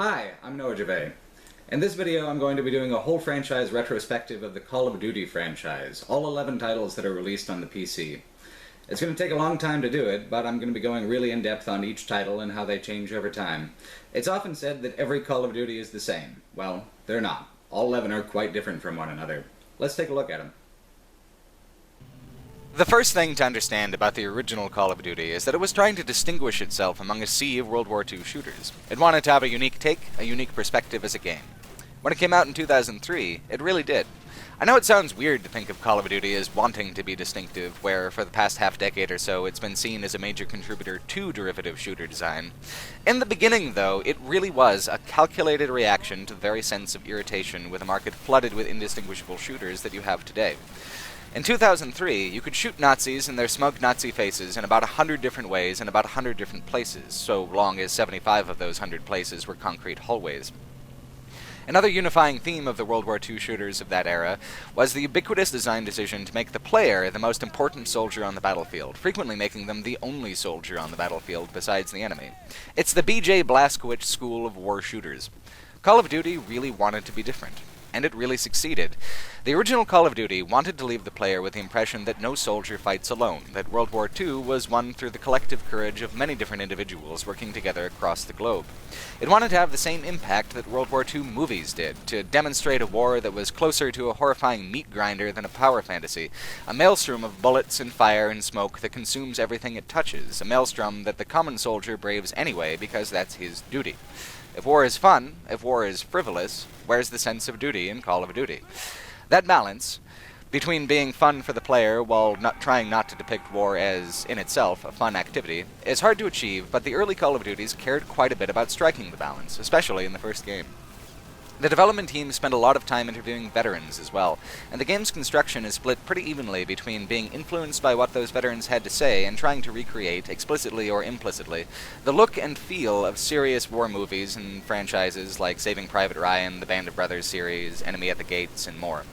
Hi, I'm Noah Gervais. In this video I'm going to be doing a whole franchise retrospective of the Call of Duty franchise, all 11 titles that are released on the PC. It's going to take a long time to do it, but I'm going to be going really in depth on each title and how they change over time. It's often said that every Call of Duty is the same. Well, they're not. All 11 are quite different from one another. Let's take a look at them. The first thing to understand about the original Call of Duty is that it was trying to distinguish itself among a sea of World War II shooters. It wanted to have a unique take, a unique perspective as a game. When it came out in 2003, it really did. I know it sounds weird to think of Call of Duty as wanting to be distinctive, where for the past half-decade or so it's been seen as a major contributor to derivative shooter design. In the beginning, though, it really was a calculated reaction to the very sense of irritation with a market flooded with indistinguishable shooters that you have today. In 2003, you could shoot Nazis and their smug Nazi faces in about 100 different ways in about 100 different places, so long as 75 of those 100 places were concrete hallways. Another unifying theme of the World War II shooters of that era was the ubiquitous design decision to make the player the most important soldier on the battlefield, frequently making them the only soldier on the battlefield besides the enemy. It's the B.J. Blazkowicz school of war shooters. Call of Duty really wanted to be different. And it really succeeded. The original Call of Duty wanted to leave the player with the impression that no soldier fights alone, that World War II was won through the collective courage of many different individuals working together across the globe. It wanted to have the same impact that World War II movies did, to demonstrate a war that was closer to a horrifying meat grinder than a power fantasy, a maelstrom of bullets and fire and smoke that consumes everything it touches, a maelstrom that the common soldier braves anyway because that's his duty. If war is fun, if war is frivolous, where's the sense of duty in Call of Duty? That balance, between being fun for the player while trying not to depict war as, in itself, a fun activity, is hard to achieve, but the early Call of Duties cared quite a bit about striking the balance, especially in the first game. The development team spent a lot of time interviewing veterans as well, and the game's construction is split pretty evenly between being influenced by what those veterans had to say and trying to recreate, explicitly or implicitly, the look and feel of serious war movies and franchises like Saving Private Ryan, the Band of Brothers series, Enemy at the Gates, and more.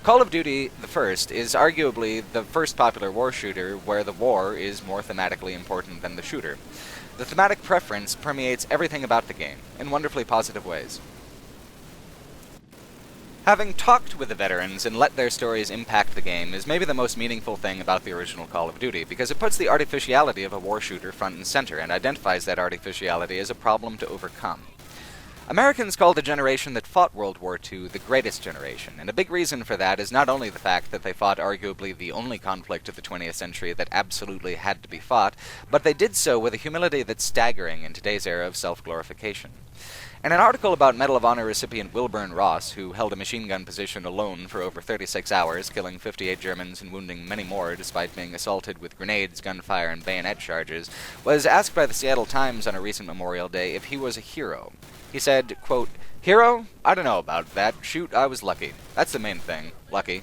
Call of Duty, the first, is arguably the first popular war shooter where the war is more thematically important than the shooter. The thematic preference permeates everything about the game, in wonderfully positive ways. Having talked with the veterans and let their stories impact the game is maybe the most meaningful thing about the original Call of Duty, because it puts the artificiality of a war shooter front and center and identifies that artificiality as a problem to overcome. Americans call the generation that fought World War II the greatest generation, and a big reason for that is not only the fact that they fought arguably the only conflict of the 20th century that absolutely had to be fought, but they did so with a humility that's staggering in today's era of self-glorification. In an article about Medal of Honor recipient Wilburn Ross, who held a machine gun position alone for over 36 hours, killing 58 Germans and wounding many more despite being assaulted with grenades, gunfire, and bayonet charges, was asked by the Seattle Times on a recent Memorial Day if he was a hero. He said, quote, "Hero? I don't know about that. Shoot, I was lucky. That's the main thing. Lucky."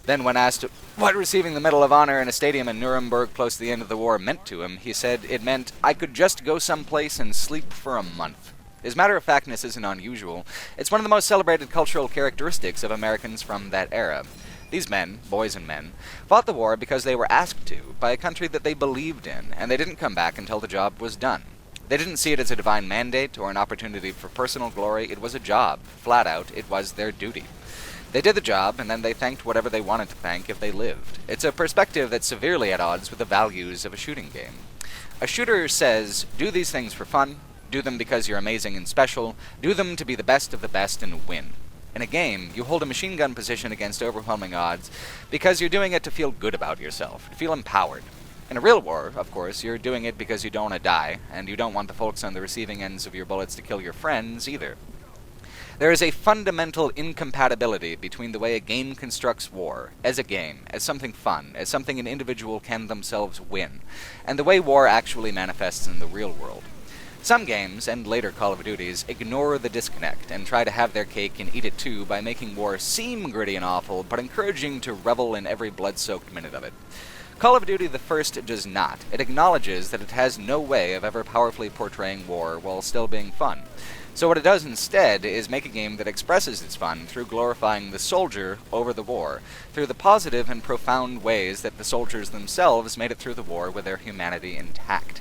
Then when asked what receiving the Medal of Honor in a stadium in Nuremberg close to the end of the war meant to him, he said it meant, "I could just go someplace and sleep for a month." His matter-of-factness isn't unusual. It's one of the most celebrated cultural characteristics of Americans from that era. These men, boys and men, fought the war because they were asked to, by a country that they believed in, and they didn't come back until the job was done. They didn't see it as a divine mandate or an opportunity for personal glory. It was a job. Flat out, it was their duty. They did the job, and then they thanked whatever they wanted to thank if they lived. It's a perspective that's severely at odds with the values of a shooting game. A shooter says, do these things for fun, do them because you're amazing and special, do them to be the best of the best and win. In a game, you hold a machine gun position against overwhelming odds because you're doing it to feel good about yourself, to feel empowered. In a real war, of course, you're doing it because you don't want to die, and you don't want the folks on the receiving ends of your bullets to kill your friends either. There is a fundamental incompatibility between the way a game constructs war, as a game, as something fun, as something an individual can themselves win, and the way war actually manifests in the real world. Some games, and later Call of Duties, ignore the disconnect and try to have their cake and eat it too by making war seem gritty and awful, but encouraging to revel in every blood-soaked minute of it. Call of Duty the first does not. It acknowledges that it has no way of ever powerfully portraying war while still being fun. So what it does instead is make a game that expresses its fun through glorifying the soldier over the war, through the positive and profound ways that the soldiers themselves made it through the war with their humanity intact.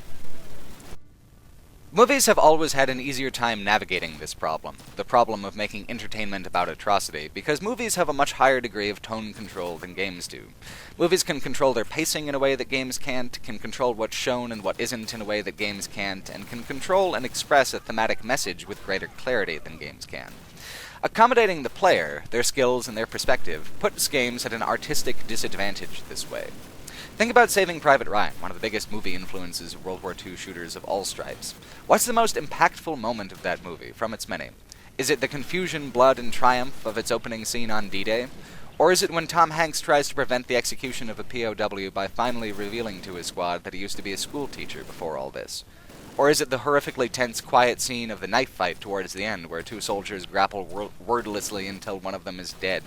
Movies have always had an easier time navigating this problem, the problem of making entertainment about atrocity, because movies have a much higher degree of tone control than games do. Movies can control their pacing in a way that games can't, can control what's shown and what isn't in a way that games can't, and can control and express a thematic message with greater clarity than games can. Accommodating the player, their skills, and their perspective puts games at an artistic disadvantage this way. Think about Saving Private Ryan, one of the biggest movie influences of World War II shooters of all stripes. What's the most impactful moment of that movie, from its many? Is it the confusion, blood, and triumph of its opening scene on D-Day? Or is it when Tom Hanks tries to prevent the execution of a POW by finally revealing to his squad that he used to be a schoolteacher before all this? Or is it the horrifically tense, quiet scene of the knife fight towards the end, where two soldiers grapple wordlessly until one of them is dead?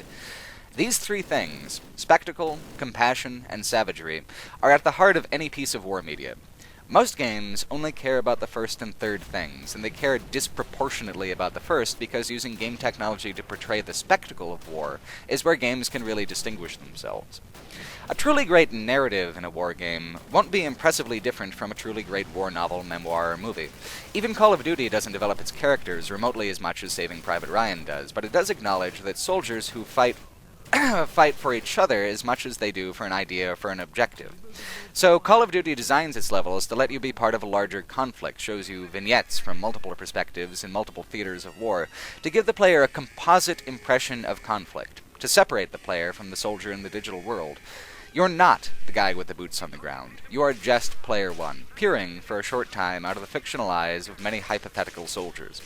These three things, spectacle, compassion, and savagery, are at the heart of any piece of war media. Most games only care about the first and third things, and they care disproportionately about the first because using game technology to portray the spectacle of war is where games can really distinguish themselves. A truly great narrative in a war game won't be impressively different from a truly great war novel, memoir, or movie. Even Call of Duty doesn't develop its characters remotely as much as Saving Private Ryan does, but it does acknowledge that soldiers who fight for each other as much as they do for an idea or for an objective. So Call of Duty designs its levels to let you be part of a larger conflict, shows you vignettes from multiple perspectives in multiple theaters of war, to give the player a composite impression of conflict, to separate the player from the soldier in the digital world. You're not the guy with the boots on the ground. You are just Player One, peering for a short time out of the fictional eyes of many hypothetical soldiers.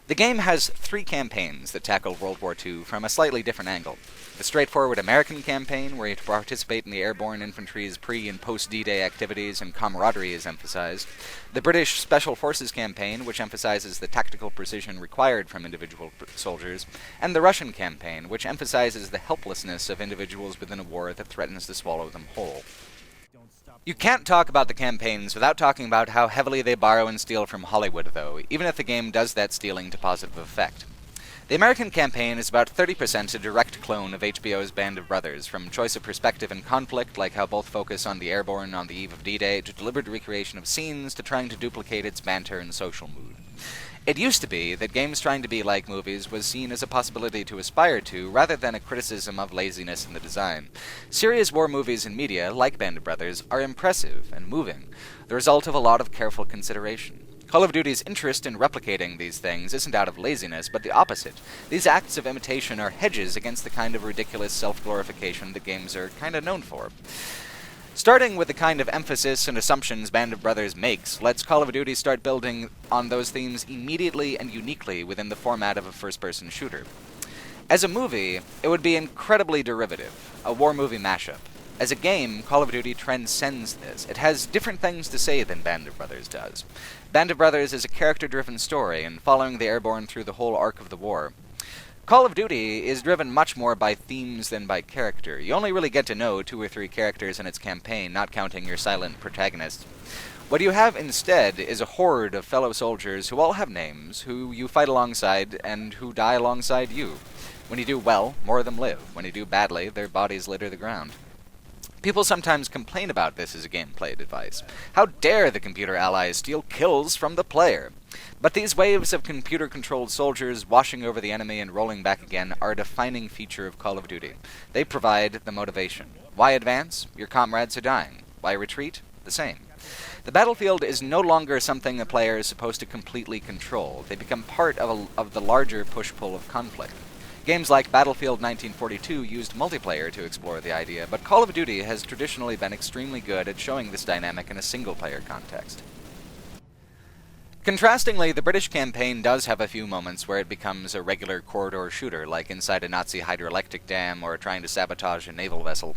The game has three campaigns that tackle World War II from a slightly different angle. The straightforward American campaign, where you participate in the airborne infantry's pre- and post-D-Day activities and camaraderie is emphasized. The British Special Forces campaign, which emphasizes the tactical precision required from individual soldiers. And the Russian campaign, which emphasizes the helplessness of individuals within a war that threatens to swallow them whole. You can't talk about the campaigns without talking about how heavily they borrow and steal from Hollywood, though, even if the game does that stealing to positive effect. The American campaign is about 30% a direct clone of HBO's Band of Brothers, from choice of perspective and conflict, like how both focus on the airborne on the eve of D-Day, to deliberate recreation of scenes, to trying to duplicate its banter and social mood. It used to be that games trying to be like movies was seen as a possibility to aspire to, rather than a criticism of laziness in the design. Serious war movies and media, like Band of Brothers, are impressive and moving, the result of a lot of careful consideration. Call of Duty's interest in replicating these things isn't out of laziness, but the opposite. These acts of imitation are hedges against the kind of ridiculous self-glorification that games are kinda known for. Starting with the kind of emphasis and assumptions Band of Brothers makes, lets Call of Duty start building on those themes immediately and uniquely within the format of a first-person shooter. As a movie, it would be incredibly derivative, a war movie mashup. As a game, Call of Duty transcends this. It has different things to say than Band of Brothers does. Band of Brothers is a character-driven story, and following the airborne through the whole arc of the war. Call of Duty is driven much more by themes than by character. You only really get to know 2 or 3 characters in its campaign, not counting your silent protagonists. What you have instead is a horde of fellow soldiers who all have names, who you fight alongside, and who die alongside you. When you do well, more of them live. When you do badly, their bodies litter the ground. People sometimes complain about this as a gameplay device. How dare the computer allies steal kills from the player? But these waves of computer-controlled soldiers washing over the enemy and rolling back again are a defining feature of Call of Duty. They provide the motivation. Why advance? Your comrades are dying. Why retreat? The same. The battlefield is no longer something a player is supposed to completely control. They become part of the larger push-pull of conflict. Games like Battlefield 1942 used multiplayer to explore the idea, but Call of Duty has traditionally been extremely good at showing this dynamic in a single-player context. Contrastingly, the British campaign does have a few moments where it becomes a regular corridor shooter, like inside a Nazi hydroelectric dam or trying to sabotage a naval vessel.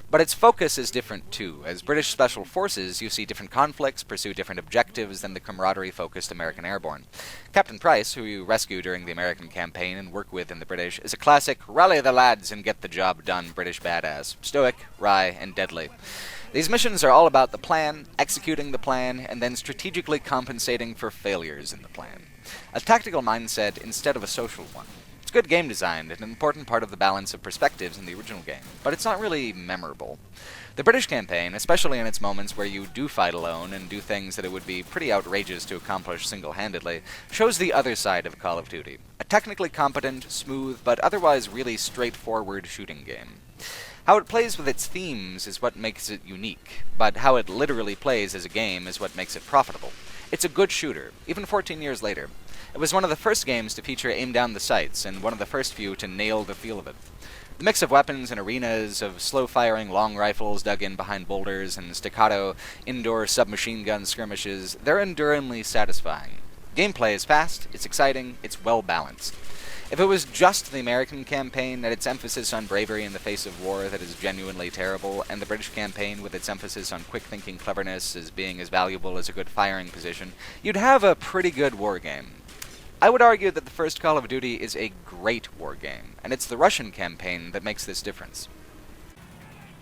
But its focus is different too. As British Special Forces, you see different conflicts, pursue different objectives than the camaraderie-focused American Airborne. Captain Price, who you rescue during the American campaign and work with in the British, is a classic rally the lads and get the job done British badass. Stoic, wry, and deadly. These missions are all about the plan, executing the plan, and then strategically compensating for failures in the plan. A tactical mindset instead of a social one. It's good game design and an important part of the balance of perspectives in the original game, but it's not really memorable. The British campaign, especially in its moments where you do fight alone and do things that it would be pretty outrageous to accomplish single-handedly, shows the other side of Call of Duty. A technically competent, smooth, but otherwise really straightforward shooting game. How it plays with its themes is what makes it unique, but how it literally plays as a game is what makes it profitable. It's a good shooter, even 14 years later. It was one of the first games to feature aim down the sights, and one of the first few to nail the feel of it. The mix of weapons and arenas, of slow-firing long rifles dug in behind boulders and staccato indoor submachine gun skirmishes, they're enduringly satisfying. Gameplay is fast, it's exciting, it's well-balanced. If it was just the American campaign and its emphasis on bravery in the face of war that is genuinely terrible, and the British campaign with its emphasis on quick-thinking cleverness as being as valuable as a good firing position, you'd have a pretty good war game. I would argue that the first Call of Duty is a great war game, and it's the Russian campaign that makes this difference.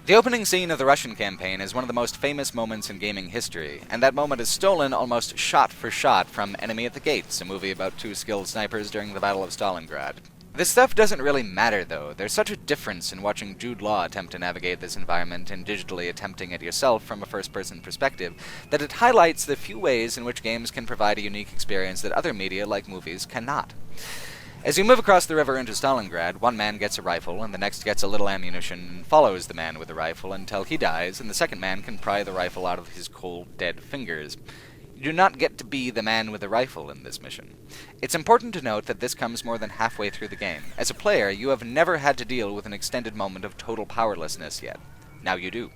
The opening scene of the Russian campaign is one of the most famous moments in gaming history, and that moment is stolen almost shot for shot from Enemy at the Gates, a movie about two skilled snipers during the Battle of Stalingrad. This stuff doesn't really matter, though. There's such a difference in watching Jude Law attempt to navigate this environment and digitally attempting it yourself from a first-person perspective, that it highlights the few ways in which games can provide a unique experience that other media, like movies, cannot. As you move across the river into Stalingrad, one man gets a rifle, and the next gets a little ammunition, and follows the man with the rifle until he dies, and the second man can pry the rifle out of his cold, dead fingers. You do not get to be the man with the rifle in this mission. It's important to note that this comes more than halfway through the game. As a player, you have never had to deal with an extended moment of total powerlessness yet. Now you do.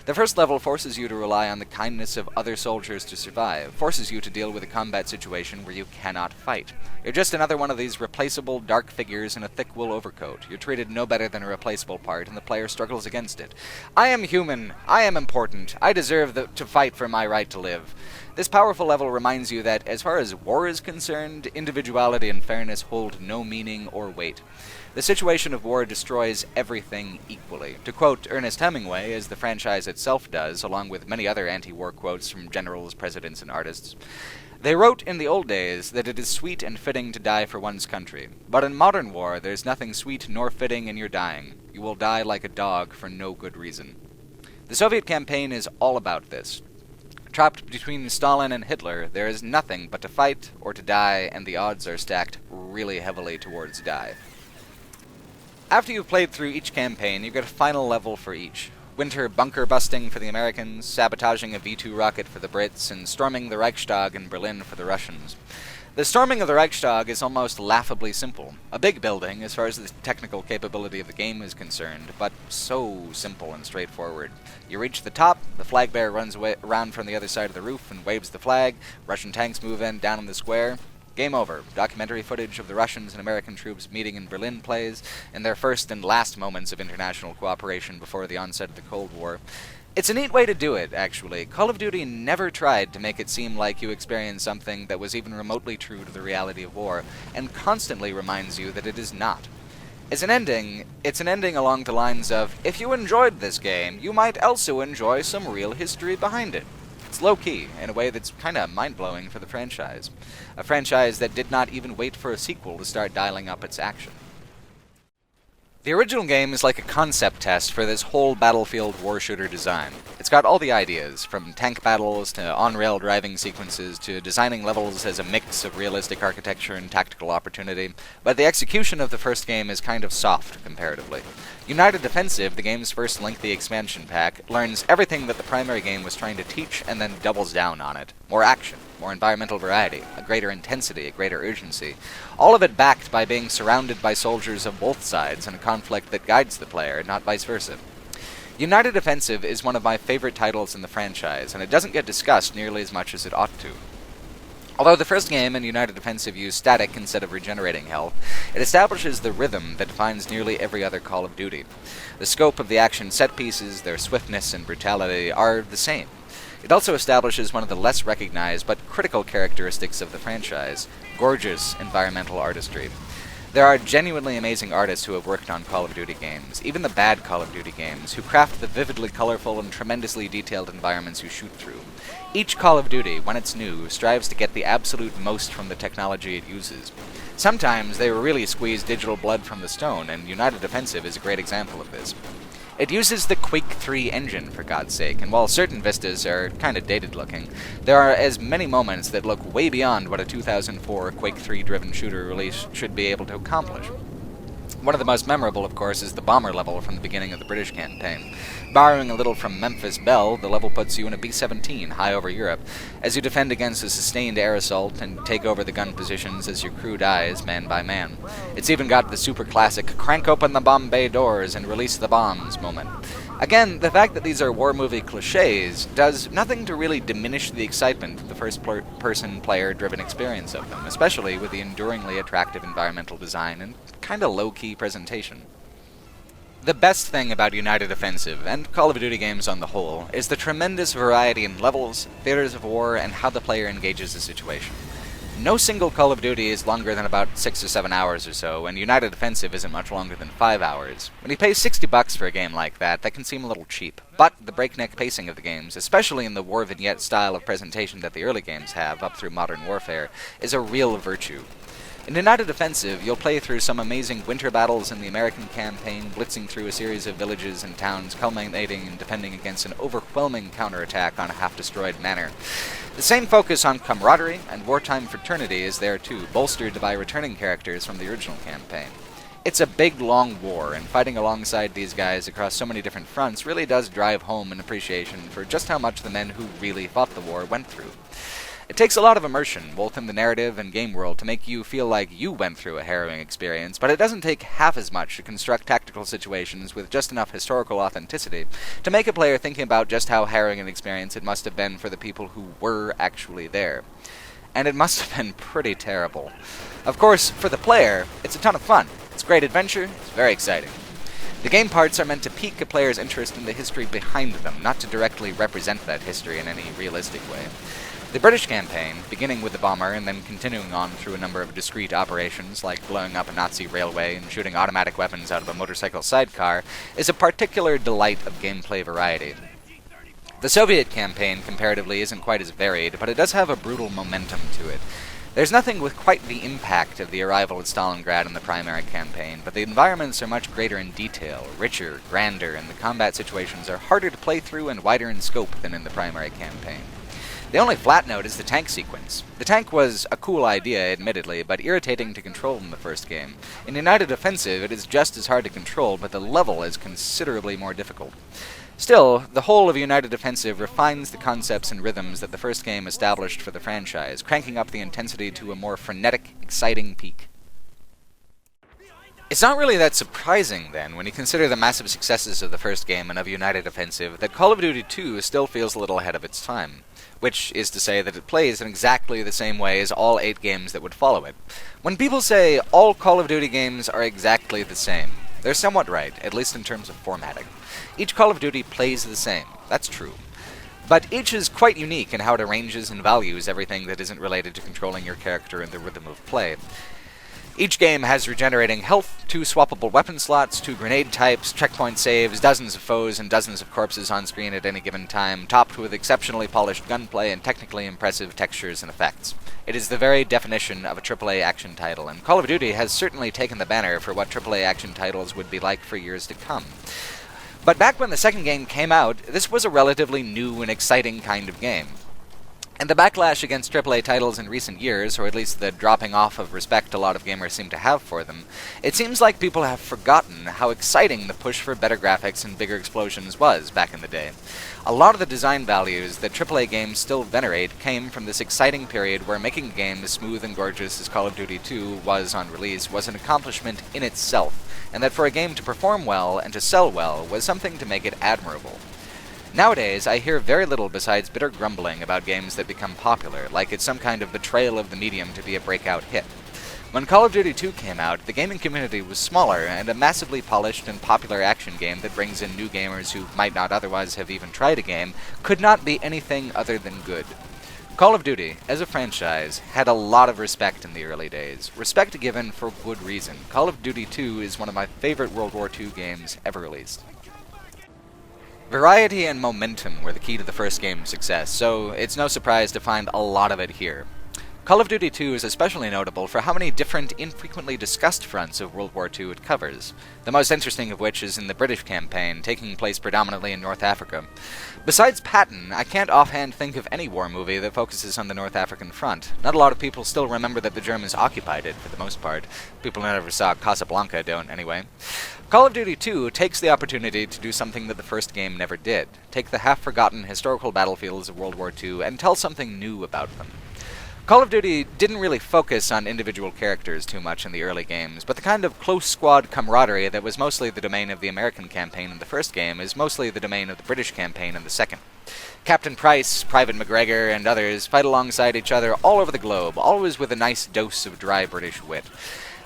The first level forces you to rely on the kindness of other soldiers to survive, forces you to deal with a combat situation where you cannot fight. You're just another one of these replaceable dark figures in a thick wool overcoat. You're treated no better than a replaceable part, and the player struggles against it. I am human. I am important. I deserve to fight for my right to live. This powerful level reminds you that, as far as war is concerned, individuality and fairness hold no meaning or weight. The situation of war destroys everything equally. To quote Ernest Hemingway, as the franchise itself does, along with many other anti-war quotes from generals, presidents, and artists, they wrote in the old days that it is sweet and fitting to die for one's country. But in modern war, there's nothing sweet nor fitting in your dying. You will die like a dog for no good reason. The Soviet campaign is all about this. Trapped between Stalin and Hitler, there is nothing but to fight or to die, and the odds are stacked really heavily towards die. After you've played through each campaign, you get a final level for each. Winter bunker busting for the Americans, sabotaging a V-2 rocket for the Brits, and storming the Reichstag in Berlin for the Russians. The storming of the Reichstag is almost laughably simple. A big building, as far as the technical capability of the game is concerned, but so simple and straightforward. You reach the top, the flag bearer runs around from the other side of the roof and waves the flag, Russian tanks move in down in the square. Game over. Documentary footage of the Russians and American troops meeting in Berlin plays, in their first and last moments of international cooperation before the onset of the Cold War. It's a neat way to do it, actually. Call of Duty never tried to make it seem like you experienced something that was even remotely true to the reality of war, and constantly reminds you that it is not. As an ending, it's an ending along the lines of, if you enjoyed this game, you might also enjoy some real history behind it. It's low-key, in a way that's kinda mind-blowing for the franchise. A franchise that did not even wait for a sequel to start dialing up its action. The original game is like a concept test for this whole battlefield war shooter design. It's got all the ideas, from tank battles to on-rail driving sequences to designing levels as a mix of realistic architecture and tactical opportunity, but the execution of the first game is kind of soft, comparatively. United Defensive, the game's first lengthy expansion pack, learns everything that the primary game was trying to teach and then doubles down on it. More action, more environmental variety, a greater intensity, a greater urgency. All of it backed by being surrounded by soldiers of both sides in a conflict that guides the player, not vice versa. United Defensive is one of my favorite titles in the franchise, and it doesn't get discussed nearly as much as it ought to. Although the first game and United Defensive use static instead of regenerating health, it establishes the rhythm that defines nearly every other Call of Duty. The scope of the action set pieces, their swiftness and brutality, are the same. It also establishes one of the less recognized but critical characteristics of the franchise: gorgeous environmental artistry. There are genuinely amazing artists who have worked on Call of Duty games, even the bad Call of Duty games, who craft the vividly colorful and tremendously detailed environments you shoot through. Each Call of Duty, when it's new, strives to get the absolute most from the technology it uses. Sometimes they really squeeze digital blood from the stone, and United Offensive is a great example of this. It uses the Quake 3 engine, for God's sake, and while certain vistas are kinda dated looking, there are as many moments that look way beyond what a 2004 Quake 3-driven shooter release should be able to accomplish. One of the most memorable, of course, is the bomber level from the beginning of the British campaign. Borrowing a little from Memphis Belle, the level puts you in a B-17 high over Europe, as you defend against a sustained air assault and take over the gun positions as your crew dies, man by man. It's even got the super classic crank open the bomb bay doors and release the bombs moment. Again, the fact that these are war movie cliches does nothing to really diminish the excitement of the first-person player-driven experience of them, especially with the enduringly attractive environmental design and kinda low-key presentation. The best thing about United Offensive, and Call of Duty games on the whole, is the tremendous variety in levels, theaters of war, and how the player engages the situation. No single Call of Duty is longer than about 6 or 7 hours or so, and United Offensive isn't much longer than 5 hours. When you pay $60 for a game like that can seem a little cheap. But the breakneck pacing of the games, especially in the war vignette style of presentation that the early games have up through Modern Warfare, is a real virtue. In United Offensive, you'll play through some amazing winter battles in the American campaign, blitzing through a series of villages and towns, culminating in defending against an overwhelming counterattack on a half-destroyed manor. The same focus on camaraderie and wartime fraternity is there too, bolstered by returning characters from the original campaign. It's a big, long war, and fighting alongside these guys across so many different fronts really does drive home an appreciation for just how much the men who really fought the war went through. It takes a lot of immersion, both in the narrative and game world, to make you feel like you went through a harrowing experience, but it doesn't take half as much to construct tactical situations with just enough historical authenticity to make a player thinking about just how harrowing an experience it must have been for the people who were actually there. And it must have been pretty terrible. Of course, for the player, it's a ton of fun. It's great adventure, it's very exciting. The game parts are meant to pique a player's interest in the history behind them, not to directly represent that history in any realistic way. The British campaign, beginning with the bomber and then continuing on through a number of discrete operations like blowing up a Nazi railway and shooting automatic weapons out of a motorcycle sidecar, is a particular delight of gameplay variety. The Soviet campaign, comparatively, isn't quite as varied, but it does have a brutal momentum to it. There's nothing with quite the impact of the arrival at Stalingrad in the primary campaign, but the environments are much greater in detail, richer, grander, and the combat situations are harder to play through and wider in scope than in the primary campaign. The only flat note is the tank sequence. The tank was a cool idea, admittedly, but irritating to control in the first game. In United Offensive, it is just as hard to control, but the level is considerably more difficult. Still, the whole of United Offensive refines the concepts and rhythms that the first game established for the franchise, cranking up the intensity to a more frenetic, exciting peak. It's not really that surprising, then, when you consider the massive successes of the first game and of United Offensive, that Call of Duty 2 still feels a little ahead of its time. Which is to say that it plays in exactly the same way as all 8 games that would follow it. When people say all Call of Duty games are exactly the same, they're somewhat right, at least in terms of formatting. Each Call of Duty plays the same, that's true. But each is quite unique in how it arranges and values everything that isn't related to controlling your character and the rhythm of play. Each game has regenerating health, 2 swappable weapon slots, 2 grenade types, checkpoint saves, dozens of foes and dozens of corpses on screen at any given time, topped with exceptionally polished gunplay and technically impressive textures and effects. It is the very definition of a AAA action title, and Call of Duty has certainly taken the banner for what AAA action titles would be like for years to come. But back when the second game came out, this was a relatively new and exciting kind of game. And the backlash against AAA titles in recent years, or at least the dropping off of respect a lot of gamers seem to have for them, it seems like people have forgotten how exciting the push for better graphics and bigger explosions was back in the day. A lot of the design values that AAA games still venerate came from this exciting period where making a game as smooth and gorgeous as Call of Duty 2 was on release was an accomplishment in itself, and that for a game to perform well and to sell well was something to make it admirable. Nowadays, I hear very little besides bitter grumbling about games that become popular, like it's some kind of betrayal of the medium to be a breakout hit. When Call of Duty 2 came out, the gaming community was smaller, and a massively polished and popular action game that brings in new gamers who might not otherwise have even tried a game could not be anything other than good. Call of Duty, as a franchise, had a lot of respect in the early days. Respect given for good reason. Call of Duty 2 is one of my favorite World War II games ever released. Variety and momentum were the key to the first game's success, so it's no surprise to find a lot of it here. Call of Duty 2 is especially notable for how many different, infrequently discussed fronts of World War II it covers, the most interesting of which is in the British campaign, taking place predominantly in North Africa. Besides Patton, I can't offhand think of any war movie that focuses on the North African front. Not a lot of people still remember that the Germans occupied it, for the most part. People who never saw Casablanca don't, anyway. Call of Duty 2 takes the opportunity to do something that the first game never did. Take the half-forgotten historical battlefields of World War II and tell something new about them. Call of Duty didn't really focus on individual characters too much in the early games, but the kind of close squad camaraderie that was mostly the domain of the American campaign in the first game is mostly the domain of the British campaign in the second. Captain Price, Private McGregor, and others fight alongside each other all over the globe, always with a nice dose of dry British wit.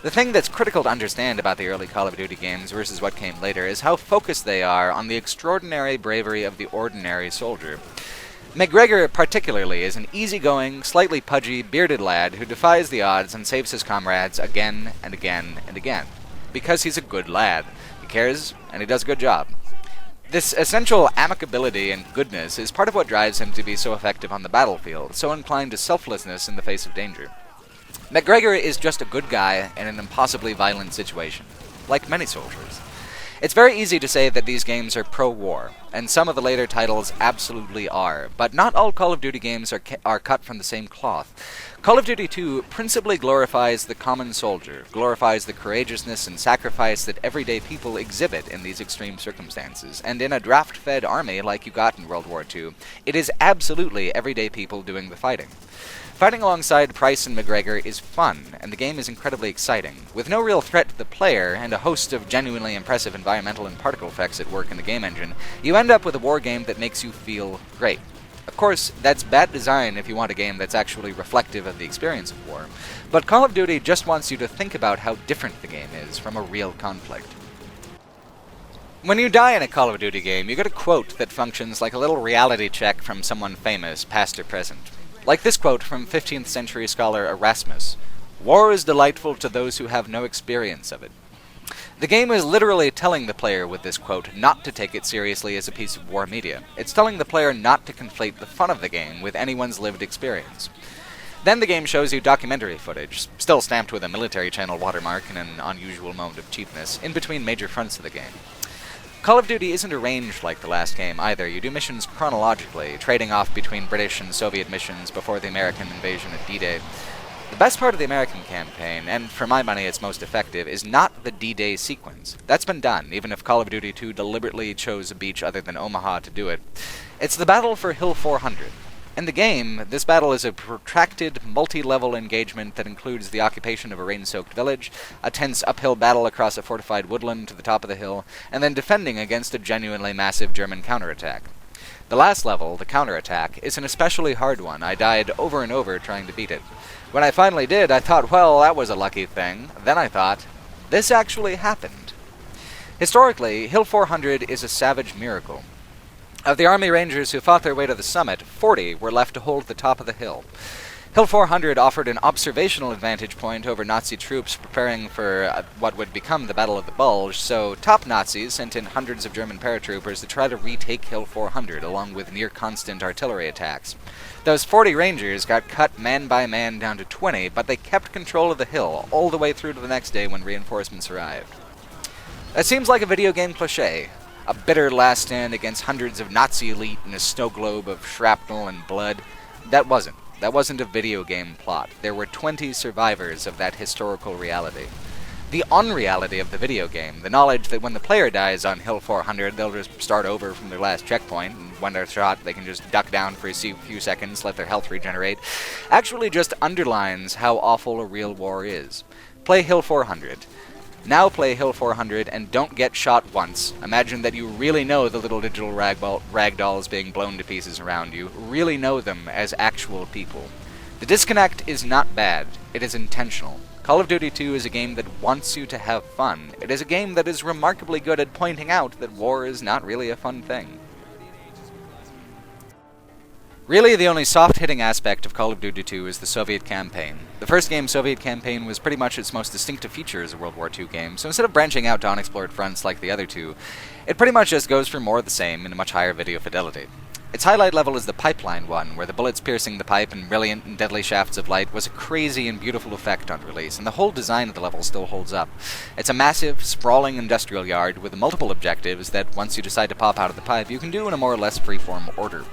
The thing that's critical to understand about the early Call of Duty games versus what came later is how focused they are on the extraordinary bravery of the ordinary soldier. McGregor, particularly, is an easygoing, slightly pudgy, bearded lad who defies the odds and saves his comrades again and again and again. Because he's a good lad. He cares, and he does a good job. This essential amicability and goodness is part of what drives him to be so effective on the battlefield, so inclined to selflessness in the face of danger. McGregor is just a good guy in an impossibly violent situation, like many soldiers. It's very easy to say that these games are pro-war, and some of the later titles absolutely are, but not all Call of Duty games are cut from the same cloth. Call of Duty 2 principally glorifies the common soldier, glorifies the courageousness and sacrifice that everyday people exhibit in these extreme circumstances, and in a draft-fed army like you got in World War II, it is absolutely everyday people doing the fighting. Fighting alongside Price and McGregor is fun, and the game is incredibly exciting. With no real threat to the player, and a host of genuinely impressive environmental and particle effects at work in the game engine, you end up with a war game that makes you feel great. Of course, that's bad design if you want a game that's actually reflective of the experience of war, but Call of Duty just wants you to think about how different the game is from a real conflict. When you die in a Call of Duty game, you get a quote that functions like a little reality check from someone famous, past or present. Like this quote from 15th century scholar Erasmus, "War is delightful to those who have no experience of it." The game is literally telling the player with this quote not to take it seriously as a piece of war media. It's telling the player not to conflate the fun of the game with anyone's lived experience. Then the game shows you documentary footage, still stamped with a military channel watermark and an unusual moment of cheapness, in between major fronts of the game. Call of Duty isn't arranged like the last game either. You do missions chronologically, trading off between British and Soviet missions before the American invasion at D-Day. The best part of the American campaign, and for my money it's most effective, is not the D-Day sequence. That's been done, even if Call of Duty 2 deliberately chose a beach other than Omaha to do it. It's the battle for Hill 400. In the game, this battle is a protracted, multi-level engagement that includes the occupation of a rain-soaked village, a tense uphill battle across a fortified woodland to the top of the hill, and then defending against a genuinely massive German counterattack. The last level, the counterattack, is an especially hard one. I died over and over trying to beat it. When I finally did, I thought, well, that was a lucky thing. Then I thought, this actually happened. Historically, Hill 400 is a savage miracle. Of the Army Rangers who fought their way to the summit, 40 were left to hold the top of the hill. Hill 400 offered an observational advantage point over Nazi troops preparing for what would become the Battle of the Bulge, so top Nazis sent in hundreds of German paratroopers to try to retake Hill 400, along with near-constant artillery attacks. Those 40 Rangers got cut man by man down to 20, but they kept control of the hill all the way through to the next day when reinforcements arrived. That seems like a video game cliché. A bitter last stand against hundreds of Nazi elite in a snow globe of shrapnel and blood. That wasn't a video game plot. There were 20 survivors of that historical reality. The unreality of the video game, the knowledge that when the player dies on Hill 400, they'll just start over from their last checkpoint, and when they're shot, they can just duck down for a few seconds, let their health regenerate, actually just underlines how awful a real war is. Play Hill 400. Now play Hill 400 and don't get shot once. Imagine that you really know the little digital ragdolls being blown to pieces around you. Really know them as actual people. The disconnect is not bad. It is intentional. Call of Duty 2 is a game that wants you to have fun. It is a game that is remarkably good at pointing out that war is not really a fun thing. Really, the only soft-hitting aspect of Call of Duty 2 is the Soviet campaign. The first game's Soviet campaign was pretty much its most distinctive feature as a World War II game, so instead of branching out to unexplored fronts like the other two, it pretty much just goes for more of the same in a much higher video fidelity. Its highlight level is the pipeline one, where the bullets piercing the pipe in brilliant and deadly shafts of light was a crazy and beautiful effect on release, and the whole design of the level still holds up. It's a massive, sprawling industrial yard with multiple objectives that, once you decide to pop out of the pipe, you can do in a more or less freeform order.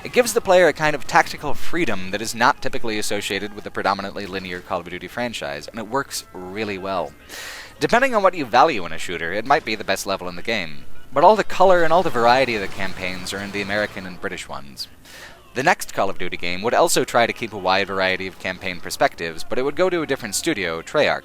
It gives the player a kind of tactical freedom that is not typically associated with the predominantly linear Call of Duty franchise, and it works really well. Depending on what you value in a shooter, it might be the best level in the game, but all the color and all the variety of the campaigns are in the American and British ones. The next Call of Duty game would also try to keep a wide variety of campaign perspectives, but it would go to a different studio, Treyarch.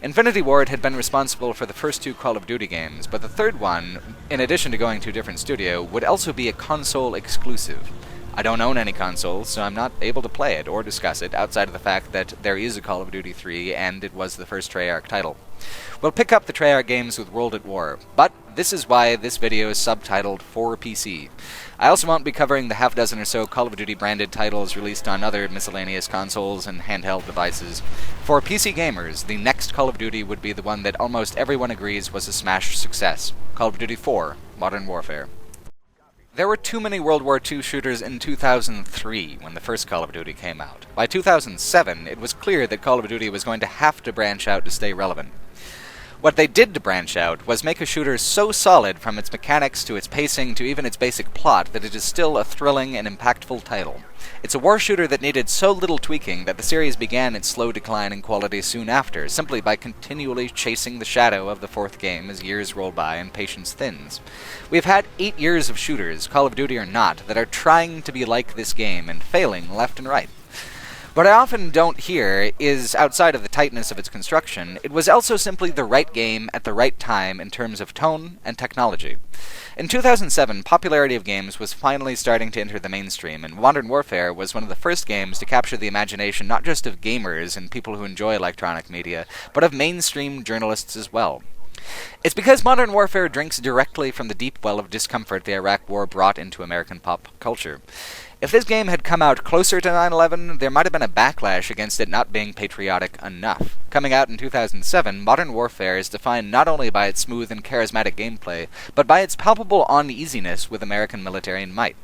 Infinity Ward had been responsible for the first two Call of Duty games, but the third one, in addition to going to a different studio, would also be a console exclusive. I don't own any consoles, so I'm not able to play it or discuss it, outside of the fact that there is a Call of Duty 3, and it was the first Treyarch title. We'll pick up the Treyarch games with World at War, but this is why this video is subtitled For PC. I also won't be covering the half dozen or so Call of Duty branded titles released on other miscellaneous consoles and handheld devices. For PC gamers, the next Call of Duty would be the one that almost everyone agrees was a smash success: Call of Duty 4: Modern Warfare. There were too many World War II shooters in 2003 when the first Call of Duty came out. By 2007, it was clear that Call of Duty was going to have to branch out to stay relevant. What they did to branch out was make a shooter so solid from its mechanics to its pacing to even its basic plot that it is still a thrilling and impactful title. It's a war shooter that needed so little tweaking that the series began its slow decline in quality soon after, simply by continually chasing the shadow of the fourth game as years roll by and patience thins. We've had 8 years of shooters, Call of Duty or not, that are trying to be like this game and failing left and right. What I often don't hear is, outside of the tightness of its construction, it was also simply the right game at the right time in terms of tone and technology. In 2007, popularity of games was finally starting to enter the mainstream, and Modern Warfare was one of the first games to capture the imagination not just of gamers and people who enjoy electronic media, but of mainstream journalists as well. It's because Modern Warfare drinks directly from the deep well of discomfort the Iraq War brought into American pop culture. If this game had come out closer to 9/11, there might have been a backlash against it not being patriotic enough. Coming out in 2007, Modern Warfare is defined not only by its smooth and charismatic gameplay, but by its palpable uneasiness with American military might.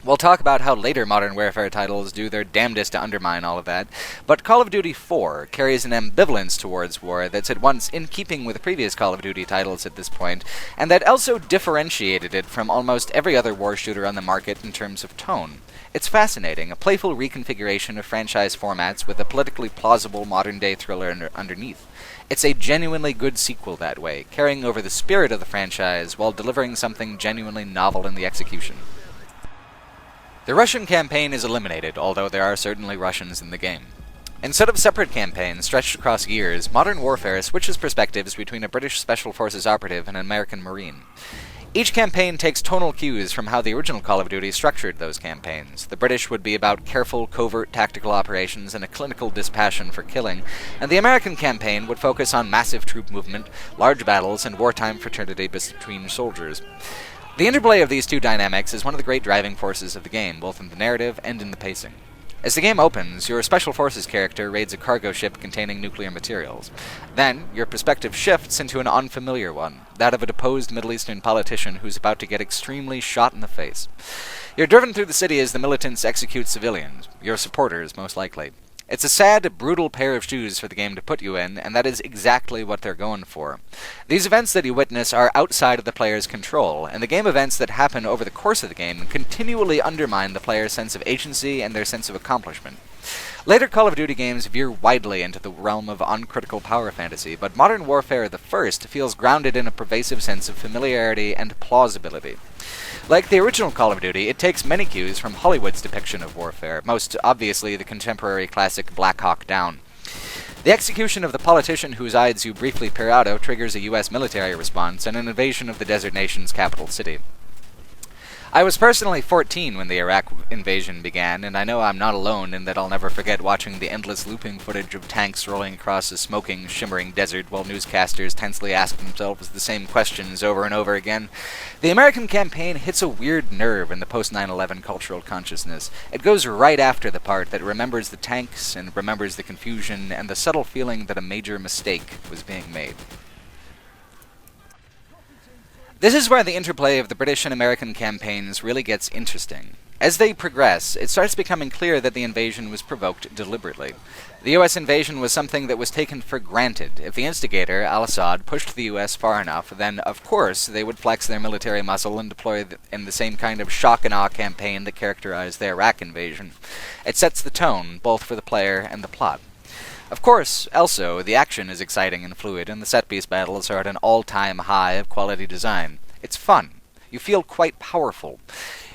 We'll talk about how later Modern Warfare titles do their damnedest to undermine all of that, but Call of Duty 4 carries an ambivalence towards war that's at once in keeping with previous Call of Duty titles at this point, and that also differentiated it from almost every other war shooter on the market in terms of tone. It's fascinating, a playful reconfiguration of franchise formats with a politically plausible modern-day thriller underneath. It's a genuinely good sequel that way, carrying over the spirit of the franchise while delivering something genuinely novel in the execution. The Russian campaign is eliminated, although there are certainly Russians in the game. Instead of separate campaigns stretched across years, Modern Warfare switches perspectives between a British Special Forces operative and an American Marine. Each campaign takes tonal cues from how the original Call of Duty structured those campaigns. The British would be about careful, covert tactical operations and a clinical dispassion for killing, and the American campaign would focus on massive troop movement, large battles, and wartime fraternity between soldiers. The interplay of these two dynamics is one of the great driving forces of the game, both in the narrative and in the pacing. As the game opens, your Special Forces character raids a cargo ship containing nuclear materials. Then, your perspective shifts into an unfamiliar one, that of a deposed Middle Eastern politician who's about to get extremely shot in the face. You're driven through the city as the militants execute civilians, your supporters most likely. It's a sad, brutal pair of shoes for the game to put you in, and that is exactly what they're going for. These events that you witness are outside of the player's control, and the game events that happen over the course of the game continually undermine the player's sense of agency and their sense of accomplishment. Later Call of Duty games veer widely into the realm of uncritical power fantasy, but Modern Warfare the First feels grounded in a pervasive sense of familiarity and plausibility. Like the original Call of Duty, it takes many cues from Hollywood's depiction of warfare, most obviously the contemporary classic Black Hawk Down. The execution of the politician whose eyes you briefly peer out of triggers a U.S. military response and an invasion of the desert nation's capital city. I was personally 14 when the Iraq invasion began, and I know I'm not alone in that I'll never forget watching the endless looping footage of tanks rolling across a smoking, shimmering desert while newscasters tensely ask themselves the same questions over and over again. The American campaign hits a weird nerve in the post-9/11 cultural consciousness. It goes right after the part that remembers the tanks and remembers the confusion and the subtle feeling that a major mistake was being made. This is where the interplay of the British and American campaigns really gets interesting. As they progress, it starts becoming clear that the invasion was provoked deliberately. The US invasion was something that was taken for granted. If the instigator, al-Assad, pushed the US far enough, then of course they would flex their military muscle and deploy in the same kind of shock and awe campaign that characterized the Iraq invasion. It sets the tone, both for the player and the plot. Of course, also, the action is exciting and fluid, and the set-piece battles are at an all-time high of quality design. It's fun. You feel quite powerful.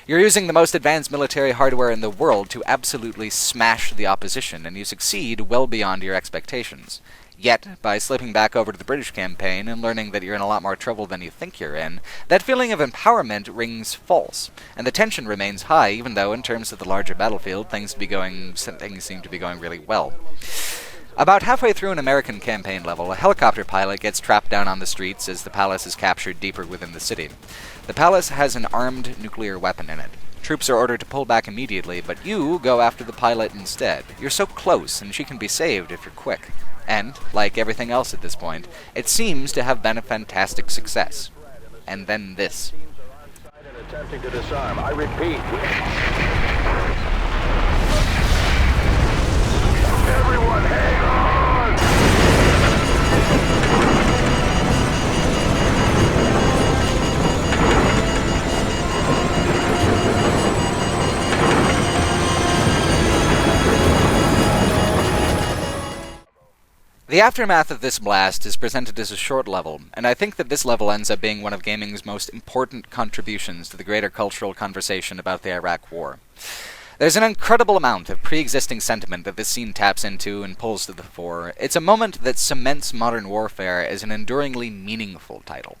You're using the most advanced military hardware in the world to absolutely smash the opposition, and you succeed well beyond your expectations. Yet, by slipping back over to the British campaign and learning that you're in a lot more trouble than you think you're in, that feeling of empowerment rings false, and the tension remains high, even though, in terms of the larger battlefield, things seem to be going really well. About halfway through an American campaign level, a helicopter pilot gets trapped down on the streets as the palace is captured deeper within the city. The palace has an armed nuclear weapon in it. Troops are ordered to pull back immediately, but you go after the pilot instead. You're so close, and she can be saved if you're quick. And, like everything else at this point, it seems to have been a fantastic success. And then this. Attempting to disarm. I repeat. Everyone, hang on! The aftermath of this blast is presented as a short level, and I think that this level ends up being one of gaming's most important contributions to the greater cultural conversation about the Iraq War. There's an incredible amount of pre-existing sentiment that this scene taps into and pulls to the fore. It's a moment that cements modern warfare as an enduringly meaningful title.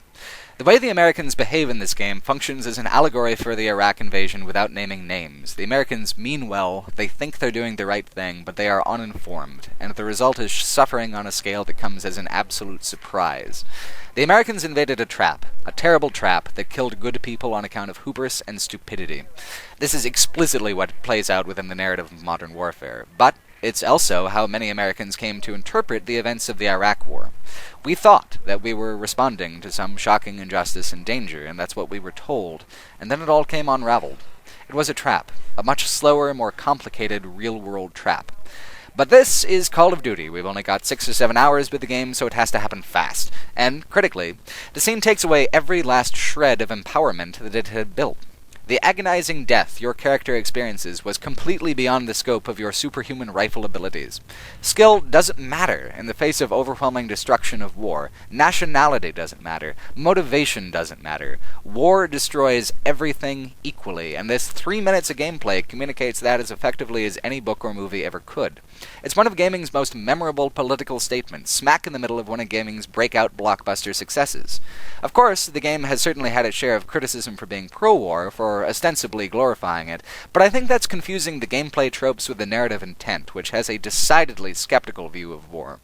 The way the Americans behave in this game functions as an allegory for the Iraq invasion without naming names. The Americans mean well, they think they're doing the right thing, but they are uninformed, and the result is suffering on a scale that comes as an absolute surprise. The Americans invaded a trap, a terrible trap that killed good people on account of hubris and stupidity. This is explicitly what plays out within the narrative of modern warfare, but it's also how many Americans came to interpret the events of the Iraq War. We thought that we were responding to some shocking injustice and danger, and that's what we were told, and then it all came unraveled. It was a trap, a much slower, more complicated, real-world trap. But this is Call of Duty. We've only got 6 or 7 hours with the game, so it has to happen fast. And, critically, the scene takes away every last shred of empowerment that it had built. The agonizing death your character experiences was completely beyond the scope of your superhuman rifle abilities. Skill doesn't matter in the face of overwhelming destruction of war. Nationality doesn't matter. Motivation doesn't matter. War destroys everything equally, and this 3 minutes of gameplay communicates that as effectively as any book or movie ever could. It's one of gaming's most memorable political statements, smack in the middle of one of gaming's breakout blockbuster successes. Of course, the game has certainly had its share of criticism for being pro-war, for ostensibly glorifying it, but I think that's confusing the gameplay tropes with the narrative intent, which has a decidedly skeptical view of war.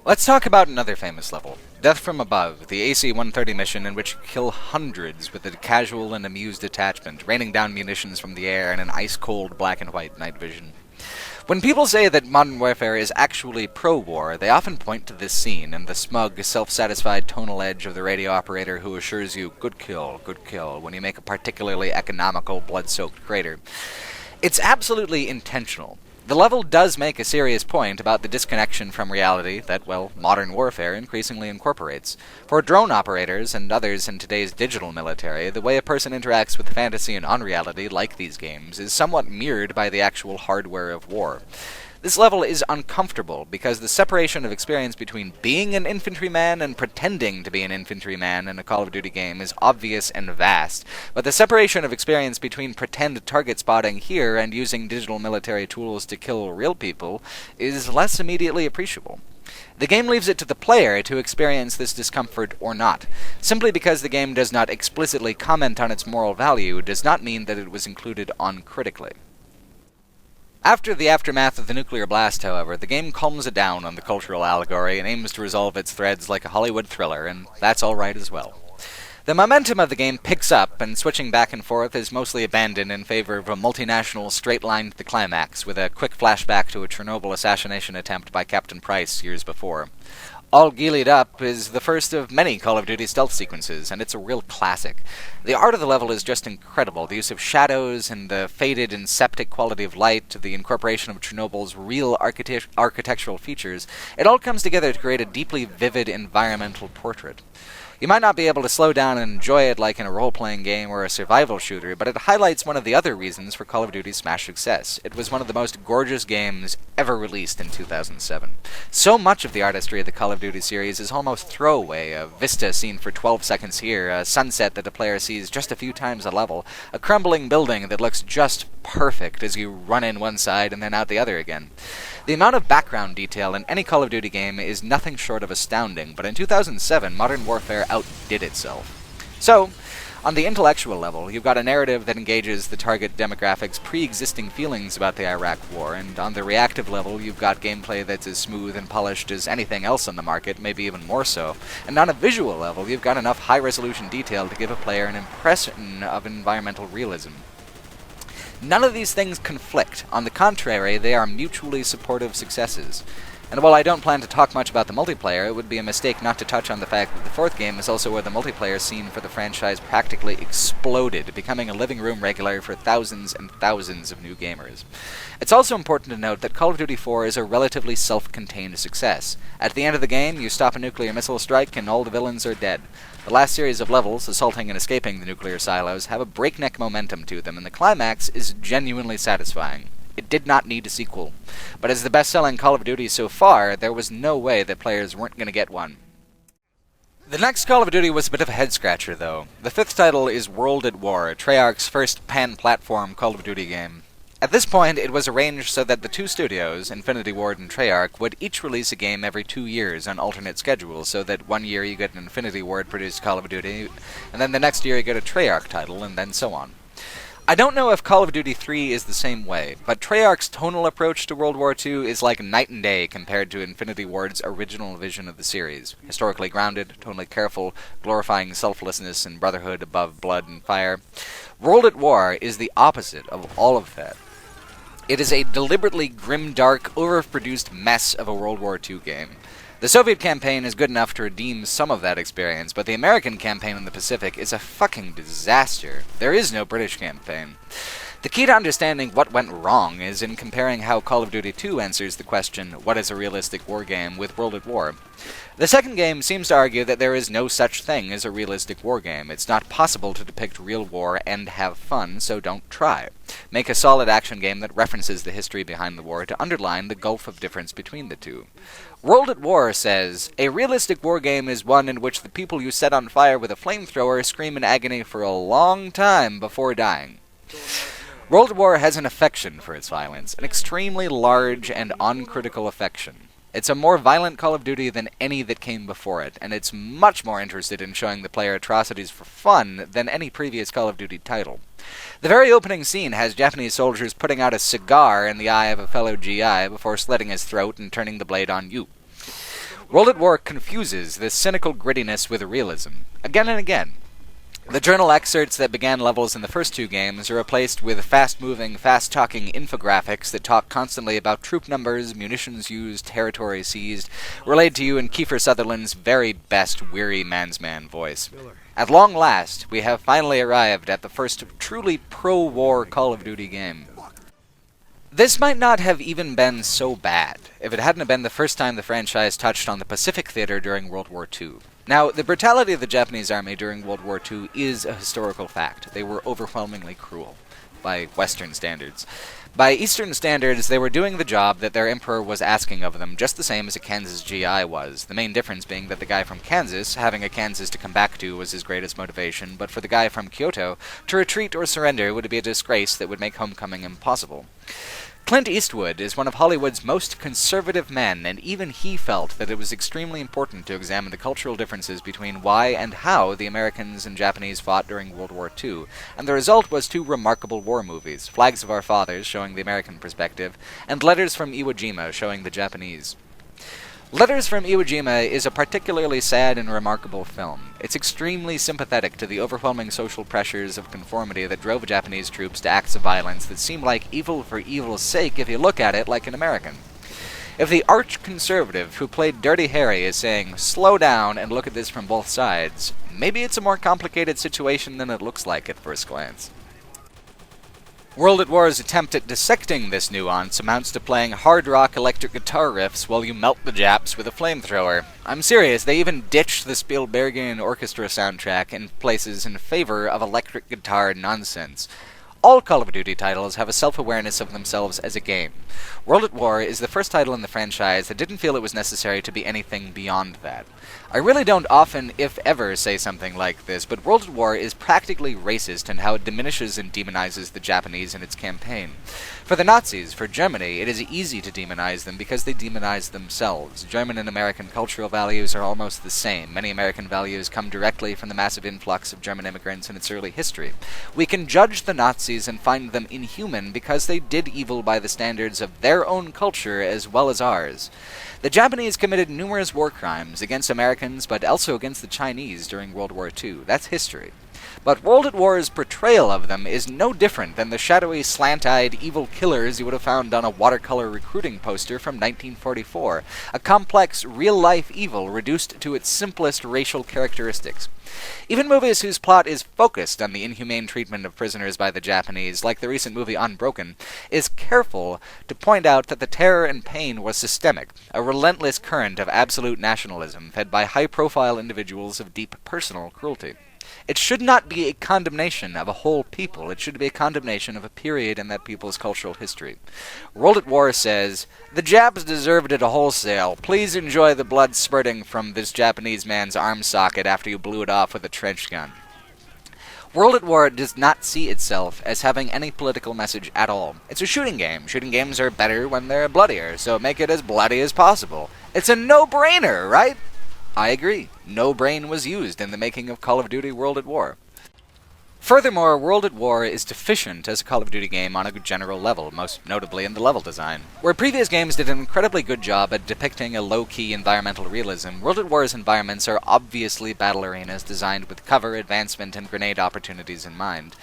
Let's talk about another famous level, Death from Above, the AC-130 mission in which you kill hundreds with a casual and amused detachment, raining down munitions from the air in an ice-cold black and white night vision. When people say that modern warfare is actually pro-war, they often point to this scene and the smug, self-satisfied tonal edge of the radio operator who assures you, good kill, when you make a particularly economical, blood-soaked crater. It's absolutely intentional. The level does make a serious point about the disconnection from reality that, well, modern warfare increasingly incorporates. For drone operators and others in today's digital military, the way a person interacts with fantasy and unreality, like these games, is somewhat mirrored by the actual hardware of war. This level is uncomfortable because the separation of experience between being an infantryman and pretending to be an infantryman in a Call of Duty game is obvious and vast, but the separation of experience between pretend target spotting here and using digital military tools to kill real people is less immediately appreciable. The game leaves it to the player to experience this discomfort or not. Simply because the game does not explicitly comment on its moral value does not mean that it was included uncritically. After the aftermath of the nuclear blast, however, the game calms it down on the cultural allegory and aims to resolve its threads like a Hollywood thriller, and that's alright as well. The momentum of the game picks up, and switching back and forth is mostly abandoned in favor of a multinational straight line to the climax, with a quick flashback to a Chernobyl assassination attempt by Captain Price years before. All Gillied Up is the first of many Call of Duty stealth sequences, and it's a real classic. The art of the level is just incredible. The use of shadows and the faded and septic quality of light, the incorporation of Chernobyl's real architectural features, it all comes together to create a deeply vivid environmental portrait. You might not be able to slow down and enjoy it like in a role-playing game or a survival shooter, but it highlights one of the other reasons for Call of Duty's smash success. It was one of the most gorgeous games ever released in 2007. So much of the artistry of the Call of Duty series is almost throwaway: a vista seen for 12 seconds here, a sunset that the player sees just a few times a level, a crumbling building that looks just perfect as you run in one side and then out the other again. The amount of background detail in any Call of Duty game is nothing short of astounding, but in 2007, Modern Warfare outdid itself. So, on the intellectual level, you've got a narrative that engages the target demographic's pre-existing feelings about the Iraq War, and on the reactive level, you've got gameplay that's as smooth and polished as anything else on the market, maybe even more so. And on a visual level, you've got enough high-resolution detail to give a player an impression of environmental realism. None of these things conflict. On the contrary, they are mutually supportive successes. And while I don't plan to talk much about the multiplayer, it would be a mistake not to touch on the fact that the fourth game is also where the multiplayer scene for the franchise practically exploded, becoming a living room regular for thousands and thousands of new gamers. It's also important to note that Call of Duty 4 is a relatively self-contained success. At the end of the game, you stop a nuclear missile strike and all the villains are dead. The last series of levels, assaulting and escaping the nuclear silos, have a breakneck momentum to them, and the climax is genuinely satisfying. It did not need a sequel. But as the best-selling Call of Duty so far, there was no way that players weren't going to get one. The next Call of Duty was a bit of a head-scratcher, though. The fifth title is World at War, Treyarch's first pan-platform Call of Duty game. At this point, it was arranged so that the two studios, Infinity Ward and Treyarch, would each release a game every 2 years on alternate schedules, so that 1 year you get an Infinity Ward-produced Call of Duty, and then the next year you get a Treyarch title, and then so on. I don't know if Call of Duty 3 is the same way, but Treyarch's tonal approach to World War II is like night and day compared to Infinity Ward's original vision of the series. Historically grounded, tonally careful, glorifying selflessness and brotherhood above blood and fire. World at War is the opposite of all of that. It is a deliberately grimdark, overproduced mess of a World War II game. The Soviet campaign is good enough to redeem some of that experience, but the American campaign in the Pacific is a fucking disaster. There is no British campaign. The key to understanding what went wrong is in comparing how Call of Duty 2 answers the question, what is a realistic war game, with World at War. The second game seems to argue that there is no such thing as a realistic war game. It's not possible to depict real war and have fun, so don't try. Make a solid action game that references the history behind the war to underline the gulf of difference between the two. World at War says, a realistic war game is one in which the people you set on fire with a flamethrower scream in agony for a long time before dying. World at War has an affection for its violence, an extremely large and uncritical affection. It's a more violent Call of Duty than any that came before it, and it's much more interested in showing the player atrocities for fun than any previous Call of Duty title. The very opening scene has Japanese soldiers putting out a cigar in the eye of a fellow GI before slitting his throat and turning the blade on you. World at War confuses this cynical grittiness with realism, again and again. The journal excerpts that began levels in the first two games are replaced with fast-moving, fast-talking infographics that talk constantly about troop numbers, munitions used, territory seized, relayed to you in Kiefer Sutherland's very best weary man's man voice. At long last, we have finally arrived at the first truly pro-war Call of Duty game. This might not have even been so bad if it hadn't been the first time the franchise touched on the Pacific Theater during World War II. Now, the brutality of the Japanese army during World War II is a historical fact. They were overwhelmingly cruel, by Western standards. By Eastern standards, they were doing the job that their emperor was asking of them, just the same as a Kansas GI was. The main difference being that the guy from Kansas, having a Kansas to come back to, was his greatest motivation, but for the guy from Kyoto, to retreat or surrender would be a disgrace that would make homecoming impossible. Clint Eastwood is one of Hollywood's most conservative men, and even he felt that it was extremely important to examine the cultural differences between why and how the Americans and Japanese fought during World War II, and the result was two remarkable war movies, Flags of Our Fathers showing the American perspective, and Letters from Iwo Jima showing the Japanese. Letters from Iwo Jima is a particularly sad and remarkable film. It's extremely sympathetic to the overwhelming social pressures of conformity that drove Japanese troops to acts of violence that seem like evil for evil's sake if you look at it like an American. If the arch-conservative who played Dirty Harry is saying, slow down and look at this from both sides, maybe it's a more complicated situation than it looks like at first glance. World at War's attempt at dissecting this nuance amounts to playing hard rock electric guitar riffs while you melt the Japs with a flamethrower. I'm serious, they even ditched the Spielbergian orchestra soundtrack in places in favor of electric guitar nonsense. All Call of Duty titles have a self-awareness of themselves as a game. World at War is the first title in the franchise that didn't feel it was necessary to be anything beyond that. I really don't often, if ever, say something like this, but World at War is practically racist in how it diminishes and demonizes the Japanese in its campaign. For the Nazis, for Germany, it is easy to demonize them because they demonize themselves. German and American cultural values are almost the same. Many American values come directly from the massive influx of German immigrants in its early history. We can judge the Nazis and find them inhuman because they did evil by the standards of their own culture as well as ours. The Japanese committed numerous war crimes against Americans, but also against the Chinese during World War II. That's history. But World at War's portrayal of them is no different than the shadowy, slant-eyed, evil killers you would have found on a watercolor recruiting poster from 1944, a complex, real-life evil reduced to its simplest racial characteristics. Even movies whose plot is focused on the inhumane treatment of prisoners by the Japanese, like the recent movie Unbroken, is careful to point out that the terror and pain was systemic, a relentless current of absolute nationalism fed by high-profile individuals of deep personal cruelty. It should not be a condemnation of a whole people, it should be a condemnation of a period in that people's cultural history. World at War says, "The Japs deserved it wholesale. Please enjoy the blood spurting from this Japanese man's arm socket after you blew it off with a trench gun." World at War does not see itself as having any political message at all. It's a shooting game. Shooting games are better when they're bloodier, so make it as bloody as possible. It's a no-brainer, right? I agree. No brain was used in the making of Call of Duty World at War. Furthermore, World at War is deficient as a Call of Duty game on a general level, most notably in the level design. Where previous games did an incredibly good job at depicting a low-key environmental realism, World at War's environments are obviously battle arenas designed with cover, advancement, and grenade opportunities in mind.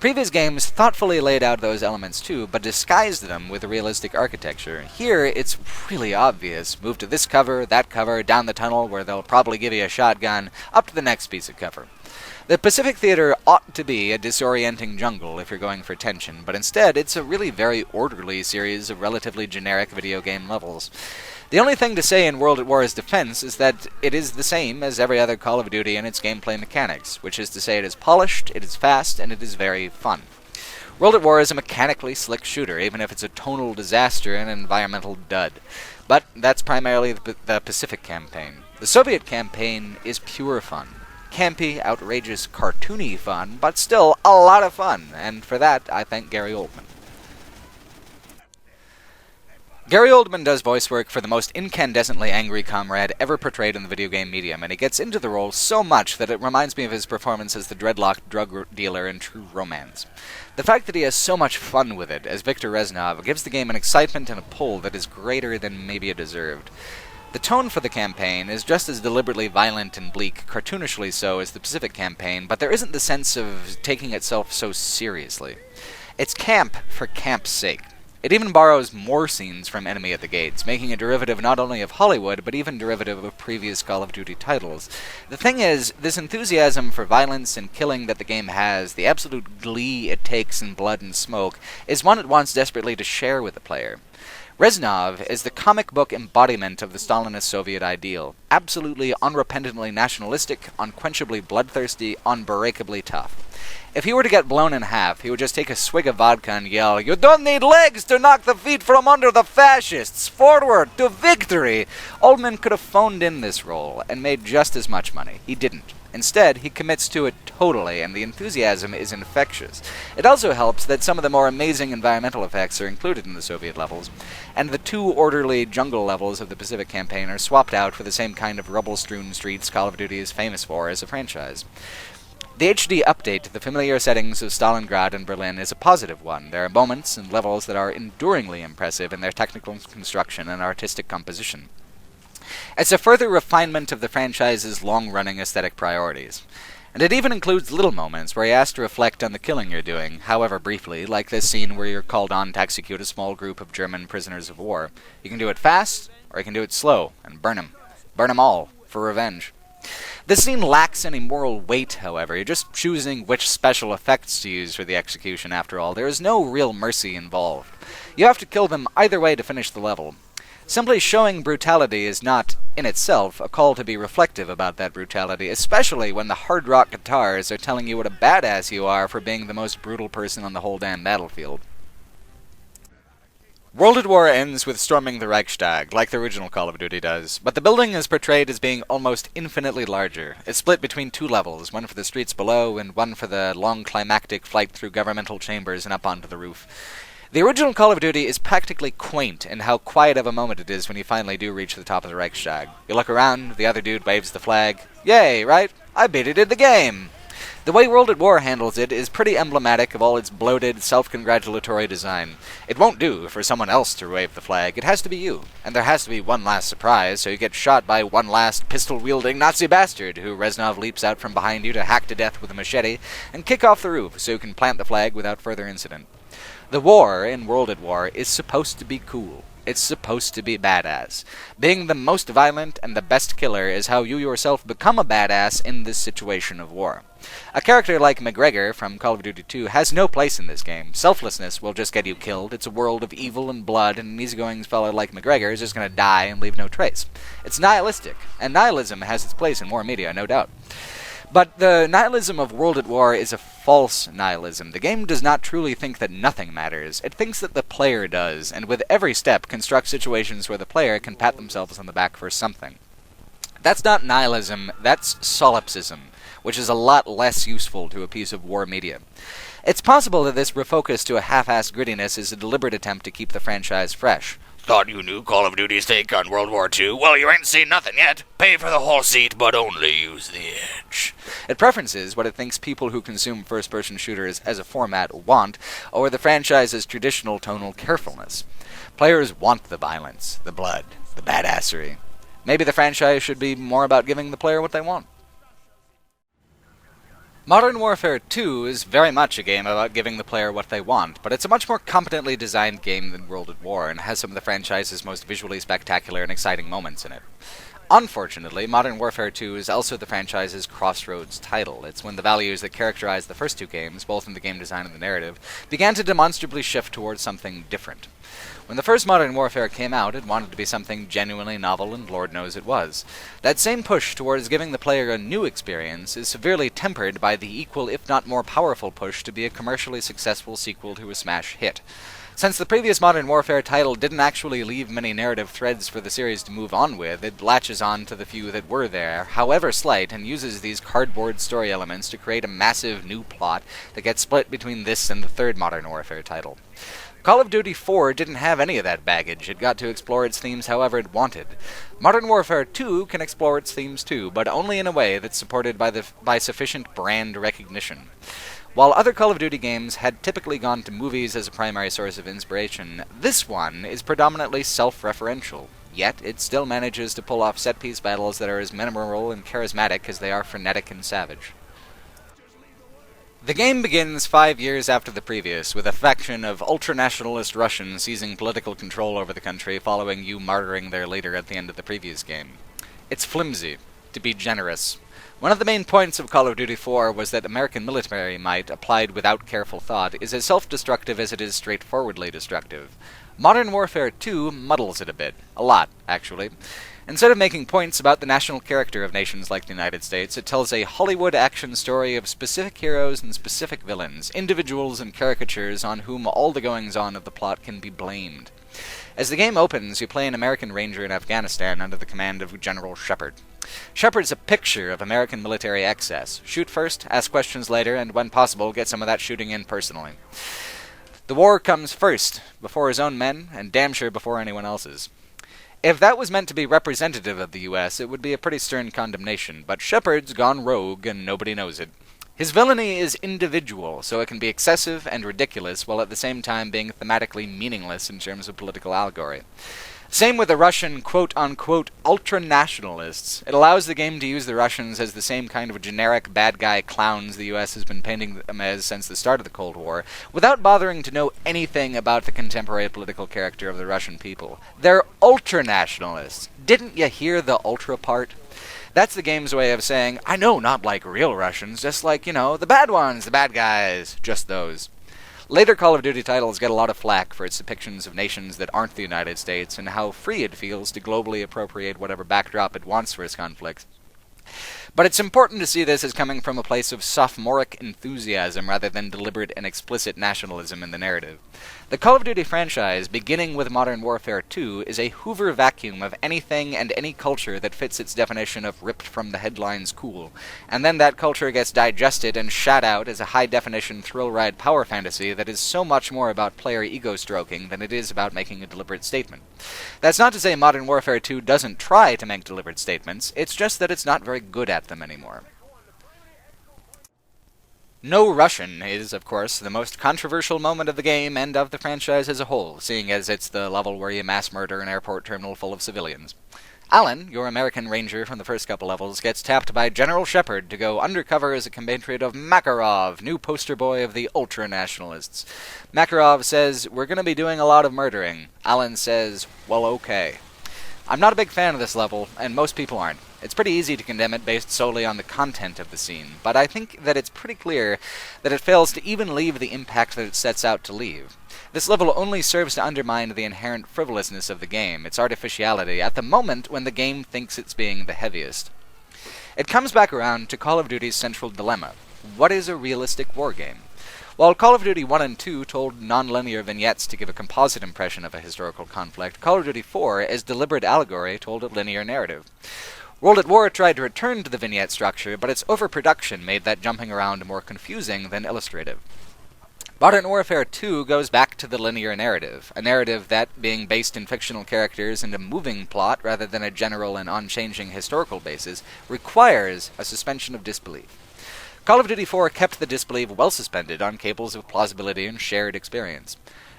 Previous games thoughtfully laid out those elements too, but disguised them with realistic architecture. Here, it's really obvious. Move to this cover, that cover, down the tunnel where they'll probably give you a shotgun, up to the next piece of cover. The Pacific Theater ought to be a disorienting jungle if you're going for tension, but instead it's a really very orderly series of relatively generic video game levels. The only thing to say in World at War's defense is that it is the same as every other Call of Duty in its gameplay mechanics, which is to say it is polished, it is fast, and it is very fun. World at War is a mechanically slick shooter, even if it's a tonal disaster and an environmental dud. But that's primarily the Pacific campaign. The Soviet campaign is pure fun. Campy, outrageous, cartoony fun, but still a lot of fun, and for that I thank Gary Oldman. Gary Oldman does voice work for the most incandescently angry comrade ever portrayed in the video game medium, and he gets into the role so much that it reminds me of his performance as the dreadlocked drug dealer in True Romance. The fact that he has so much fun with it as Viktor Reznov gives the game an excitement and a pull that is greater than maybe it deserved. The tone for the campaign is just as deliberately violent and bleak, cartoonishly so, as the Pacific campaign, but there isn't the sense of taking itself so seriously. It's camp for camp's sake. It even borrows more scenes from Enemy at the Gates, making a derivative not only of Hollywood, but even derivative of previous Call of Duty titles. The thing is, this enthusiasm for violence and killing that the game has, the absolute glee it takes in blood and smoke, is one it wants desperately to share with the player. Reznov is the comic book embodiment of the Stalinist Soviet ideal. Absolutely unrepentantly nationalistic, unquenchably bloodthirsty, unbreakably tough. If he were to get blown in half, he would just take a swig of vodka and yell, "You don't need legs to knock the feet from under the fascists! Forward to victory!" Oldman could have phoned in this role and made just as much money. He didn't. Instead, he commits to it totally, and the enthusiasm is infectious. It also helps that some of the more amazing environmental effects are included in the Soviet levels, and the 2 orderly jungle levels of the Pacific campaign are swapped out for the same kind of rubble-strewn streets Call of Duty is famous for as a franchise. The HD update to the familiar settings of Stalingrad and Berlin is a positive one. There are moments and levels that are enduringly impressive in their technical construction and artistic composition. It's a further refinement of the franchise's long-running aesthetic priorities. And it even includes little moments where you ask to reflect on the killing you're doing, however briefly, like this scene where you're called on to execute a small group of German prisoners of war. You can do it fast, or you can do it slow, and burn them. Burn them all, for revenge. This scene lacks any moral weight, however. You're just choosing which special effects to use for the execution, after all. There is no real mercy involved. You have to kill them either way to finish the level. Simply showing brutality is not, in itself, a call to be reflective about that brutality, especially when the hard rock guitars are telling you what a badass you are for being the most brutal person on the whole damn battlefield. World at War ends with storming the Reichstag, like the original Call of Duty does, but the building is portrayed as being almost infinitely larger. It's split between 2 levels, one for the streets below and one for the long climactic flight through governmental chambers and up onto the roof. The original Call of Duty is practically quaint in how quiet of a moment it is when you finally do reach the top of the Reichstag. You look around, the other dude waves the flag. Yay, right? I beat it in the game! The way World at War handles it is pretty emblematic of all its bloated, self-congratulatory design. It won't do for someone else to wave the flag, it has to be you. And there has to be one last surprise, so you get shot by one last pistol-wielding Nazi bastard, who Reznov leaps out from behind you to hack to death with a machete, and kick off the roof so you can plant the flag without further incident. The war in World at War is supposed to be cool. It's supposed to be badass. Being the most violent and the best killer is how you yourself become a badass in this situation of war. A character like McGregor from Call of Duty 2 has no place in this game. Selflessness will just get you killed. It's a world of evil and blood, and an easygoing fellow like McGregor is just going to die and leave no trace. It's nihilistic, and nihilism has its place in war media, no doubt. But the nihilism of World at War is a false nihilism. The game does not truly think that nothing matters. It thinks that the player does, and with every step constructs situations where the player can pat themselves on the back for something. That's not nihilism, that's solipsism, which is a lot less useful to a piece of war media. It's possible that this refocus to a half-assed grittiness is a deliberate attempt to keep the franchise fresh. Thought you knew Call of Duty's take on World War II? Well, you ain't seen nothing yet. Pay for the whole seat, but only use the edge. It preferences what it thinks people who consume first-person shooters as a format want, or the franchise's traditional tonal carefulness. Players want the violence, the blood, the badassery. Maybe the franchise should be more about giving the player what they want. Modern Warfare 2 is very much a game about giving the player what they want, but it's a much more competently designed game than World at War, and has some of the franchise's most visually spectacular and exciting moments in it. Unfortunately, Modern Warfare 2 is also the franchise's crossroads title. It's when the values that characterized the first 2 games, both in the game design and the narrative, began to demonstrably shift towards something different. When the first Modern Warfare came out, it wanted to be something genuinely novel, and Lord knows it was. That same push towards giving the player a new experience is severely tempered by the equal, if not more powerful push to be a commercially successful sequel to a smash hit. Since the previous Modern Warfare title didn't actually leave many narrative threads for the series to move on with, it latches on to the few that were there, however slight, and uses these cardboard story elements to create a massive new plot that gets split between this and the third Modern Warfare title. Call of Duty 4 didn't have any of that baggage. It got to explore its themes however it wanted. Modern Warfare 2 can explore its themes too, but only in a way that's supported by sufficient brand recognition. While other Call of Duty games had typically gone to movies as a primary source of inspiration, this one is predominantly self-referential. Yet, it still manages to pull off set-piece battles that are as memorable and charismatic as they are frenetic and savage. The game begins 5 years after the previous, with a faction of ultra-nationalist Russians seizing political control over the country following you martyring their leader at the end of the previous game. It's flimsy, to be generous. One of the main points of Call of Duty 4 was that American military might, applied without careful thought, is as self-destructive as it is straightforwardly destructive. Modern Warfare 2 muddles it a bit. A lot, actually. Instead of making points about the national character of nations like the United States, it tells a Hollywood action story of specific heroes and specific villains, individuals and caricatures on whom all the goings-on of the plot can be blamed. As the game opens, you play an American ranger in Afghanistan under the command of General Shepard. Shepard's a picture of American military excess. Shoot first, ask questions later, and when possible, get some of that shooting in personally. The war comes first, before his own men, and damn sure before anyone else's. If that was meant to be representative of the U.S., it would be a pretty stern condemnation, but Shepard's gone rogue and nobody knows it. His villainy is individual, so it can be excessive and ridiculous, while at the same time being thematically meaningless in terms of political allegory. Same with the Russian quote-unquote ultra-nationalists. It allows the game to use the Russians as the same kind of generic bad guy clowns the US has been painting them as since the start of the Cold War, without bothering to know anything about the contemporary political character of the Russian people. They're ultra-nationalists. Didn't you hear the ultra part? That's the game's way of saying, I know, not like real Russians, just like, the bad ones, the bad guys, just those. Later Call of Duty titles get a lot of flack for its depictions of nations that aren't the United States and how free it feels to globally appropriate whatever backdrop it wants for its conflicts. But it's important to see this as coming from a place of sophomoric enthusiasm rather than deliberate and explicit nationalism in the narrative. The Call of Duty franchise, beginning with Modern Warfare 2, is a Hoover vacuum of anything and any culture that fits its definition of ripped from the headlines cool, and then that culture gets digested and shat out as a high-definition thrill-ride power fantasy that is so much more about player ego-stroking than it is about making a deliberate statement. That's not to say Modern Warfare 2 doesn't try to make deliberate statements, it's just that it's not very good at them anymore. No Russian is, of course, the most controversial moment of the game and of the franchise as a whole, seeing as it's the level where you mass murder an airport terminal full of civilians. Alan, your American ranger from the first couple levels, gets tapped by General Shepard to go undercover as a compatriot of Makarov, new poster boy of the ultra-nationalists. Makarov says, "We're going to be doing a lot of murdering." Alan says, "Well, okay." I'm not a big fan of this level, and most people aren't. It's pretty easy to condemn it based solely on the content of the scene, but I think that it's pretty clear that it fails to even leave the impact that it sets out to leave. This level only serves to undermine the inherent frivolousness of the game, its artificiality, at the moment when the game thinks it's being the heaviest. It comes back around to Call of Duty's central dilemma. What is a realistic war game? While Call of Duty 1 and 2 told non-linear vignettes to give a composite impression of a historical conflict, Call of Duty 4, as deliberate allegory, told a linear narrative. World at War tried to return to the vignette structure, but its overproduction made that jumping around more confusing than illustrative. Modern Warfare 2 goes back to the linear narrative, a narrative that, being based in fictional characters and a moving plot rather than a general and unchanging historical basis, requires a suspension of disbelief. Call of Duty 4 kept the disbelief well suspended on cables of plausibility and shared experience.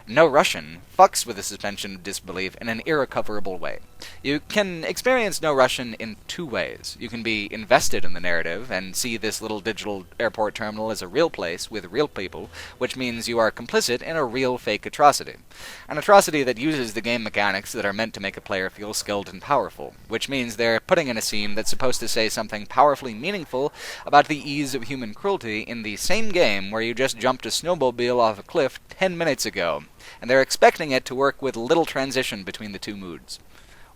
No Russian fucks with the suspension of disbelief in an irrecoverable way. You can experience No Russian in two ways. You can be invested in the narrative and see this little digital airport terminal as a real place with real people, which means you are complicit in a real fake atrocity. An atrocity that uses the game mechanics that are meant to make a player feel skilled and powerful, which means they're putting in a scene that's supposed to say something powerfully meaningful about the ease of human cruelty in the same game where you just jumped a snowmobile off a cliff 10 minutes ago, and they're expecting it to work with little transition between the two moods.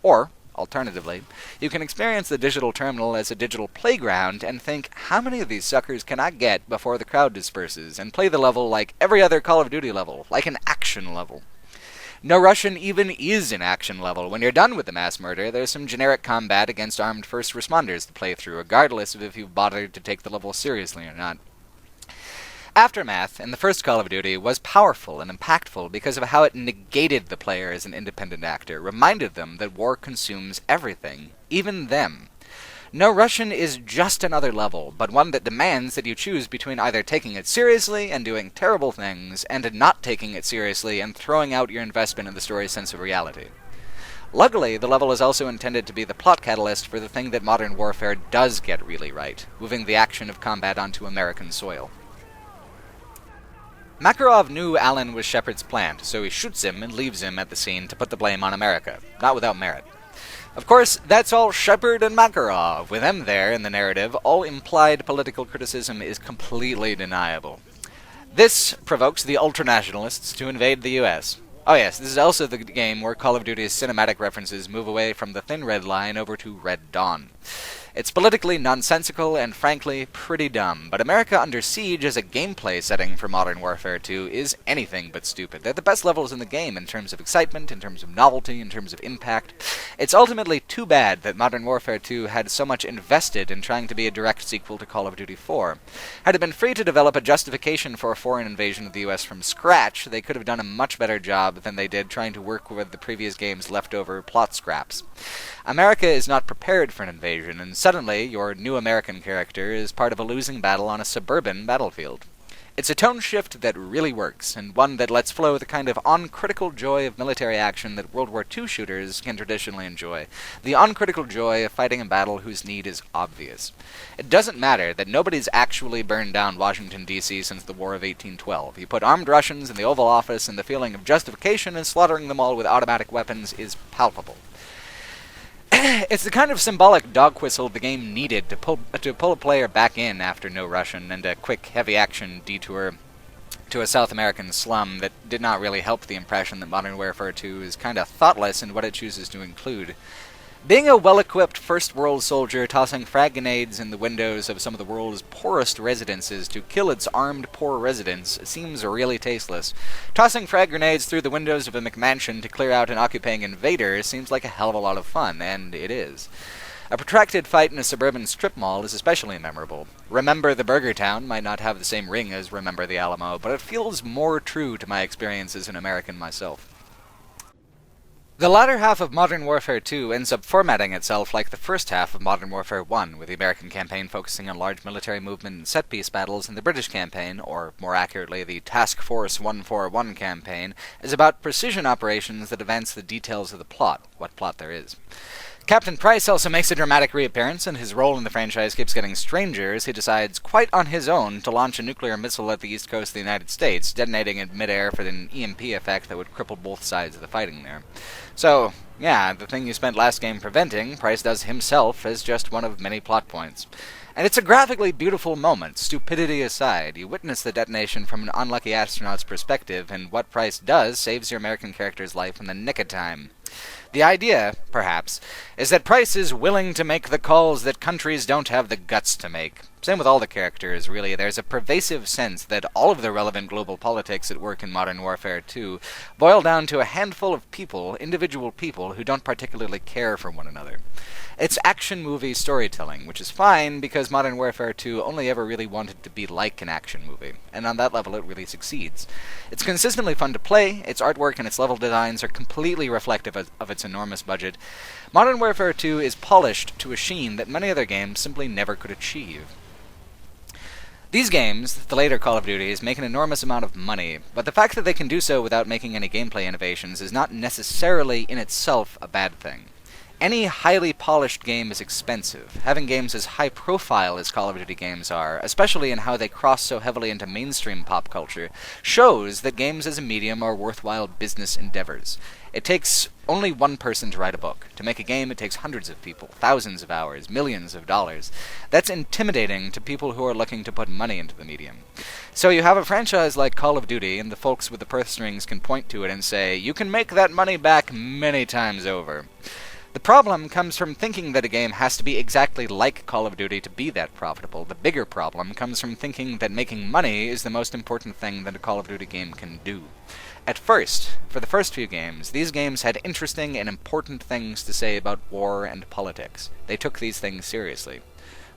Or, alternatively, you can experience the digital terminal as a digital playground and think, how many of these suckers can I get before the crowd disperses, and play the level like every other Call of Duty level, like an action level. No Russian even is an action level. When you're done with the mass murder, there's some generic combat against armed first responders to play through, regardless of if you've bothered to take the level seriously or not. Aftermath, in the first Call of Duty, was powerful and impactful because of how it negated the player as an independent actor, reminded them that war consumes everything, even them. No Russian is just another level, but one that demands that you choose between either taking it seriously and doing terrible things, and not taking it seriously and throwing out your investment in the story's sense of reality. Luckily, the level is also intended to be the plot catalyst for the thing that Modern Warfare does get really right, moving the action of combat onto American soil. Makarov knew Alan was Shepard's plant, so he shoots him and leaves him at the scene to put the blame on America, not without merit. Of course, that's all Shepard and Makarov. With them there in the narrative, all implied political criticism is completely deniable. This provokes the ultranationalists to invade the US. Oh yes, this is also the game where Call of Duty's cinematic references move away from the Thin Red Line over to Red Dawn. It's politically nonsensical and frankly pretty dumb, but America Under Siege as a gameplay setting for Modern Warfare 2 is anything but stupid. They're the best levels in the game in terms of excitement, in terms of novelty, in terms of impact. It's ultimately too bad that Modern Warfare 2 had so much invested in trying to be a direct sequel to Call of Duty 4. Had it been free to develop a justification for a foreign invasion of the US from scratch, they could have done a much better job than they did trying to work with the previous game's leftover plot scraps. America is not prepared for an invasion, and suddenly your new American character is part of a losing battle on a suburban battlefield. It's a tone shift that really works, and one that lets flow the kind of uncritical joy of military action that World War II shooters can traditionally enjoy. The uncritical joy of fighting a battle whose need is obvious. It doesn't matter that nobody's actually burned down Washington, D.C. since the War of 1812. You put armed Russians in the Oval Office, and the feeling of justification in slaughtering them all with automatic weapons is palpable. It's the kind of symbolic dog whistle the game needed to pull a player back in after No Russian and a quick, heavy-action detour to a South American slum that did not really help the impression that Modern Warfare 2 is kind of thoughtless in what it chooses to include. Being a well-equipped First World soldier tossing frag grenades in the windows of some of the world's poorest residences to kill its armed poor residents seems really tasteless. Tossing frag grenades through the windows of a McMansion to clear out an occupying invader seems like a hell of a lot of fun, and it is. A protracted fight in a suburban strip mall is especially memorable. Remember the Burger Town might not have the same ring as Remember the Alamo, but it feels more true to my experience as an American myself. The latter half of Modern Warfare 2 ends up formatting itself like the first half of Modern Warfare 1, with the American campaign focusing on large military movement and set-piece battles, and the British campaign, or more accurately the Task Force 141 campaign, is about precision operations that advance the details of the plot, what plot there is. Captain Price also makes a dramatic reappearance, and his role in the franchise keeps getting stranger as he decides, quite on his own, to launch a nuclear missile at the east coast of the United States, detonating in midair for an EMP effect that would cripple both sides of the fighting there. So, yeah, the thing you spent last game preventing, Price does himself as just one of many plot points. And it's a graphically beautiful moment, stupidity aside. You witness the detonation from an unlucky astronaut's perspective, and what Price does saves your American character's life in the nick of time. The idea, perhaps, is that Price is willing to make the calls that countries don't have the guts to make. Same with all the characters, really. There's a pervasive sense that all of the relevant global politics at work in Modern Warfare 2 boil down to a handful of people, individual people, who don't particularly care for one another. It's action movie storytelling, which is fine because Modern Warfare 2 only ever really wanted to be like an action movie, and on that level it really succeeds. It's consistently fun to play, its artwork and its level designs are completely reflective of its enormous budget. Modern Warfare 2 is polished to a sheen that many other games simply never could achieve. These games, the later Call of Duties, make an enormous amount of money, but the fact that they can do so without making any gameplay innovations is not necessarily in itself a bad thing. Any highly polished game is expensive. Having games as high profile as Call of Duty games are, especially in how they cross so heavily into mainstream pop culture, shows that games as a medium are worthwhile business endeavors. It takes only one person to write a book. To make a game, it takes hundreds of people, thousands of hours, millions of dollars. That's intimidating to people who are looking to put money into the medium. So you have a franchise like Call of Duty, and the folks with the purse strings can point to it and say, you can make that money back many times over. The problem comes from thinking that a game has to be exactly like Call of Duty to be that profitable. The bigger problem comes from thinking that making money is the most important thing that a Call of Duty game can do. At first, for the first few games, these games had interesting and important things to say about war and politics. They took these things seriously.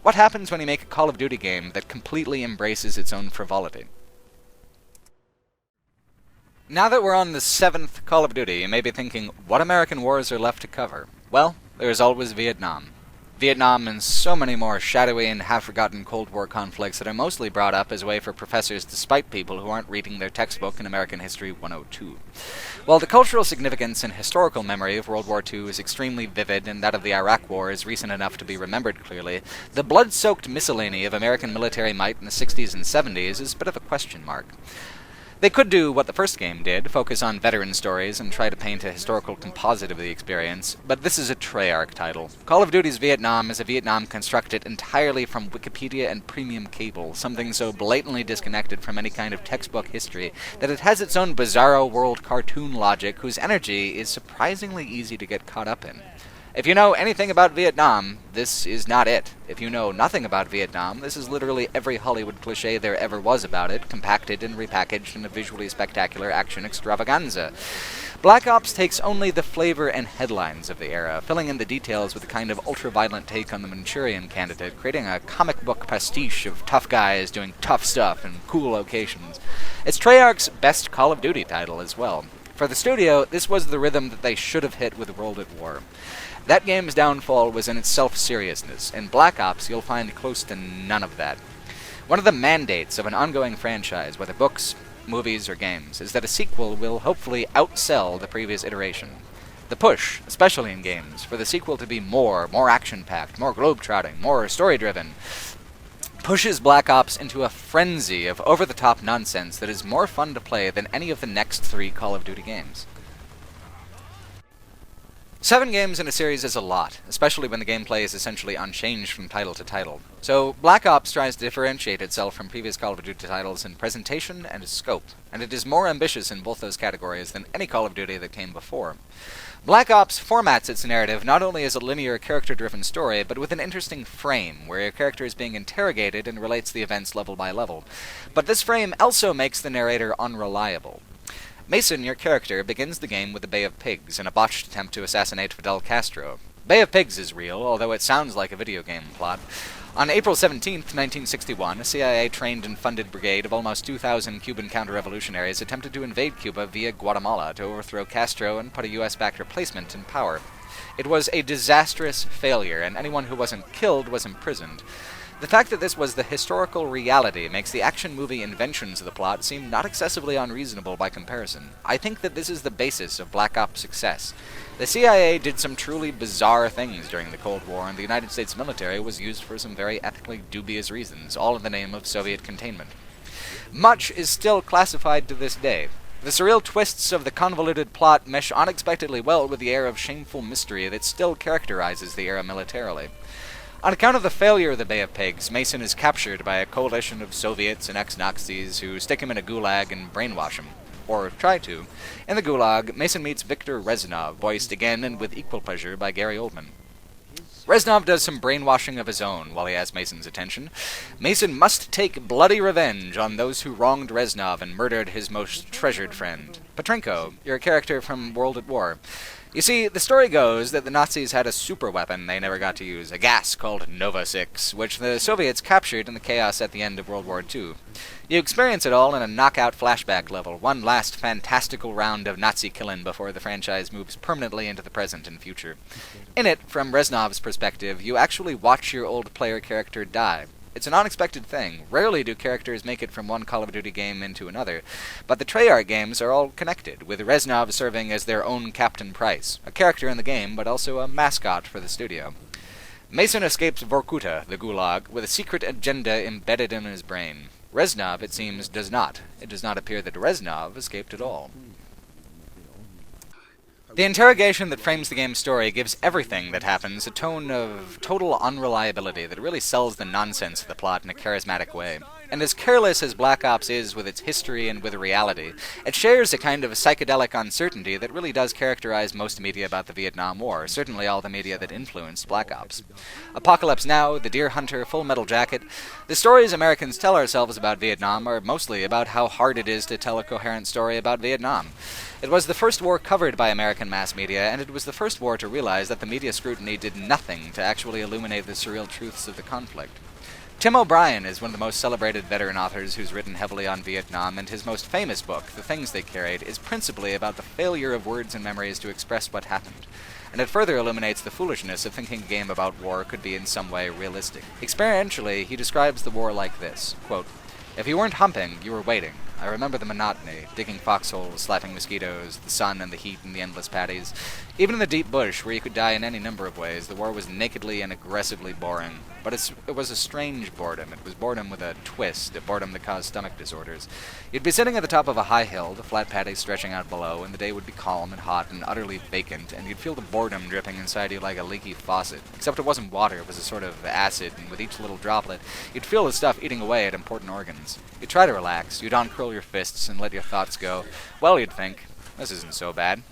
What happens when you make a Call of Duty game that completely embraces its own frivolity? Now that we're on the 7th Call of Duty, you may be thinking, what American wars are left to cover? Well, there's always Vietnam. Vietnam and so many more shadowy and half-forgotten Cold War conflicts that are mostly brought up as a way for professors to spite people who aren't reading their textbook in American History 102. While the cultural significance and historical memory of World War II is extremely vivid and that of the Iraq War is recent enough to be remembered clearly, the blood-soaked miscellany of American military might in the 60s and 70s is a bit of a question mark. They could do what the first game did, focus on veteran stories and try to paint a historical composite of the experience, but this is a Treyarch title. Call of Duty's Vietnam is a Vietnam constructed entirely from Wikipedia and premium cable, something so blatantly disconnected from any kind of textbook history that it has its own bizarro world cartoon logic whose energy is surprisingly easy to get caught up in. If you know anything about Vietnam, this is not it. If you know nothing about Vietnam, this is literally every Hollywood cliché there ever was about it, compacted and repackaged in a visually spectacular action extravaganza. Black Ops takes only the flavor and headlines of the era, filling in the details with a kind of ultra-violent take on the Manchurian Candidate, creating a comic book pastiche of tough guys doing tough stuff in cool locations. It's Treyarch's best Call of Duty title as well. For the studio, this was the rhythm that they should have hit with World at War. That game's downfall was in its self-seriousness. In Black Ops, you'll find close to none of that. One of the mandates of an ongoing franchise, whether books, movies, or games, is that a sequel will hopefully outsell the previous iteration. The push, especially in games, for the sequel to be more action-packed, more globe-trotting, more story-driven, pushes Black Ops into a frenzy of over-the-top nonsense that is more fun to play than any of the next 3 Call of Duty games. 7 games in a series is a lot, especially when the gameplay is essentially unchanged from title to title. So Black Ops tries to differentiate itself from previous Call of Duty titles in presentation and scope, and it is more ambitious in both those categories than any Call of Duty that came before. Black Ops formats its narrative not only as a linear, character-driven story, but with an interesting frame, where your character is being interrogated and relates the events level by level. But this frame also makes the narrator unreliable. Mason, your character, begins the game with the Bay of Pigs in a botched attempt to assassinate Fidel Castro. Bay of Pigs is real, although it sounds like a video game plot. On April 17, 1961, a CIA-trained and funded brigade of almost 2,000 Cuban counter-revolutionaries attempted to invade Cuba via Guatemala to overthrow Castro and put a U.S.-backed replacement in power. It was a disastrous failure, and anyone who wasn't killed was imprisoned. The fact that this was the historical reality makes the action movie inventions of the plot seem not excessively unreasonable by comparison. I think that this is the basis of Black Ops' success. The CIA did some truly bizarre things during the Cold War, and the United States military was used for some very ethically dubious reasons, all in the name of Soviet containment. Much is still classified to this day. The surreal twists of the convoluted plot mesh unexpectedly well with the air of shameful mystery that still characterizes the era militarily. On account of the failure of the Bay of Pigs, Mason is captured by a coalition of Soviets and ex-Nazis who stick him in a gulag and brainwash him. Or try to. In the gulag, Mason meets Viktor Reznov, voiced again and with equal pleasure by Gary Oldman. Reznov does some brainwashing of his own while he has Mason's attention. Mason must take bloody revenge on those who wronged Reznov and murdered his most treasured friend. Petrenko, your character from World at War. You see, the story goes that the Nazis had a super weapon they never got to use, a gas called Nova 6, which the Soviets captured in the chaos at the end of World War II. You experience it all in a knockout flashback level, one last fantastical round of Nazi killing before the franchise moves permanently into the present and future. In it, from Reznov's perspective, you actually watch your old player character die. It's an unexpected thing. Rarely do characters make it from one Call of Duty game into another, but the Treyarch games are all connected, with Reznov serving as their own Captain Price, a character in the game, but also a mascot for the studio. Mason escapes Vorkuta, the Gulag, with a secret agenda embedded in his brain. Reznov, it seems, does not. It does not appear that Reznov escaped at all. The interrogation that frames the game's story gives everything that happens a tone of total unreliability that really sells the nonsense of the plot in a charismatic way. And as careless as Black Ops is with its history and with reality, it shares a kind of psychedelic uncertainty that really does characterize most media about the Vietnam War, certainly all the media that influenced Black Ops. Apocalypse Now, The Deer Hunter, Full Metal Jacket, the stories Americans tell ourselves about Vietnam are mostly about how hard it is to tell a coherent story about Vietnam. It was the first war covered by American mass media, and it was the first war to realize that the media scrutiny did nothing to actually illuminate the surreal truths of the conflict. Tim O'Brien is one of the most celebrated veteran authors who's written heavily on Vietnam, and his most famous book, The Things They Carried, is principally about the failure of words and memories to express what happened. And it further illuminates the foolishness of thinking a game about war could be in some way realistic. Experientially, he describes the war like this, quote, "If you weren't humping, you were waiting. I remember the monotony, digging foxholes, slapping mosquitoes, the sun and the heat and the endless patties. Even in the deep bush, where you could die in any number of ways, the war was nakedly and aggressively boring. but it was a strange boredom. It was boredom with a twist, a boredom that caused stomach disorders. You'd be sitting at the top of a high hill, the flat paddy stretching out below, and the day would be calm and hot and utterly vacant, and you'd feel the boredom dripping inside you like a leaky faucet. Except it wasn't water, it was a sort of acid, and with each little droplet, you'd feel the stuff eating away at important organs. You'd try to relax, you'd uncurl your fists and let your thoughts go. Well, you'd think, this isn't so bad.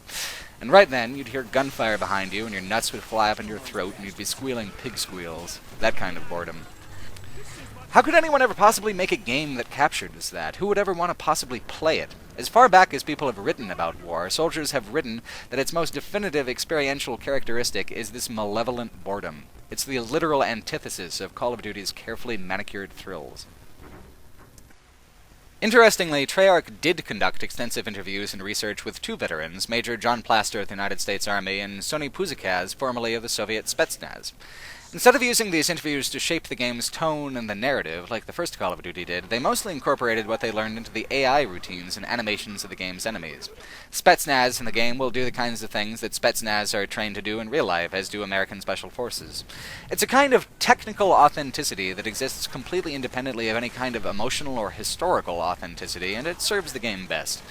And right then, you'd hear gunfire behind you, and your nuts would fly up in your throat, and you'd be squealing pig squeals. That kind of boredom. How could anyone ever possibly make a game that captured as that? Who would ever want to possibly play it? As far back as people have written about war, soldiers have written that its most definitive experiential characteristic is this malevolent boredom. It's the literal antithesis of Call of Duty's carefully manicured thrills. Interestingly, Treyarch did conduct extensive interviews and research with two veterans, Major John Plaster of the United States Army and Sony Puzikaz, formerly of the Soviet Spetsnaz. Instead of using these interviews to shape the game's tone and the narrative, like the first Call of Duty did, they mostly incorporated what they learned into the AI routines and animations of the game's enemies. Spetsnaz in the game will do the kinds of things that Spetsnaz are trained to do in real life, as do American Special Forces. It's a kind of technical authenticity that exists completely independently of any kind of emotional or historical authenticity, and it serves the game best.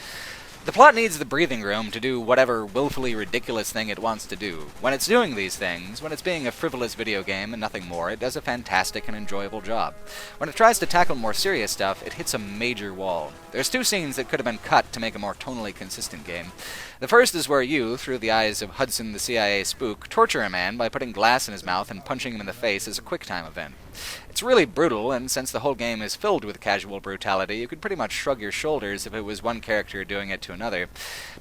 The plot needs the breathing room to do whatever willfully ridiculous thing it wants to do. When it's doing these things, when it's being a frivolous video game and nothing more, it does a fantastic and enjoyable job. When it tries to tackle more serious stuff, it hits a major wall. There's two scenes that could have been cut to make a more tonally consistent game. The first is where you, through the eyes of Hudson the CIA spook, torture a man by putting glass in his mouth and punching him in the face as a QuickTime event. It's really brutal, and since the whole game is filled with casual brutality, you could pretty much shrug your shoulders if it was one character doing it to another.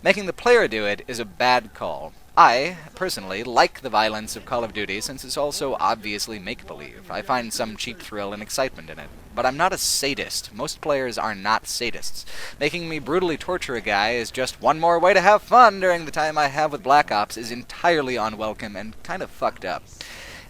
Making the player do it is a bad call. I, personally, like the violence of Call of Duty since it's also obviously make-believe. I find some cheap thrill and excitement in it. But I'm not a sadist. Most players are not sadists. Making me brutally torture a guy is just one more way to have fun during the time I have with Black Ops is entirely unwelcome and kind of fucked up.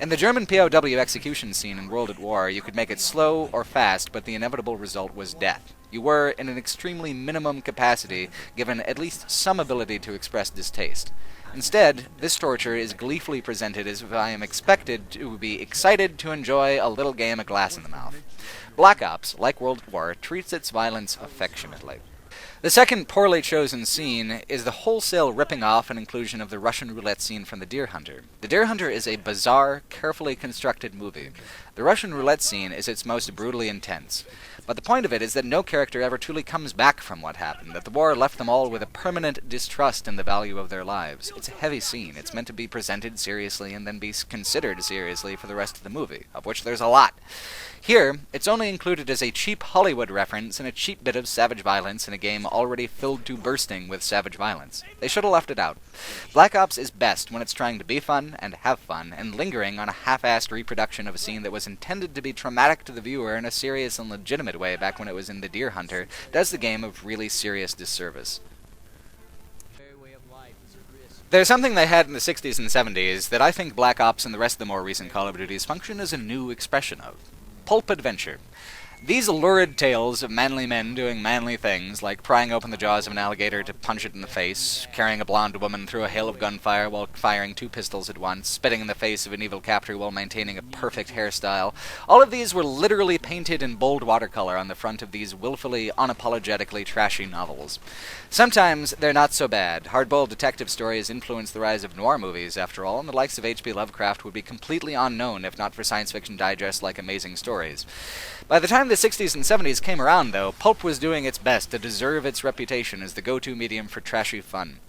In the German POW execution scene in World at War, you could make it slow or fast, but the inevitable result was death. You were, in an extremely minimum capacity, given at least some ability to express distaste. Instead, this torture is gleefully presented as if I am expected to be excited to enjoy a little game of glass in the mouth. Black Ops, like World at War, treats its violence affectionately. The second poorly chosen scene is the wholesale ripping off and inclusion of the Russian roulette scene from The Deer Hunter. The Deer Hunter is a bizarre, carefully constructed movie. The Russian roulette scene is its most brutally intense. But the point of it is that no character ever truly comes back from what happened, that the war left them all with a permanent distrust in the value of their lives. It's a heavy scene. It's meant to be presented seriously and then be considered seriously for the rest of the movie, of which there's a lot. Here, it's only included as a cheap Hollywood reference and a cheap bit of savage violence in a game already filled to bursting with savage violence. They should have left it out. Black Ops is best when it's trying to be fun and have fun, and lingering on a half-assed reproduction of a scene that was intended to be traumatic to the viewer in a serious and legitimate way back when it was in The Deer Hunter, does the game a really serious disservice. There's something they had in the 60s and 70s that I think Black Ops and the rest of the more recent Call of Duties function as a new expression of. Pulp adventure. These lurid tales of manly men doing manly things, like prying open the jaws of an alligator to punch it in the face, carrying a blonde woman through a hail of gunfire while firing 2 pistols at once, spitting in the face of an evil captor while maintaining a perfect hairstyle, all of these were literally painted in bold watercolor on the front of these willfully, unapologetically trashy novels. Sometimes they're not so bad. Hardboiled detective stories influenced the rise of noir movies, after all, and the likes of H.P. Lovecraft would be completely unknown if not for science fiction digests like Amazing Stories. By the time the 60s and 70s came around, though, pulp was doing its best to deserve its reputation as the go-to medium for trashy fun.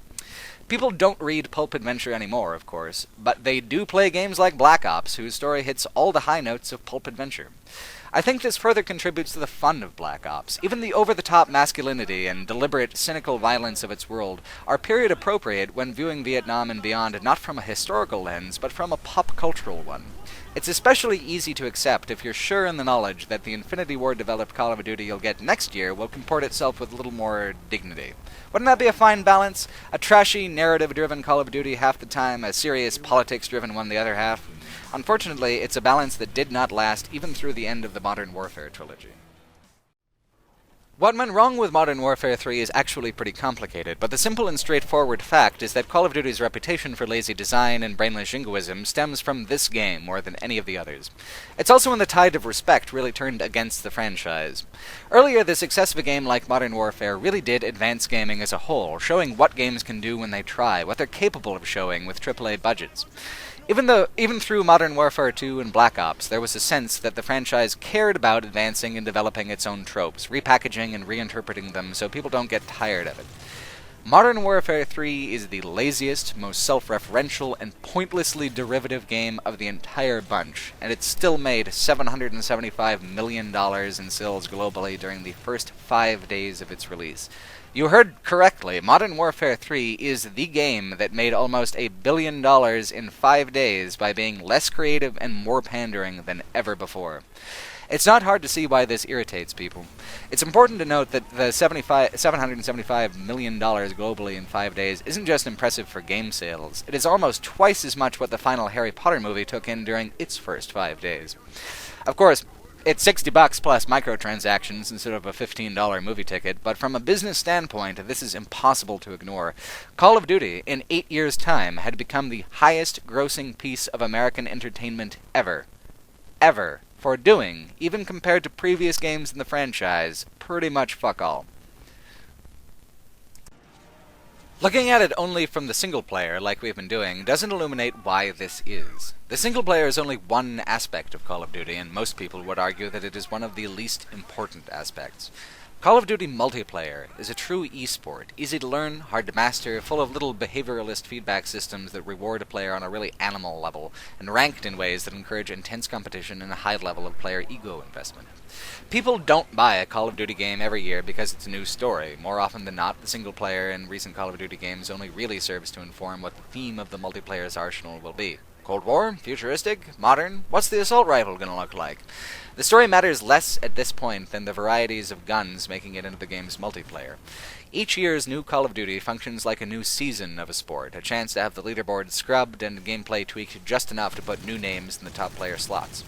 People don't read pulp adventure anymore, of course, but they do play games like Black Ops, whose story hits all the high notes of pulp adventure. I think this further contributes to the fun of Black Ops. Even the over-the-top masculinity and deliberate, cynical violence of its world are period-appropriate when viewing Vietnam and beyond not from a historical lens, but from a pop-cultural one. It's especially easy to accept if you're sure in the knowledge that the Infinity War-developed Call of Duty you'll get next year will comport itself with a little more dignity. Wouldn't that be a fine balance? A trashy, narrative-driven Call of Duty half the time, a serious, politics-driven one the other half? Unfortunately, it's a balance that did not last even through the end of the Modern Warfare trilogy. What went wrong with Modern Warfare 3 is actually pretty complicated, but the simple and straightforward fact is that Call of Duty's reputation for lazy design and brainless jingoism stems from this game more than any of the others. It's also when the tide of respect really turned against the franchise. Earlier, the success of a game like Modern Warfare really did advance gaming as a whole, showing what games can do when they try, what they're capable of showing with AAA budgets. Even through Modern Warfare 2 and Black Ops, there was a sense that the franchise cared about advancing and developing its own tropes, repackaging and reinterpreting them so people don't get tired of it. Modern Warfare 3 is the laziest, most self-referential, and pointlessly derivative game of the entire bunch, and it still made $775 million in sales globally during the first 5 days of its release. You heard correctly, Modern Warfare 3 is the game that made almost $1 billion in 5 days by being less creative and more pandering than ever before. It's not hard to see why this irritates people. It's important to note that the $775 million globally in 5 days isn't just impressive for game sales, it is almost twice as much what the final Harry Potter movie took in during its first 5 days. Of course, it's $60 plus microtransactions instead of a $15 movie ticket, but from a business standpoint, this is impossible to ignore. Call of Duty, in 8 years' time, had become the highest-grossing piece of American entertainment ever. Ever. For doing, even compared to previous games in the franchise, pretty much fuck all. Looking at it only from the single player, like we've been doing, doesn't illuminate why this is. The single player is only one aspect of Call of Duty, and most people would argue that it is one of the least important aspects. Call of Duty multiplayer is a true esport, easy to learn, hard to master, full of little behavioralist feedback systems that reward a player on a really animal level, and ranked in ways that encourage intense competition and a high level of player ego investment. People don't buy a Call of Duty game every year because it's a new story. More often than not, the single player in recent Call of Duty games only really serves to inform what the theme of the multiplayer's arsenal will be. Cold War? Futuristic? Modern? What's the assault rifle gonna look like? The story matters less at this point than the varieties of guns making it into the game's multiplayer. Each year's new Call of Duty functions like a new season of a sport, a chance to have the leaderboard scrubbed and gameplay tweaked just enough to put new names in the top player slots.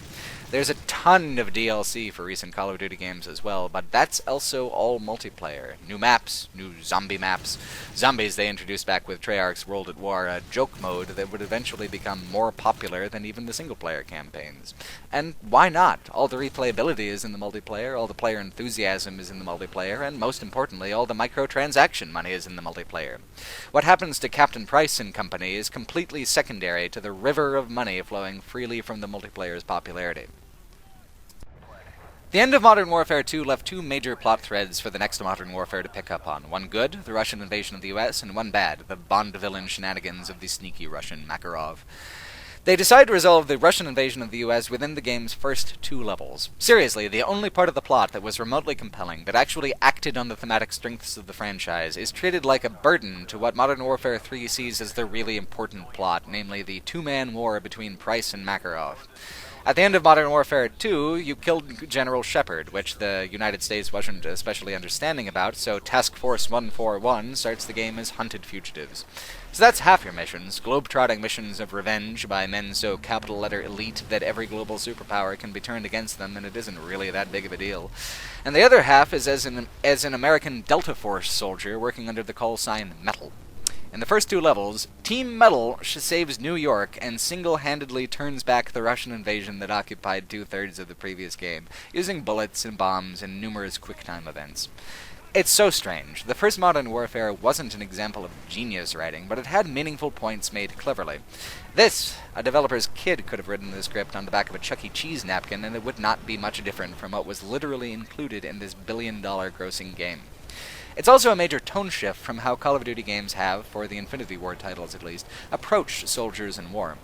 There's a ton of DLC for recent Call of Duty games as well, but that's also all multiplayer. New maps, new zombie maps, zombies they introduced back with Treyarch's World at War, a joke mode that would eventually become more popular than even the single-player campaigns. And why not? All the replayability is in the multiplayer, all the player enthusiasm is in the multiplayer, and most importantly, all the microtransaction money is in the multiplayer. What happens to Captain Price and company is completely secondary to the river of money flowing freely from the multiplayer's popularity. The end of Modern Warfare 2 left two major plot threads for the next Modern Warfare to pick up on. One good, the Russian invasion of the US, and one bad, the Bond-villain shenanigans of the sneaky Russian Makarov. They decide to resolve the Russian invasion of the US within the game's first 2 levels. Seriously, the only part of the plot that was remotely compelling, that actually acted on the thematic strengths of the franchise, is treated like a burden to what Modern Warfare 3 sees as the really important plot, namely the two-man war between Price and Makarov. At the end of Modern Warfare 2, you killed General Shepard, which the United States wasn't especially understanding about, so Task Force 141 starts the game as hunted fugitives. So that's half your missions, globe-trotting missions of revenge by men so capital-letter elite that every global superpower can be turned against them and it isn't really that big of a deal. And the other half is as an American Delta Force soldier working under the call sign Metal. In the first 2 levels, Team Metal saves New York and single-handedly turns back the Russian invasion that occupied 2/3 of the previous game, using bullets and bombs and numerous quick-time events. It's so strange. The first Modern Warfare wasn't an example of genius writing, but it had meaningful points made cleverly. This, a developer's kid could have written the script on the back of a Chuck E. Cheese napkin, and it would not be much different from what was literally included in this billion-dollar grossing game. It's also a major tone shift from how Call of Duty games have, for the Infinity War titles at least, approached soldiers in war.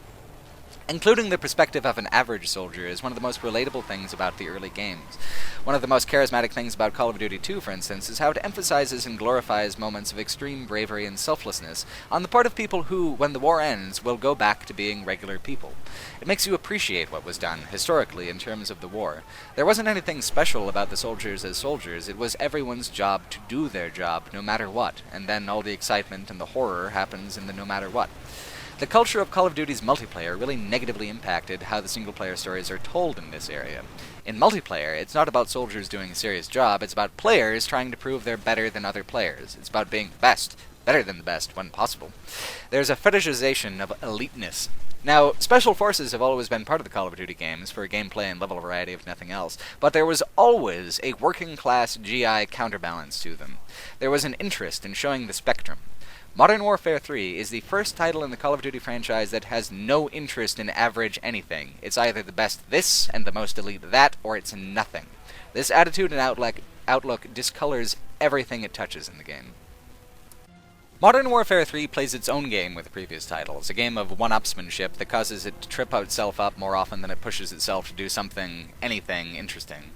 Including the perspective of an average soldier is one of the most relatable things about the early games. One of the most charismatic things about Call of Duty 2, for instance, is how it emphasizes and glorifies moments of extreme bravery and selflessness on the part of people who, when the war ends, will go back to being regular people. It makes you appreciate what was done, historically, in terms of the war. There wasn't anything special about the soldiers as soldiers, it was everyone's job to do their job, no matter what, and then all the excitement and the horror happens in the no matter what. The culture of Call of Duty's multiplayer really negatively impacted how the single-player stories are told in this area. In multiplayer, it's not about soldiers doing a serious job, it's about players trying to prove they're better than other players. It's about being the best, better than the best when possible. There's a fetishization of eliteness. Now, Special Forces have always been part of the Call of Duty games for gameplay and level variety if nothing else, but there was always a working-class GI counterbalance to them. There was an interest in showing the spectrum. Modern Warfare 3 is the first title in the Call of Duty franchise that has no interest in average anything. It's either the best this and the most elite that, or it's nothing. This attitude and outlook discolors everything it touches in the game. Modern Warfare 3 plays its own game with the previous titles, a game of one-upsmanship that causes it to trip itself up more often than it pushes itself to do anything interesting.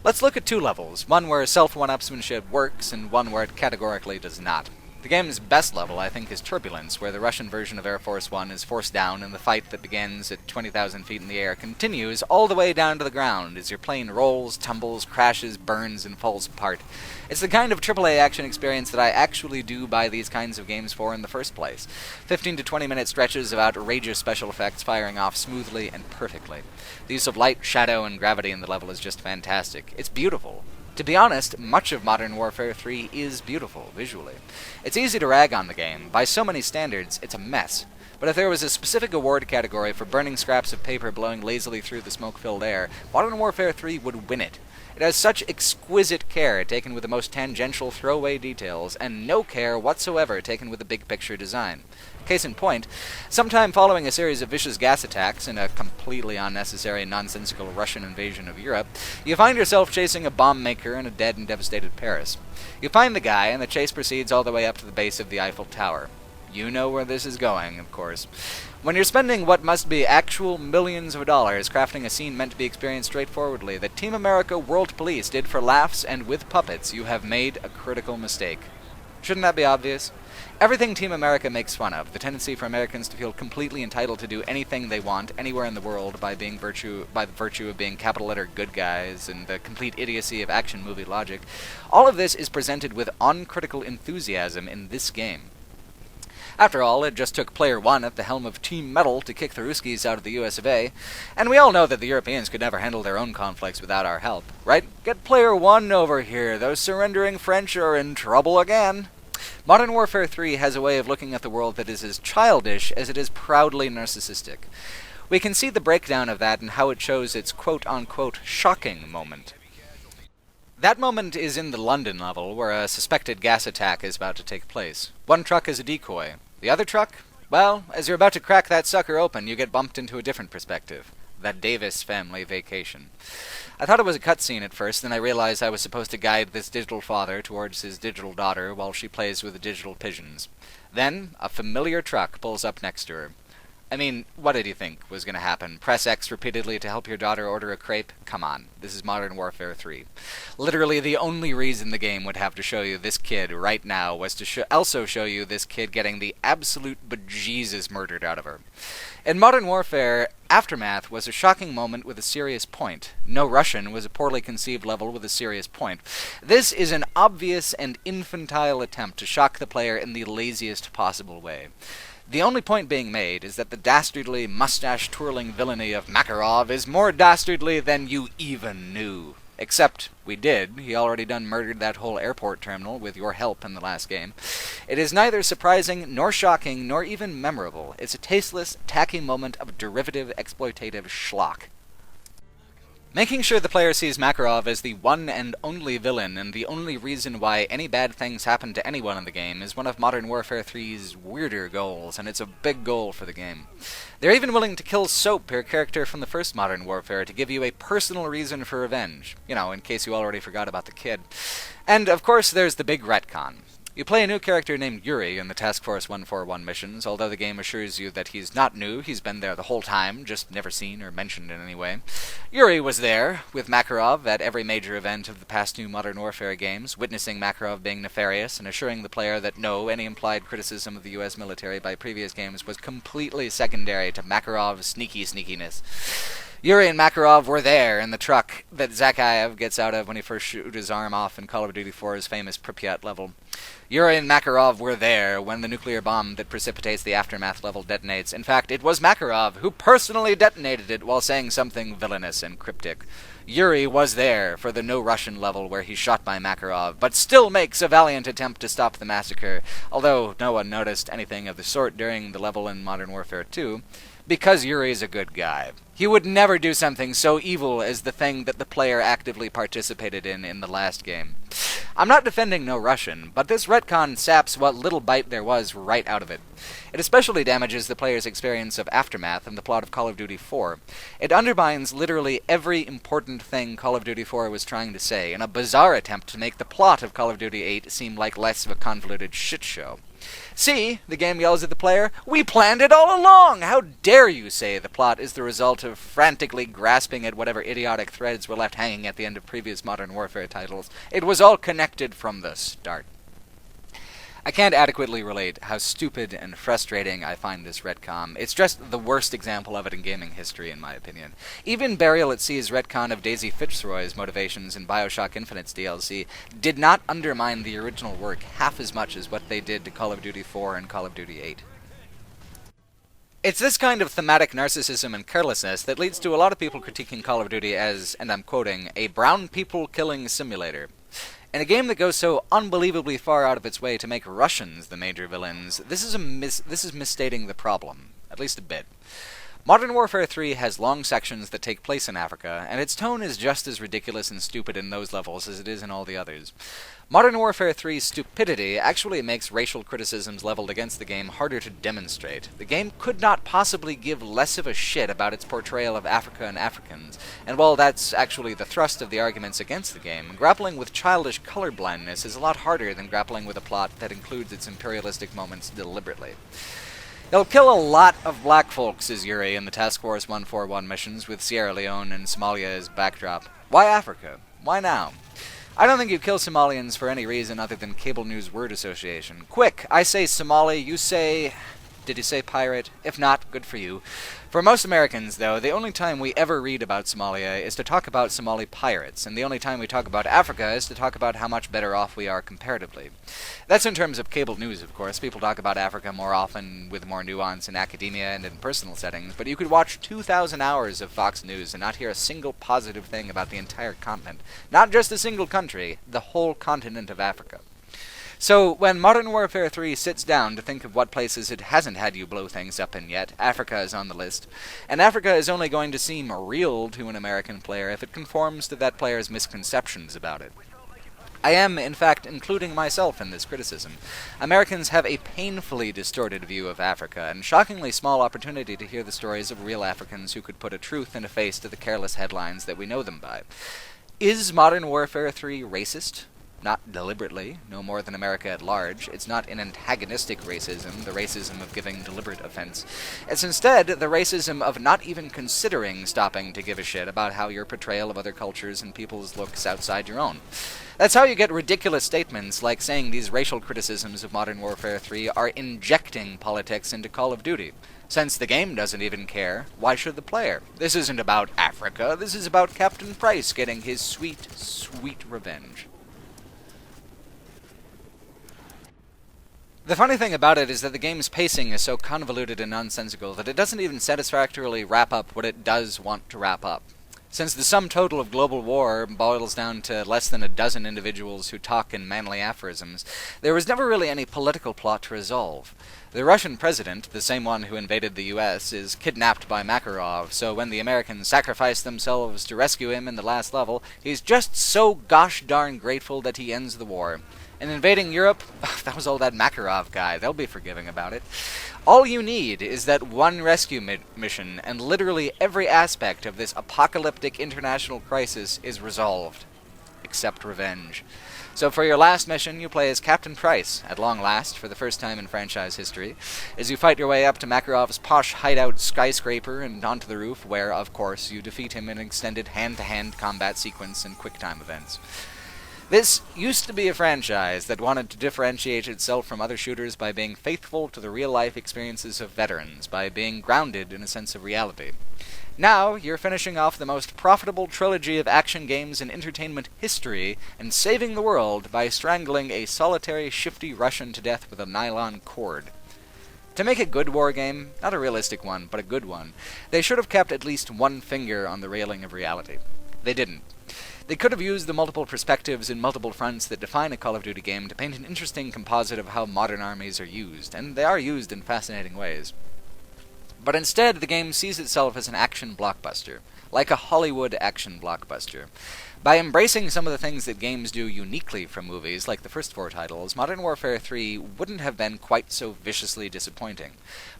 Let's look at two levels, one where self-one-upsmanship works and one where it categorically does not. The game's best level, I think, is Turbulence, where the Russian version of Air Force One is forced down and the fight that begins at 20,000 feet in the air continues all the way down to the ground as your plane rolls, tumbles, crashes, burns, and falls apart. It's the kind of AAA action experience that I actually do buy these kinds of games for in the first place. 15 to 20 minute stretches of outrageous special effects firing off smoothly and perfectly. The use of light, shadow, and gravity in the level is just fantastic. It's beautiful. To be honest, much of Modern Warfare 3 is beautiful, visually. It's easy to rag on the game. By so many standards, it's a mess. But if there was a specific award category for burning scraps of paper blowing lazily through the smoke-filled air, Modern Warfare 3 would win it. It has such exquisite care taken with the most tangential throwaway details, and no care whatsoever taken with the big-picture design. Case in point, sometime following a series of vicious gas attacks in a completely unnecessary and nonsensical Russian invasion of Europe, you find yourself chasing a bomb maker in a dead and devastated Paris. You find the guy, and the chase proceeds all the way up to the base of the Eiffel Tower. You know where this is going, of course. When you're spending what must be actual millions of dollars crafting a scene meant to be experienced straightforwardly that Team America World Police did for laughs and with puppets, you have made a critical mistake. Shouldn't that be obvious? Everything Team America makes fun of, the tendency for Americans to feel completely entitled to do anything they want anywhere in the world by the virtue of being capital letter good guys, and the complete idiocy of action movie logic, all of this is presented with uncritical enthusiasm in this game. After all, it just took Player One at the helm of Team Metal to kick the Ruskies out of the US of A, and we all know that the Europeans could never handle their own conflicts without our help, right? Get Player One over here, those surrendering French are in trouble again. Modern Warfare 3 has a way of looking at the world that is as childish as it is proudly narcissistic. We can see the breakdown of that in how it shows its quote-unquote shocking moment. That moment is in the London level, where a suspected gas attack is about to take place. One truck is a decoy. The other truck? Well, as you're about to crack that sucker open, you get bumped into a different perspective. The Davis family vacation. I thought it was a cutscene at first, then I realized I was supposed to guide this digital father towards his digital daughter while she plays with the digital pigeons. Then, a familiar truck pulls up next to her. I mean, what did you think was going to happen? Press X repeatedly to help your daughter order a crepe? Come on, this is Modern Warfare 3. Literally the only reason the game would have to show you this kid right now was to also show you this kid getting the absolute bejesus murdered out of her. In Modern Warfare, Aftermath was a shocking moment with a serious point. No Russian was a poorly conceived level with a serious point. This is an obvious and infantile attempt to shock the player in the laziest possible way. The only point being made is that the dastardly, mustache-twirling villainy of Makarov is more dastardly than you even knew. Except, we did. He already done murdered that whole airport terminal with your help in the last game. It is neither surprising, nor shocking, nor even memorable. It's a tasteless, tacky moment of derivative, exploitative schlock. Making sure the player sees Makarov as the one and only villain and the only reason why any bad things happen to anyone in the game is one of Modern Warfare 3's weirder goals, and it's a big goal for the game. They're even willing to kill Soap, your character from the first Modern Warfare, to give you a personal reason for revenge. You know, in case you already forgot about the kid. And, of course, there's the big retcon. You play a new character named Yuri in the Task Force 141 missions, although the game assures you that he's not new, he's been there the whole time, just never seen or mentioned in any way. Yuri was there, with Makarov, at every major event of the past two Modern Warfare games, witnessing Makarov being nefarious and assuring the player that no, any implied criticism of the US military by previous games was completely secondary to Makarov's sneakiness. Yuri and Makarov were there in the truck that Zakhaev gets out of when he first shoots his arm off in Call of Duty 4's famous Pripyat level. Yuri and Makarov were there when the nuclear bomb that precipitates the aftermath level detonates. In fact, it was Makarov who personally detonated it while saying something villainous and cryptic. Yuri was there for the no Russian level where he's shot by Makarov, but still makes a valiant attempt to stop the massacre, although no one noticed anything of the sort during the level in Modern Warfare 2, because Yuri's a good guy. He would never do something so evil as the thing that the player actively participated in the last game. I'm not defending no Russian, but this retcon saps what little bite there was right out of it. It especially damages the player's experience of Aftermath and the plot of Call of Duty 4. It undermines literally every important thing Call of Duty 4 was trying to say, in a bizarre attempt to make the plot of Call of Duty 8 seem like less of a convoluted shit show. See, the game yells at the player, we planned it all along! How dare you say the plot is the result of frantically grasping at whatever idiotic threads were left hanging at the end of previous Modern Warfare titles. It was all connected from the start. I can't adequately relate how stupid and frustrating I find this retcon. It's just the worst example of it in gaming history, in my opinion. Even Burial at Sea's retcon of Daisy Fitzroy's motivations in Bioshock Infinite's DLC did not undermine the original work half as much as what they did to Call of Duty 4 and Call of Duty 8. It's this kind of thematic narcissism and carelessness that leads to a lot of people critiquing Call of Duty as, and I'm quoting, a brown people killing simulator. In a game that goes so unbelievably far out of its way to make Russians the major villains, this is misstating the problem, at least a bit. Modern Warfare 3 has long sections that take place in Africa, and its tone is just as ridiculous and stupid in those levels as it is in all the others. Modern Warfare 3's stupidity actually makes racial criticisms leveled against the game harder to demonstrate. The game could not possibly give less of a shit about its portrayal of Africa and Africans, and while that's actually the thrust of the arguments against the game, grappling with childish colorblindness is a lot harder than grappling with a plot that includes its imperialistic moments deliberately. He'll kill a lot of black folks, says Yuri in the Task Force 141 missions with Sierra Leone and Somalia as backdrop. Why Africa? Why now? I don't think you kill Somalians for any reason other than cable news word association. Quick, I say Somali, you say... Did you say pirate? If not, good for you. For most Americans, though, the only time we ever read about Somalia is to talk about Somali pirates, and the only time we talk about Africa is to talk about how much better off we are comparatively. That's in terms of cable news, of course. People talk about Africa more often with more nuance in academia and in personal settings, but you could watch 2,000 hours of Fox News and not hear a single positive thing about the entire continent. Not just a single country, the whole continent of Africa. So, when Modern Warfare 3 sits down to think of what places it hasn't had you blow things up in yet, Africa is on the list. And Africa is only going to seem real to an American player if it conforms to that player's misconceptions about it. I am, in fact, including myself in this criticism. Americans have a painfully distorted view of Africa, and shockingly small opportunity to hear the stories of real Africans who could put a truth and a face to the careless headlines that we know them by. Is Modern Warfare 3 racist? Not deliberately, no more than America at large. It's not an antagonistic racism, the racism of giving deliberate offense. It's instead the racism of not even considering stopping to give a shit about how your portrayal of other cultures and peoples looks outside your own. That's how you get ridiculous statements like saying these racial criticisms of Modern Warfare 3 are injecting politics into Call of Duty. Since the game doesn't even care, why should the player? This isn't about Africa, this is about Captain Price getting his sweet, sweet revenge. The funny thing about it is that the game's pacing is so convoluted and nonsensical that it doesn't even satisfactorily wrap up what it does want to wrap up. Since the sum total of global war boils down to less than a dozen individuals who talk in manly aphorisms, there was never really any political plot to resolve. The Russian president, the same one who invaded the US, is kidnapped by Makarov, so when the Americans sacrifice themselves to rescue him in the last level, he's just so gosh darn grateful that he ends the war. And invading Europe, that was all that Makarov guy. They'll be forgiving about it. All you need is that one rescue mission, and literally every aspect of this apocalyptic international crisis is resolved. Except revenge. So for your last mission, you play as Captain Price, at long last, for the first time in franchise history, as you fight your way up to Makarov's posh hideout skyscraper and onto the roof, where, of course, you defeat him in an extended hand-to-hand combat sequence and quick-time events. This used to be a franchise that wanted to differentiate itself from other shooters by being faithful to the real-life experiences of veterans, by being grounded in a sense of reality. Now, you're finishing off the most profitable trilogy of action games in entertainment history and saving the world by strangling a solitary, shifty Russian to death with a nylon cord. To make a good war game, not a realistic one, but a good one, they should have kept at least one finger on the railing of reality. They didn't. They could have used the multiple perspectives and multiple fronts that define a Call of Duty game to paint an interesting composite of how modern armies are used, and they are used in fascinating ways. But instead, the game sees itself as an action blockbuster, like a Hollywood action blockbuster. By embracing some of the things that games do uniquely from movies, like the first 4 titles, Modern Warfare 3 wouldn't have been quite so viciously disappointing.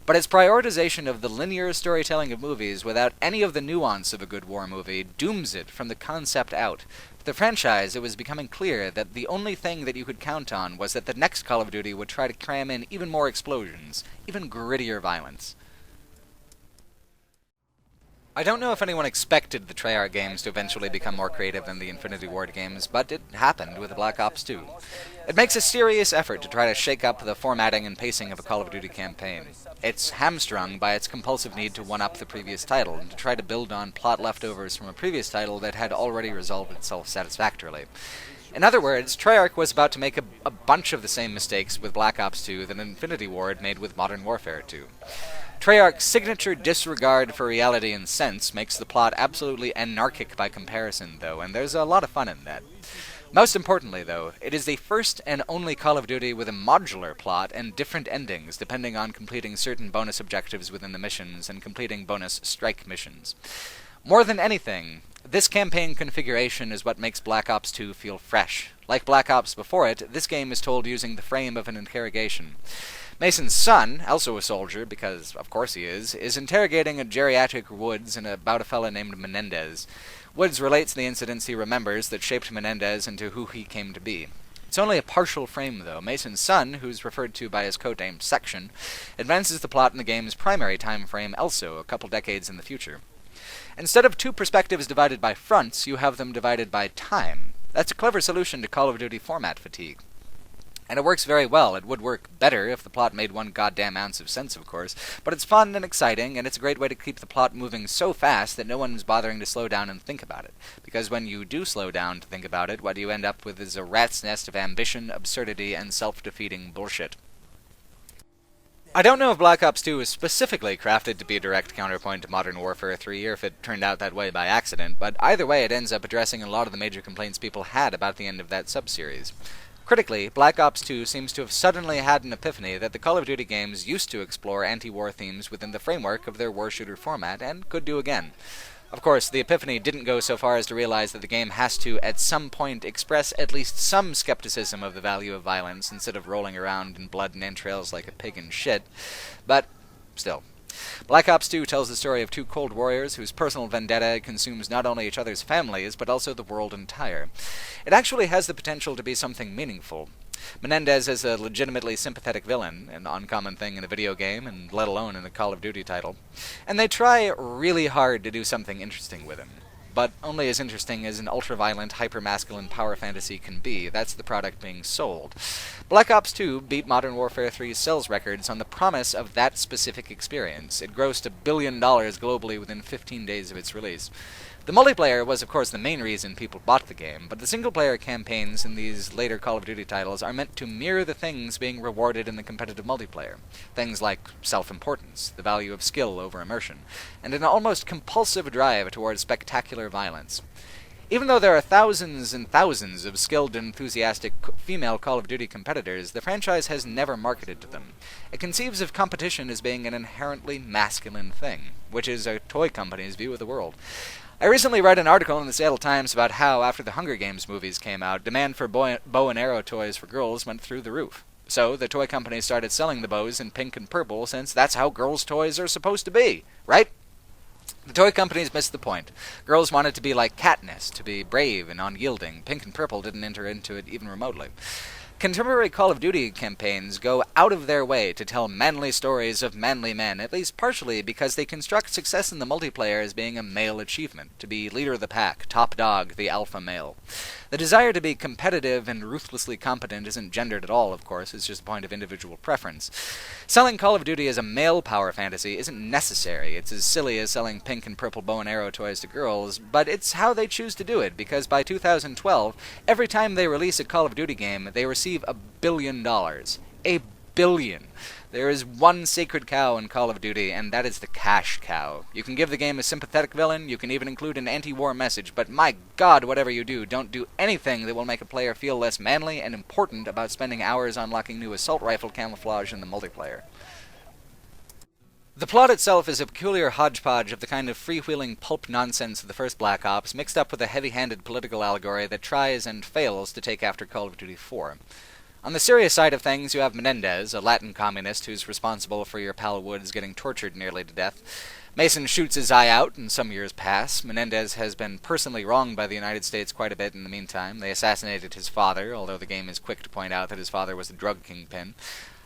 But its prioritization of the linear storytelling of movies without any of the nuance of a good war movie dooms it from the concept out. For the franchise, it was becoming clear that the only thing that you could count on was that the next Call of Duty would try to cram in even more explosions, even grittier violence. I don't know if anyone expected the Treyarch games to eventually become more creative than the Infinity Ward games, but it happened with Black Ops 2. It makes a serious effort to try to shake up the formatting and pacing of a Call of Duty campaign. It's hamstrung by its compulsive need to one-up the previous title, and to try to build on plot leftovers from a previous title that had already resolved itself satisfactorily. In other words, Treyarch was about to make a bunch of the same mistakes with Black Ops 2 that Infinity Ward made with Modern Warfare 2. Treyarch's signature disregard for reality and sense makes the plot absolutely anarchic by comparison, though, and there's a lot of fun in that. Most importantly, though, it is the first and only Call of Duty with a modular plot and different endings depending on completing certain bonus objectives within the missions and completing bonus strike missions. More than anything, this campaign configuration is what makes Black Ops 2 feel fresh. Like Black Ops before it, this game is told using the frame of an interrogation. Mason's son, also a soldier, because of course he is interrogating a geriatric Woods about a fella named Menendez. Woods relates the incidents he remembers that shaped Menendez into who he came to be. It's only a partial frame, though. Mason's son, who's referred to by his codename Section, advances the plot in the game's primary time frame, also a couple decades in the future. Instead of 2 perspectives divided by fronts, you have them divided by time. That's a clever solution to Call of Duty format fatigue. And it works very well. It would work better if the plot made one goddamn ounce of sense, of course. But it's fun and exciting, and it's a great way to keep the plot moving so fast that no one's bothering to slow down and think about it. Because when you do slow down to think about it, what you end up with is a rat's nest of ambition, absurdity, and self-defeating bullshit. I don't know if Black Ops 2 is specifically crafted to be a direct counterpoint to Modern Warfare 3, or if it turned out that way by accident, but either way it ends up addressing a lot of the major complaints people had about the end of that sub-series. Critically, Black Ops 2 seems to have suddenly had an epiphany that the Call of Duty games used to explore anti-war themes within the framework of their war shooter format, and could do again. Of course, the epiphany didn't go so far as to realize that the game has to, at some point, express at least some skepticism of the value of violence instead of rolling around in blood and entrails like a pig in shit, but still. Black Ops 2 tells the story of 2 Cold Warriors whose personal vendetta consumes not only each other's families, but also the world entire. It actually has the potential to be something meaningful. Menendez is a legitimately sympathetic villain, an uncommon thing in a video game, and let alone in a Call of Duty title. And they try really hard to do something interesting with him. But only as interesting as an ultra-violent, hyper-masculine power fantasy can be. That's the product being sold. Black Ops 2 beat Modern Warfare 3's sales records on the promise of that specific experience. It grossed $1 billion globally within 15 days of its release. The multiplayer was, of course, the main reason people bought the game, but the single-player campaigns in these later Call of Duty titles are meant to mirror the things being rewarded in the competitive multiplayer. Things like self-importance, the value of skill over immersion, and an almost compulsive drive towards spectacular violence. Even though there are thousands and thousands of skilled and enthusiastic female Call of Duty competitors, the franchise has never marketed to them. It conceives of competition as being an inherently masculine thing, which is a toy company's view of the world. I recently read an article in the Seattle Times about how, after the Hunger Games movies came out, demand for bow and arrow toys for girls went through the roof. So the toy companies started selling the bows in pink and purple, since that's how girls' toys are supposed to be, right? The toy companies missed the point. Girls wanted to be like Katniss, to be brave and unyielding. Pink and purple didn't enter into it even remotely. Contemporary Call of Duty campaigns go out of their way to tell manly stories of manly men, at least partially because they construct success in the multiplayer as being a male achievement, to be leader of the pack, top dog, the alpha male. The desire to be competitive and ruthlessly competent isn't gendered at all, of course, it's just a point of individual preference. Selling Call of Duty as a male power fantasy isn't necessary. It's as silly as selling pink and purple bow and arrow toys to girls, but it's how they choose to do it, because by 2012, every time they release a Call of Duty game, they receive $1 billion. $1 billion. There is one sacred cow in Call of Duty, and that is the cash cow. You can give the game a sympathetic villain, you can even include an anti-war message, but my god, whatever you do, don't do anything that will make a player feel less manly and important about spending hours unlocking new assault rifle camouflage in the multiplayer. The plot itself is a peculiar hodgepodge of the kind of freewheeling pulp nonsense of the first Black Ops, mixed up with a heavy-handed political allegory that tries and fails to take after Call of Duty 4. On the serious side of things, you have Menendez, a Latin communist who's responsible for your pal Woods getting tortured nearly to death. Mason shoots his eye out, and some years pass. Menendez has been personally wronged by the United States quite a bit in the meantime. They assassinated his father, although the game is quick to point out that his father was a drug kingpin.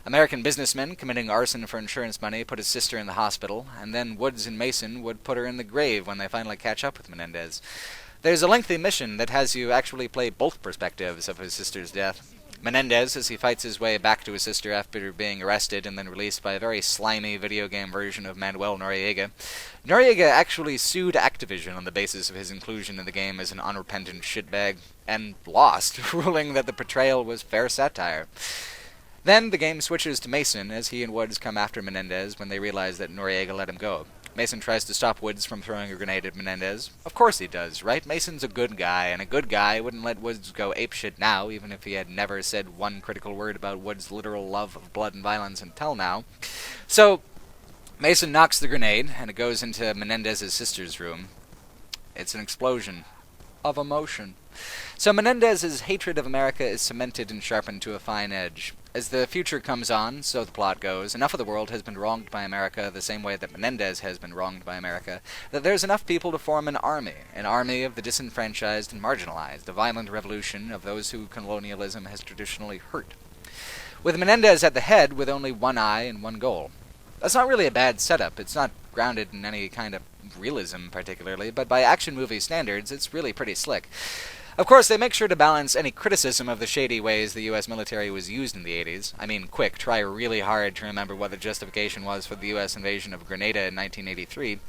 American businessmen committing arson for insurance money put his sister in the hospital, and then Woods and Mason would put her in the grave when they finally catch up with Menendez. There's a lengthy mission that has you actually play both perspectives of his sister's death. Menendez, as he fights his way back to his sister after being arrested and then released by a very slimy video game version of Manuel Noriega. Noriega actually sued Activision on the basis of his inclusion in the game as an unrepentant shitbag, and lost, ruling that the portrayal was fair satire. Then the game switches to Mason as he and Woods come after Menendez when they realize that Noriega let him go. Mason tries to stop Woods from throwing a grenade at Menendez. Of course he does, right? Mason's a good guy, and a good guy wouldn't let Woods go apeshit now, even if he had never said one critical word about Woods' literal love of blood and violence until now. So, Mason knocks the grenade, and it goes into Menendez's sister's room. It's an explosion of emotion. So Menendez's hatred of America is cemented and sharpened to a fine edge. As the future comes on, so the plot goes, enough of the world has been wronged by America the same way that Menendez has been wronged by America, that there's enough people to form an army of the disenfranchised and marginalized, a violent revolution of those who colonialism has traditionally hurt. With Menendez at the head with only one eye and one goal. That's not really a bad setup. It's not grounded in any kind of realism particularly, but by action movie standards, it's really pretty slick. Of course, they make sure to balance any criticism of the shady ways the U.S. military was used in the 80s. I mean, quick, try really hard to remember what the justification was for the U.S. invasion of Grenada in 1983,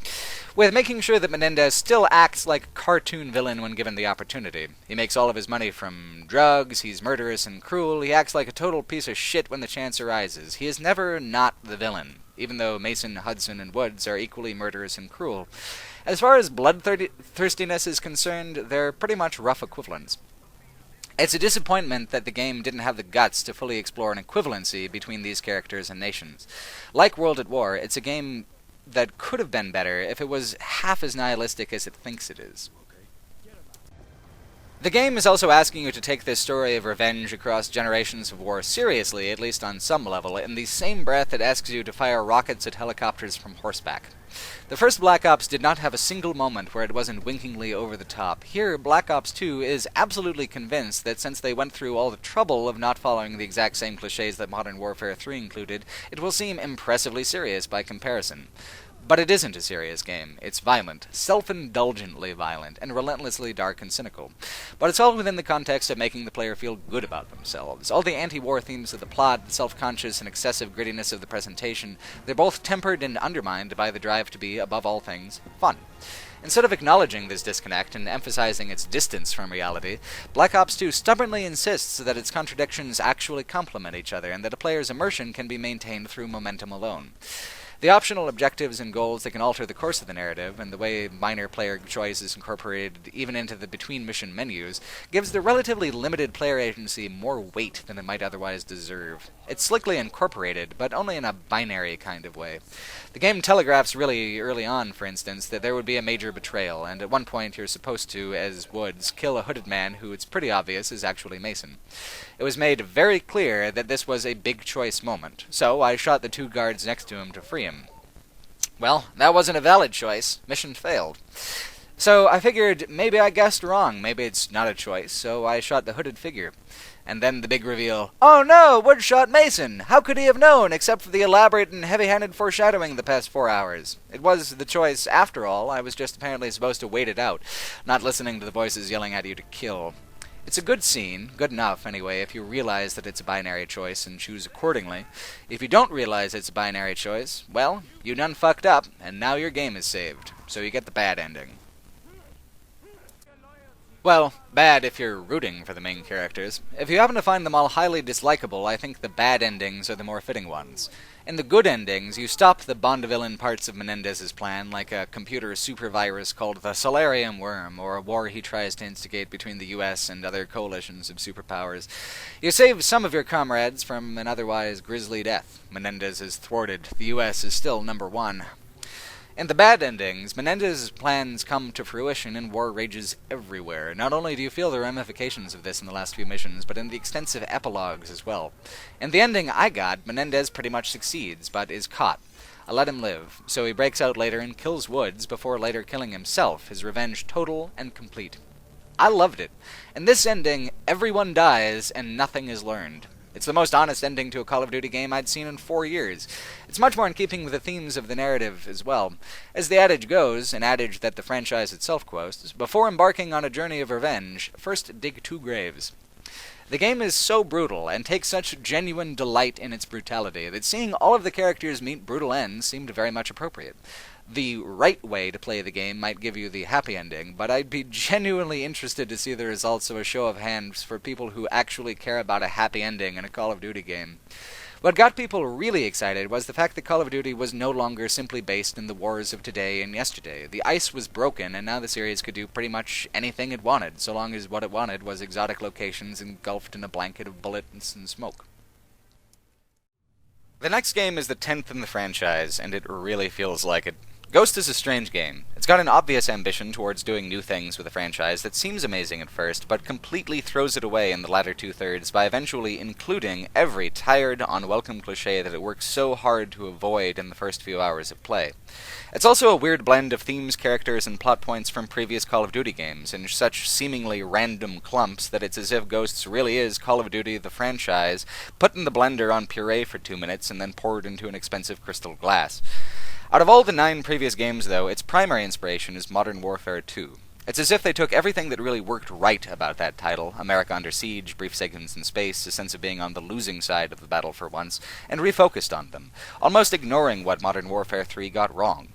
with making sure that Menendez still acts like a cartoon villain when given the opportunity. He makes all of his money from drugs, he's murderous and cruel, he acts like a total piece of shit when the chance arises. He is never not the villain, even though Mason, Hudson, and Woods are equally murderous and cruel. As far as bloodthirstiness is concerned, they're pretty much rough equivalents. It's a disappointment that the game didn't have the guts to fully explore an equivalency between these characters and nations. Like World at War, it's a game that could have been better if it was half as nihilistic as it thinks it is. The game is also asking you to take this story of revenge across generations of war seriously, at least on some level, in the same breath it asks you to fire rockets at helicopters from horseback. The first Black Ops did not have a single moment where it wasn't winkingly over the top. Here, Black Ops 2 is absolutely convinced that since they went through all the trouble of not following the exact same cliches that Modern Warfare 3 included, it will seem impressively serious by comparison. But it isn't a serious game. It's violent, self-indulgently violent, and relentlessly dark and cynical. But it's all within the context of making the player feel good about themselves. All the anti-war themes of the plot, the self-conscious and excessive grittiness of the presentation, they're both tempered and undermined by the drive to be, above all things, fun. Instead of acknowledging this disconnect and emphasizing its distance from reality, Black Ops 2 stubbornly insists that its contradictions actually complement each other and that a player's immersion can be maintained through momentum alone. The optional objectives and goals that can alter the course of the narrative, and the way minor player choice is incorporated even into the between-mission menus, gives the relatively limited player agency more weight than it might otherwise deserve. It's slickly incorporated, but only in a binary kind of way. The game telegraphs really early on, for instance, that there would be a major betrayal, and at one point you're supposed to, as Woods, kill a hooded man who it's pretty obvious is actually Mason. It was made very clear that this was a big choice moment, so I shot the two guards next to him to free him. Well, that wasn't a valid choice. Mission failed. So I figured maybe I guessed wrong, maybe it's not a choice, so I shot the hooded figure. And then the big reveal, "Oh no, Woodshot Mason! How could he have known, except for the elaborate and heavy-handed foreshadowing the past 4 hours? It was the choice, after all. I was just apparently supposed to wait it out, not listening to the voices yelling at you to kill." It's a good scene, good enough anyway, if you realize that it's a binary choice and choose accordingly. If you don't realize it's a binary choice, well, you done fucked up, and now your game is saved. So you get the bad ending. Well, bad if you're rooting for the main characters. If you happen to find them all highly dislikable, I think the bad endings are the more fitting ones. In the good endings, you stop the Bond-villain parts of Menendez's plan, like a computer super-virus called the Solarium Worm, or a war he tries to instigate between the US and other coalitions of superpowers. You save some of your comrades from an otherwise grisly death. Menendez is thwarted. The US is still #1. In the bad endings, Menendez's plans come to fruition and war rages everywhere. Not only do you feel the ramifications of this in the last few missions, but in the extensive epilogues as well. In the ending I got, Menendez pretty much succeeds, but is caught. I let him live, so he breaks out later and kills Woods before later killing himself, his revenge total and complete. I loved it. In this ending, everyone dies and nothing is learned. It's the most honest ending to a Call of Duty game I'd seen in 4 years. It's much more in keeping with the themes of the narrative as well. As the adage goes, an adage that the franchise itself quotes, before embarking on a journey of revenge, first dig 2 graves. The game is so brutal, and takes such genuine delight in its brutality, that seeing all of the characters meet brutal ends seemed very much appropriate. The right way to play the game might give you the happy ending, but I'd be genuinely interested to see the results of a show of hands for people who actually care about a happy ending in a Call of Duty game. What got people really excited was the fact that Call of Duty was no longer simply based in the wars of today and yesterday. The ice was broken, and now the series could do pretty much anything it wanted, so long as what it wanted was exotic locations engulfed in a blanket of bullets and smoke. The next game is the 10th in the franchise, and it really feels like it. Ghost is a strange game. It's got an obvious ambition towards doing new things with the franchise that seems amazing at first, but completely throws it away in the latter 2/3 by eventually including every tired, unwelcome cliché that it works so hard to avoid in the first few hours of play. It's also a weird blend of themes, characters, and plot points from previous Call of Duty games, in such seemingly random clumps that it's as if Ghosts really is Call of Duty the franchise, put in the blender on puree for 2 minutes and then poured into an expensive crystal glass. Out of all the 9 previous games, though, its primary inspiration is Modern Warfare 2. It's as if they took everything that really worked right about that title, America Under Siege, brief segments in space, a sense of being on the losing side of the battle for once, and refocused on them, almost ignoring what Modern Warfare 3 got wrong.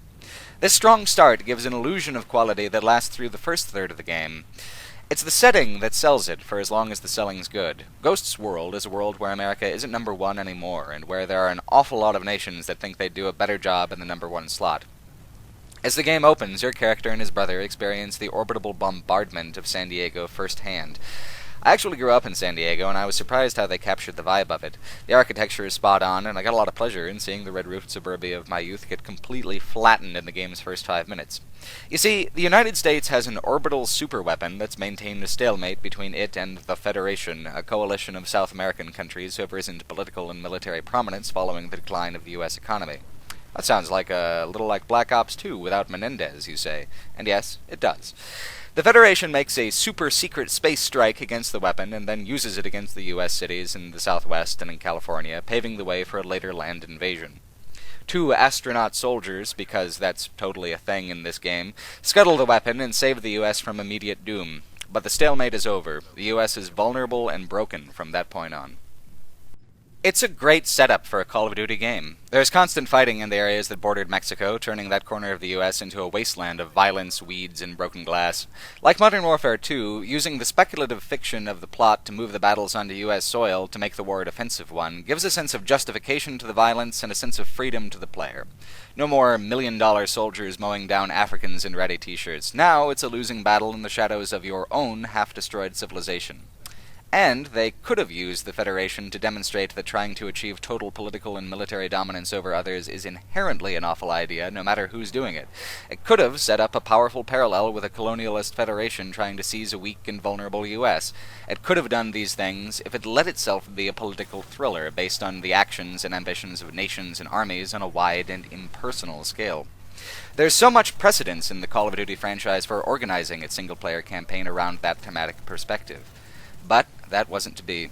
This strong start gives an illusion of quality that lasts through the first third of the game. It's the setting that sells it for as long as the selling's good. Ghost's world is a world where America isn't #1 anymore, and where there are an awful lot of nations that think they'd do a better job in the #1 slot. As the game opens, your character and his brother experience the orbital bombardment of San Diego firsthand. I actually grew up in San Diego, and I was surprised how they captured the vibe of it. The architecture is spot on, and I got a lot of pleasure in seeing the red-roofed suburbia of my youth get completely flattened in the game's first 5 minutes. You see, the United States has an orbital superweapon that's maintained a stalemate between it and the Federation, a coalition of South American countries who have risen to political and military prominence following the decline of the U.S. economy. That sounds like a little like Black Ops 2 without Menendez, you say. And yes, it does. The Federation makes a super-secret space strike against the weapon and then uses it against the U.S. cities in the Southwest and in California, paving the way for a later land invasion. 2 astronaut soldiers, because that's totally a thing in this game, scuttle the weapon and save the U.S. from immediate doom. But the stalemate is over. The U.S. is vulnerable and broken from that point on. It's a great setup for a Call of Duty game. There's constant fighting in the areas that bordered Mexico, turning that corner of the U.S. into a wasteland of violence, weeds, and broken glass. Like Modern Warfare 2, using the speculative fiction of the plot to move the battles onto U.S. soil to make the war a defensive one gives a sense of justification to the violence and a sense of freedom to the player. No more million-dollar soldiers mowing down Africans in ratty t-shirts. Now it's a losing battle in the shadows of your own half-destroyed civilization. And they could have used the Federation to demonstrate that trying to achieve total political and military dominance over others is inherently an awful idea, no matter who's doing it. It could have set up a powerful parallel with a colonialist Federation trying to seize a weak and vulnerable U.S. It could have done these things if it let itself be a political thriller based on the actions and ambitions of nations and armies on a wide and impersonal scale. There's so much precedence in the Call of Duty franchise for organizing its single-player campaign around that thematic perspective. But that wasn't to be.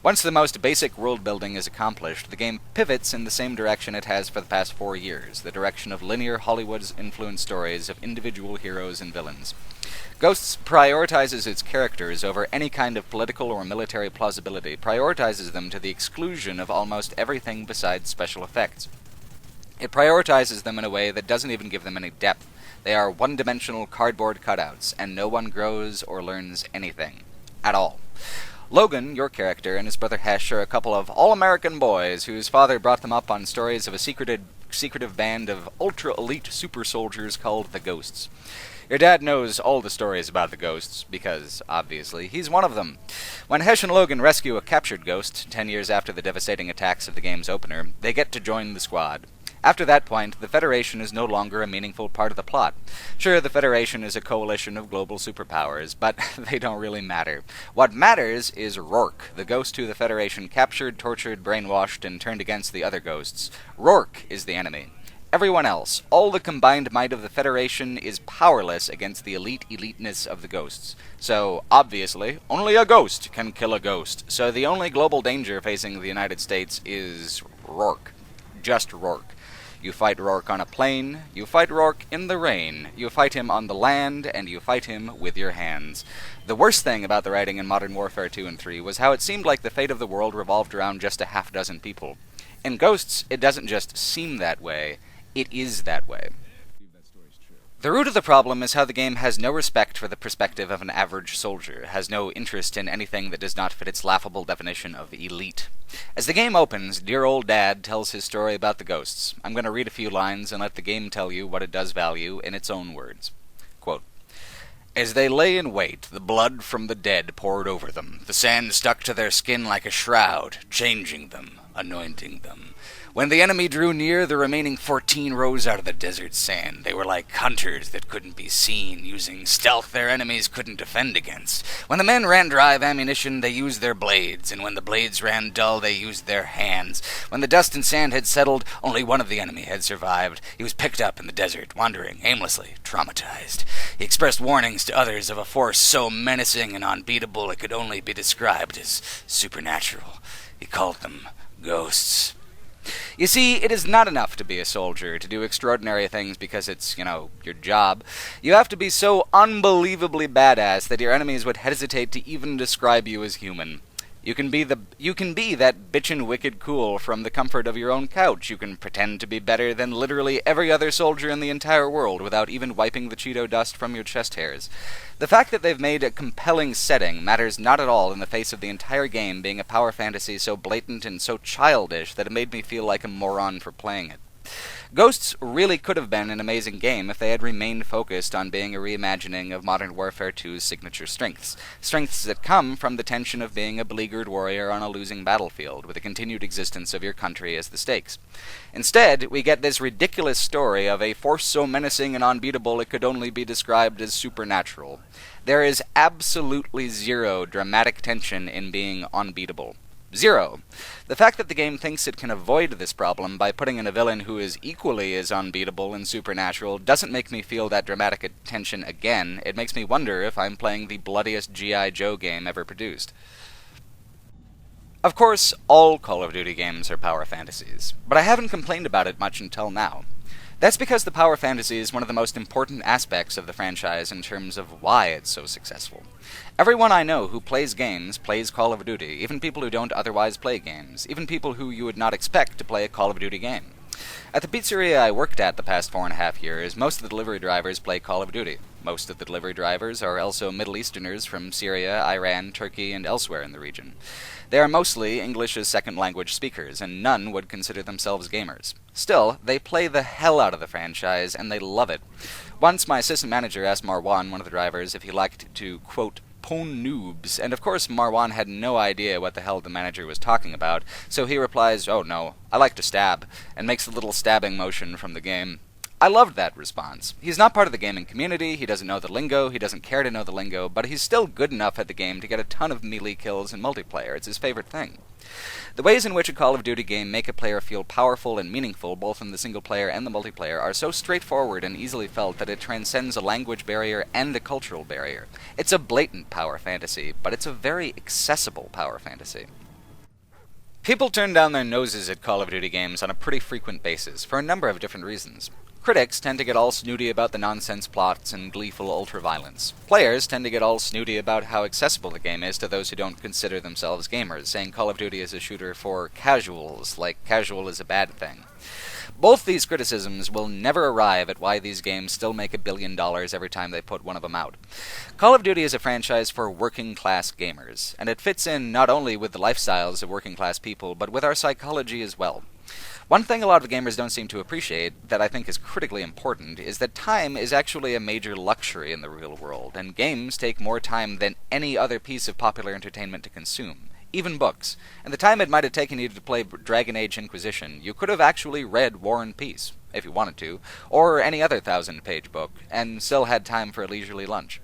Once the most basic world building is accomplished, the game pivots in the same direction it has for the past 4 years, the direction of linear Hollywood's influenced stories of individual heroes and villains. Ghosts prioritizes its characters over any kind of political or military plausibility, prioritizes them to the exclusion of almost everything besides special effects. It prioritizes them in a way that doesn't even give them any depth. They are one-dimensional cardboard cutouts, and no one grows or learns anything. At all. Logan, your character, and his brother Hesh are a couple of all-American boys whose father brought them up on stories of a secretive band of ultra-elite super soldiers called the Ghosts. Your dad knows all the stories about the Ghosts, because, obviously, he's one of them. When Hesh and Logan rescue a captured ghost, 10 years after the devastating attacks of the game's opener, they get to join the squad. After that point, the Federation is no longer a meaningful part of the plot. Sure, the Federation is a coalition of global superpowers, but they don't really matter. What matters is Rourke, the ghost who the Federation captured, tortured, brainwashed, and turned against the other ghosts. Rourke is the enemy. Everyone else, all the combined might of the Federation, is powerless against the eliteness of the Ghosts. So, obviously, only a ghost can kill a ghost. So the only global danger facing the United States is Rourke. Just Rourke. You fight Rourke on a plane, you fight Rourke in the rain, you fight him on the land, and you fight him with your hands. The worst thing about the writing in Modern Warfare 2 and 3 was how it seemed like the fate of the world revolved around just a half dozen people. In Ghosts, it doesn't just seem that way, it is that way. The root of the problem is how the game has no respect for the perspective of an average soldier, has no interest in anything that does not fit its laughable definition of elite. As the game opens, dear old Dad tells his story about the Ghosts. I'm going to read a few lines and let the game tell you what it does value in its own words. Quote, "As they lay in wait, the blood from the dead poured over them. The sand stuck to their skin like a shroud, changing them, anointing them. When the enemy drew near, the remaining 14 rose out of the desert sand. They were like hunters that couldn't be seen, using stealth their enemies couldn't defend against. When the men ran dry of ammunition, they used their blades, and when the blades ran dull, they used their hands. When the dust and sand had settled, only one of the enemy had survived. He was picked up in the desert, wandering aimlessly, traumatized. He expressed warnings to others of a force so menacing and unbeatable it could only be described as supernatural. He called them ghosts." You see, it is not enough to be a soldier, to do extraordinary things because it's, your job. You have to be so unbelievably badass that your enemies would hesitate to even describe you as human. You can be that bitchin' wicked cool from the comfort of your own couch. You can pretend to be better than literally every other soldier in the entire world without even wiping the Cheeto dust from your chest hairs. The fact that they've made a compelling setting matters not at all in the face of the entire game being a power fantasy so blatant and so childish that it made me feel like a moron for playing it. Ghosts really could have been an amazing game if they had remained focused on being a reimagining of Modern Warfare 2's signature strengths. Strengths that come from the tension of being a beleaguered warrior on a losing battlefield, with the continued existence of your country as the stakes. Instead, we get this ridiculous story of a force so menacing and unbeatable it could only be described as supernatural. There is absolutely zero dramatic tension in being unbeatable. Zero. The fact that the game thinks it can avoid this problem by putting in a villain who is equally as unbeatable and supernatural doesn't make me feel that dramatic tension again. It makes me wonder if I'm playing the bloodiest G.I. Joe game ever produced. Of course, all Call of Duty games are power fantasies, but I haven't complained about it much until now. That's because the power fantasy is one of the most important aspects of the franchise in terms of why it's so successful. Everyone I know who plays games plays Call of Duty, even people who don't otherwise play games, even people who you would not expect to play a Call of Duty game. At the pizzeria I worked at the past 4.5 years, most of the delivery drivers play Call of Duty. Most of the delivery drivers are also Middle Easterners from Syria, Iran, Turkey, and elsewhere in the region. They are mostly English as second language speakers, and none would consider themselves gamers. Still, they play the hell out of the franchise, and they love it. Once my assistant manager asked Marwan, one of the drivers, if he liked to, quote, pwn noobs, and of course Marwan had no idea what the hell the manager was talking about, so he replies, "Oh no, I like to stab," and makes a little stabbing motion from the game. I loved that response. He's not part of the gaming community, he doesn't know the lingo, he doesn't care to know the lingo, but he's still good enough at the game to get a ton of melee kills in multiplayer. It's his favorite thing. The ways in which a Call of Duty game make a player feel powerful and meaningful, both in the single player and the multiplayer, are so straightforward and easily felt that it transcends a language barrier and a cultural barrier. It's a blatant power fantasy, but it's a very accessible power fantasy. People turn down their noses at Call of Duty games on a pretty frequent basis, for a number of different reasons. Critics tend to get all snooty about the nonsense plots and gleeful ultra-violence. Players tend to get all snooty about how accessible the game is to those who don't consider themselves gamers, saying Call of Duty is a shooter for casuals, like casual is a bad thing. Both these criticisms will never arrive at why these games still make $1 billion every time they put one of them out. Call of Duty is a franchise for working-class gamers, and it fits in not only with the lifestyles of working-class people, but with our psychology as well. One thing a lot of gamers don't seem to appreciate, that I think is critically important, is that time is actually a major luxury in the real world, and games take more time than any other piece of popular entertainment to consume. Even books. And the time it might have taken you to play Dragon Age Inquisition, you could have actually read War and Peace, if you wanted to, or any other 1,000-page book, and still had time for a leisurely lunch.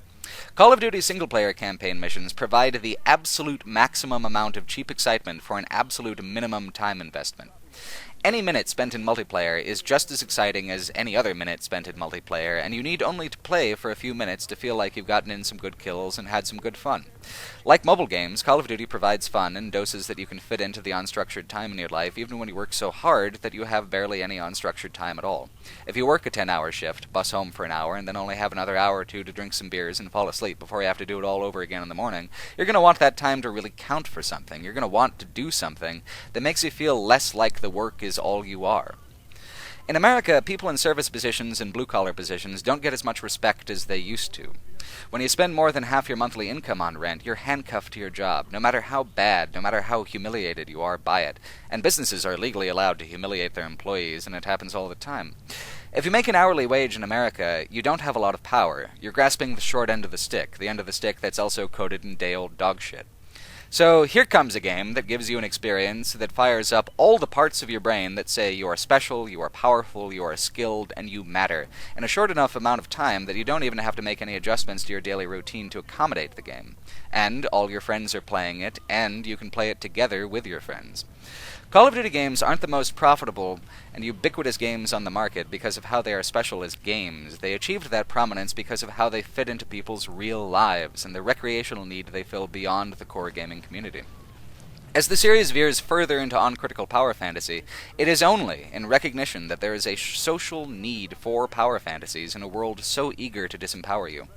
Call of Duty single-player campaign missions provide the absolute maximum amount of cheap excitement for an absolute minimum time investment. Any minute spent in multiplayer is just as exciting as any other minute spent in multiplayer, and you need only to play for a few minutes to feel like you've gotten in some good kills and had some good fun. Like mobile games, Call of Duty provides fun in doses that you can fit into the unstructured time in your life, even when you work so hard that you have barely any unstructured time at all. If you work a 10-hour shift, bus home for an hour, and then only have another hour or two to drink some beers and fall asleep before you have to do it all over again in the morning, you're going to want that time to really count for something. You're going to want to do something that makes you feel less like the work is all you are. In America, people in service positions and blue-collar positions don't get as much respect as they used to. When you spend more than half your monthly income on rent, you're handcuffed to your job, no matter how bad, no matter how humiliated you are by it. And businesses are legally allowed to humiliate their employees, and it happens all the time. If you make an hourly wage in America, you don't have a lot of power. You're grasping the short end of the stick, the end of the stick that's also coated in day-old dog shit. So here comes a game that gives you an experience that fires up all the parts of your brain that say you are special, you are powerful, you are skilled, and you matter, in a short enough amount of time that you don't even have to make any adjustments to your daily routine to accommodate the game. And all your friends are playing it, and you can play it together with your friends. Call of Duty games aren't the most profitable and ubiquitous games on the market because of how they are special as games. They achieved that prominence because of how they fit into people's real lives and the recreational need they fill beyond the core gaming community. As the series veers further into uncritical power fantasy, it is only in recognition that there is a social need for power fantasies in a world so eager to disempower you.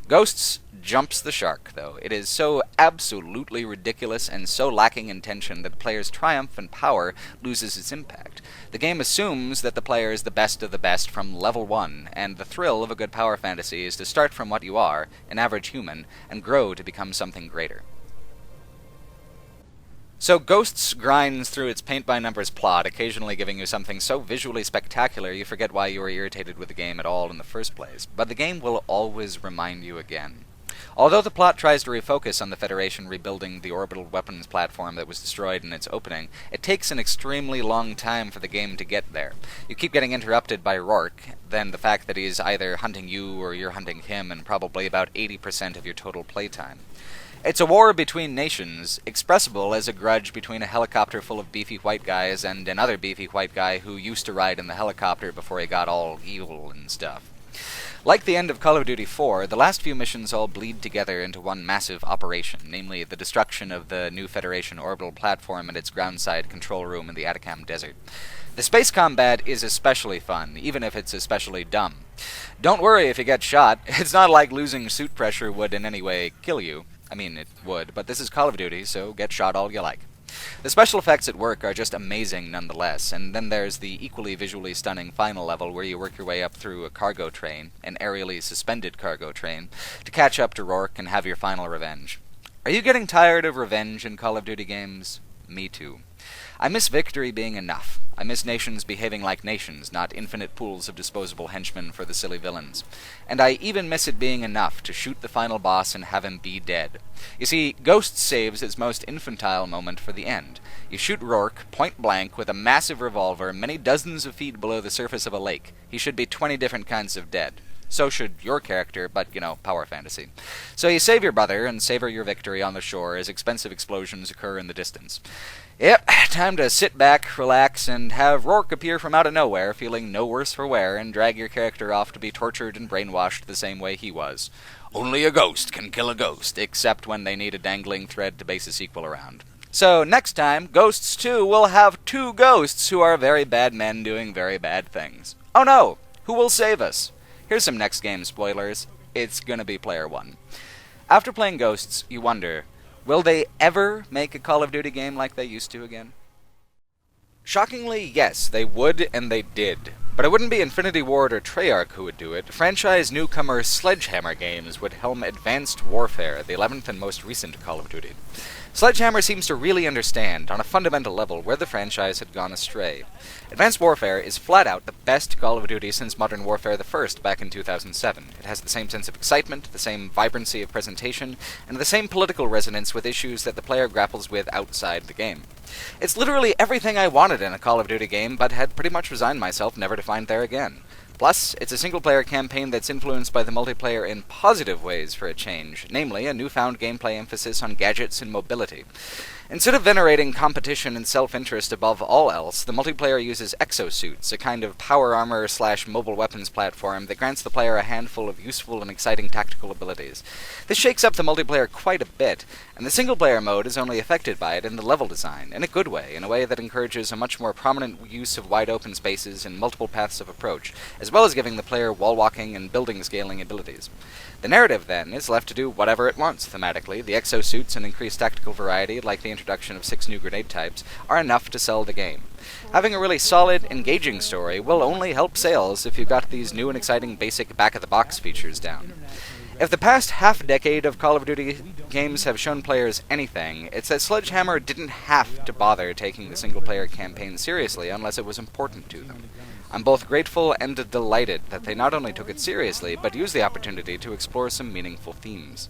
Ghosts jumps the shark, though. It is so absolutely ridiculous and so lacking in tension that the player's triumph and power loses its impact. The game assumes that the player is the best of the best from level 1, and the thrill of a good power fantasy is to start from what you are, an average human, and grow to become something greater. So Ghosts grinds through its paint-by-numbers plot, occasionally giving you something so visually spectacular you forget why you were irritated with the game at all in the first place. But the game will always remind you again. Although the plot tries to refocus on the Federation rebuilding the orbital weapons platform that was destroyed in its opening, it takes an extremely long time for the game to get there. You keep getting interrupted by Rourke, then the fact that he's either hunting you or you're hunting him, and probably about 80% of your total playtime. It's a war between nations, expressible as a grudge between a helicopter full of beefy white guys and another beefy white guy who used to ride in the helicopter before he got all evil and stuff. Like the end of Call of Duty 4, the last few missions all bleed together into one massive operation, namely the destruction of the new Federation orbital platform and its groundside control room in the Atacama Desert. The space combat is especially fun, even if it's especially dumb. Don't worry if you get shot. It's not like losing suit pressure would in any way kill you. I mean, it would, but this is Call of Duty, so get shot all you like. The special effects at work are just amazing nonetheless, and then there's the equally visually stunning final level where you work your way up through a cargo train, an aerially suspended cargo train, to catch up to Rourke and have your final revenge. Are you getting tired of revenge in Call of Duty games? Me too. I miss victory being enough. I miss nations behaving like nations, not infinite pools of disposable henchmen for the silly villains. And I even miss it being enough to shoot the final boss and have him be dead. You see, Ghost saves its most infantile moment for the end. You shoot Rourke point blank with a massive revolver many dozens of feet below the surface of a lake. He should be 20 different kinds of dead. So should your character, but, power fantasy. So you save your brother and savor your victory on the shore as expensive explosions occur in the distance. Yep, time to sit back, relax, and have Rourke appear from out of nowhere, feeling no worse for wear, and drag your character off to be tortured and brainwashed the same way he was. Only a ghost can kill a ghost, except when they need a dangling thread to base a sequel around. So next time, Ghosts 2 will have 2 ghosts who are very bad men doing very bad things. Oh no! Who will save us? Here's some next game spoilers. It's gonna be Player 1. After playing Ghosts, you wonder, will they ever make a Call of Duty game like they used to again? Shockingly, yes, they would, and they did. But it wouldn't be Infinity Ward or Treyarch who would do it. Franchise newcomer Sledgehammer Games would helm Advanced Warfare, the 11th and most recent Call of Duty. Sledgehammer seems to really understand, on a fundamental level, where the franchise had gone astray. Advanced Warfare is flat out the best Call of Duty since Modern Warfare the First back in 2007. It has the same sense of excitement, the same vibrancy of presentation, and the same political resonance with issues that the player grapples with outside the game. It's literally everything I wanted in a Call of Duty game, but had pretty much resigned myself never to find there again. Plus, it's a single-player campaign that's influenced by the multiplayer in positive ways for a change, namely a newfound gameplay emphasis on gadgets and mobility. Instead of venerating competition and self-interest above all else, the multiplayer uses exosuits, a kind of power armor/mobile weapons platform that grants the player a handful of useful and exciting tactical abilities. This shakes up the multiplayer quite a bit, and the single-player mode is only affected by it in the level design, in a good way, in a way that encourages a much more prominent use of wide-open spaces and multiple paths of approach, as well as giving the player wall-walking and building-scaling abilities. The narrative, then, is left to do whatever it wants thematically. The exosuits and increased tactical variety, like the introduction of 6 new grenade types, are enough to sell the game. Having a really solid, engaging story will only help sales if you've got these new and exciting basic back-of-the-box features down. If the past half-decade of Call of Duty games have shown players anything, it's that Sledgehammer didn't have to bother taking the single-player campaign seriously unless it was important to them. I'm both grateful and delighted that they not only took it seriously, but used the opportunity to explore some meaningful themes.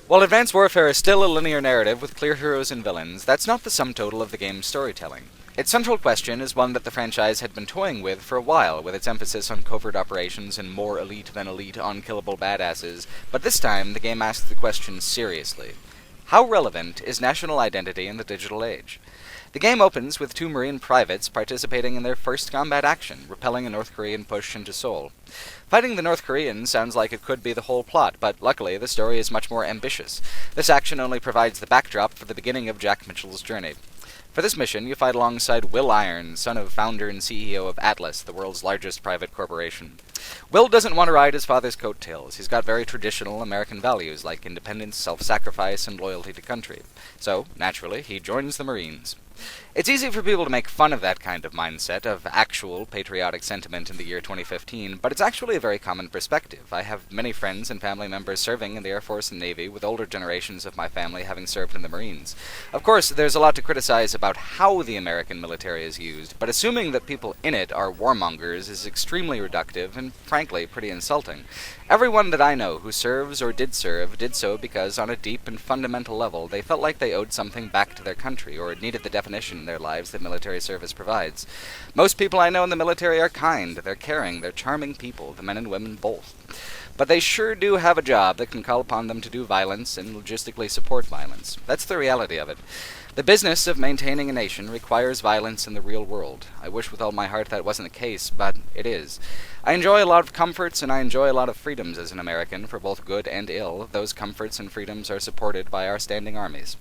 While Advanced Warfare is still a linear narrative with clear heroes and villains, that's not the sum total of the game's storytelling. Its central question is one that the franchise had been toying with for a while, with its emphasis on covert operations and more elite-than-elite unkillable badasses, but this time the game asks the question seriously. How relevant is national identity in the digital age? The game opens with 2 Marine privates participating in their first combat action, repelling a North Korean push into Seoul. Fighting the North Koreans sounds like it could be the whole plot, but luckily the story is much more ambitious. This action only provides the backdrop for the beginning of Jack Mitchell's journey. For this mission, you fight alongside Will Irons, son of founder and CEO of Atlas, the world's largest private corporation. Will doesn't want to ride his father's coattails. He's got very traditional American values like independence, self-sacrifice, and loyalty to country. So, naturally, he joins the Marines. It's easy for people to make fun of that kind of mindset, of actual patriotic sentiment in the year 2015, but it's actually a very common perspective. I have many friends and family members serving in the Air Force and Navy, with older generations of my family having served in the Marines. Of course, there's a lot to criticize about how the American military is used, but assuming that people in it are warmongers is extremely reductive and, frankly, pretty insulting. Everyone that I know who serves or did serve did so because, on a deep and fundamental level, they felt like they owed something back to their country, or needed the definition in their lives that military service provides. Most people I know in the military are kind, they're caring, they're charming people, the men and women both. But they sure do have a job that can call upon them to do violence and logistically support violence. That's the reality of it. The business of maintaining a nation requires violence in the real world. I wish with all my heart that wasn't the case, but it is. I enjoy a lot of comforts and I enjoy a lot of freedoms as an American, for both good and ill. Those comforts and freedoms are supported by our standing armies.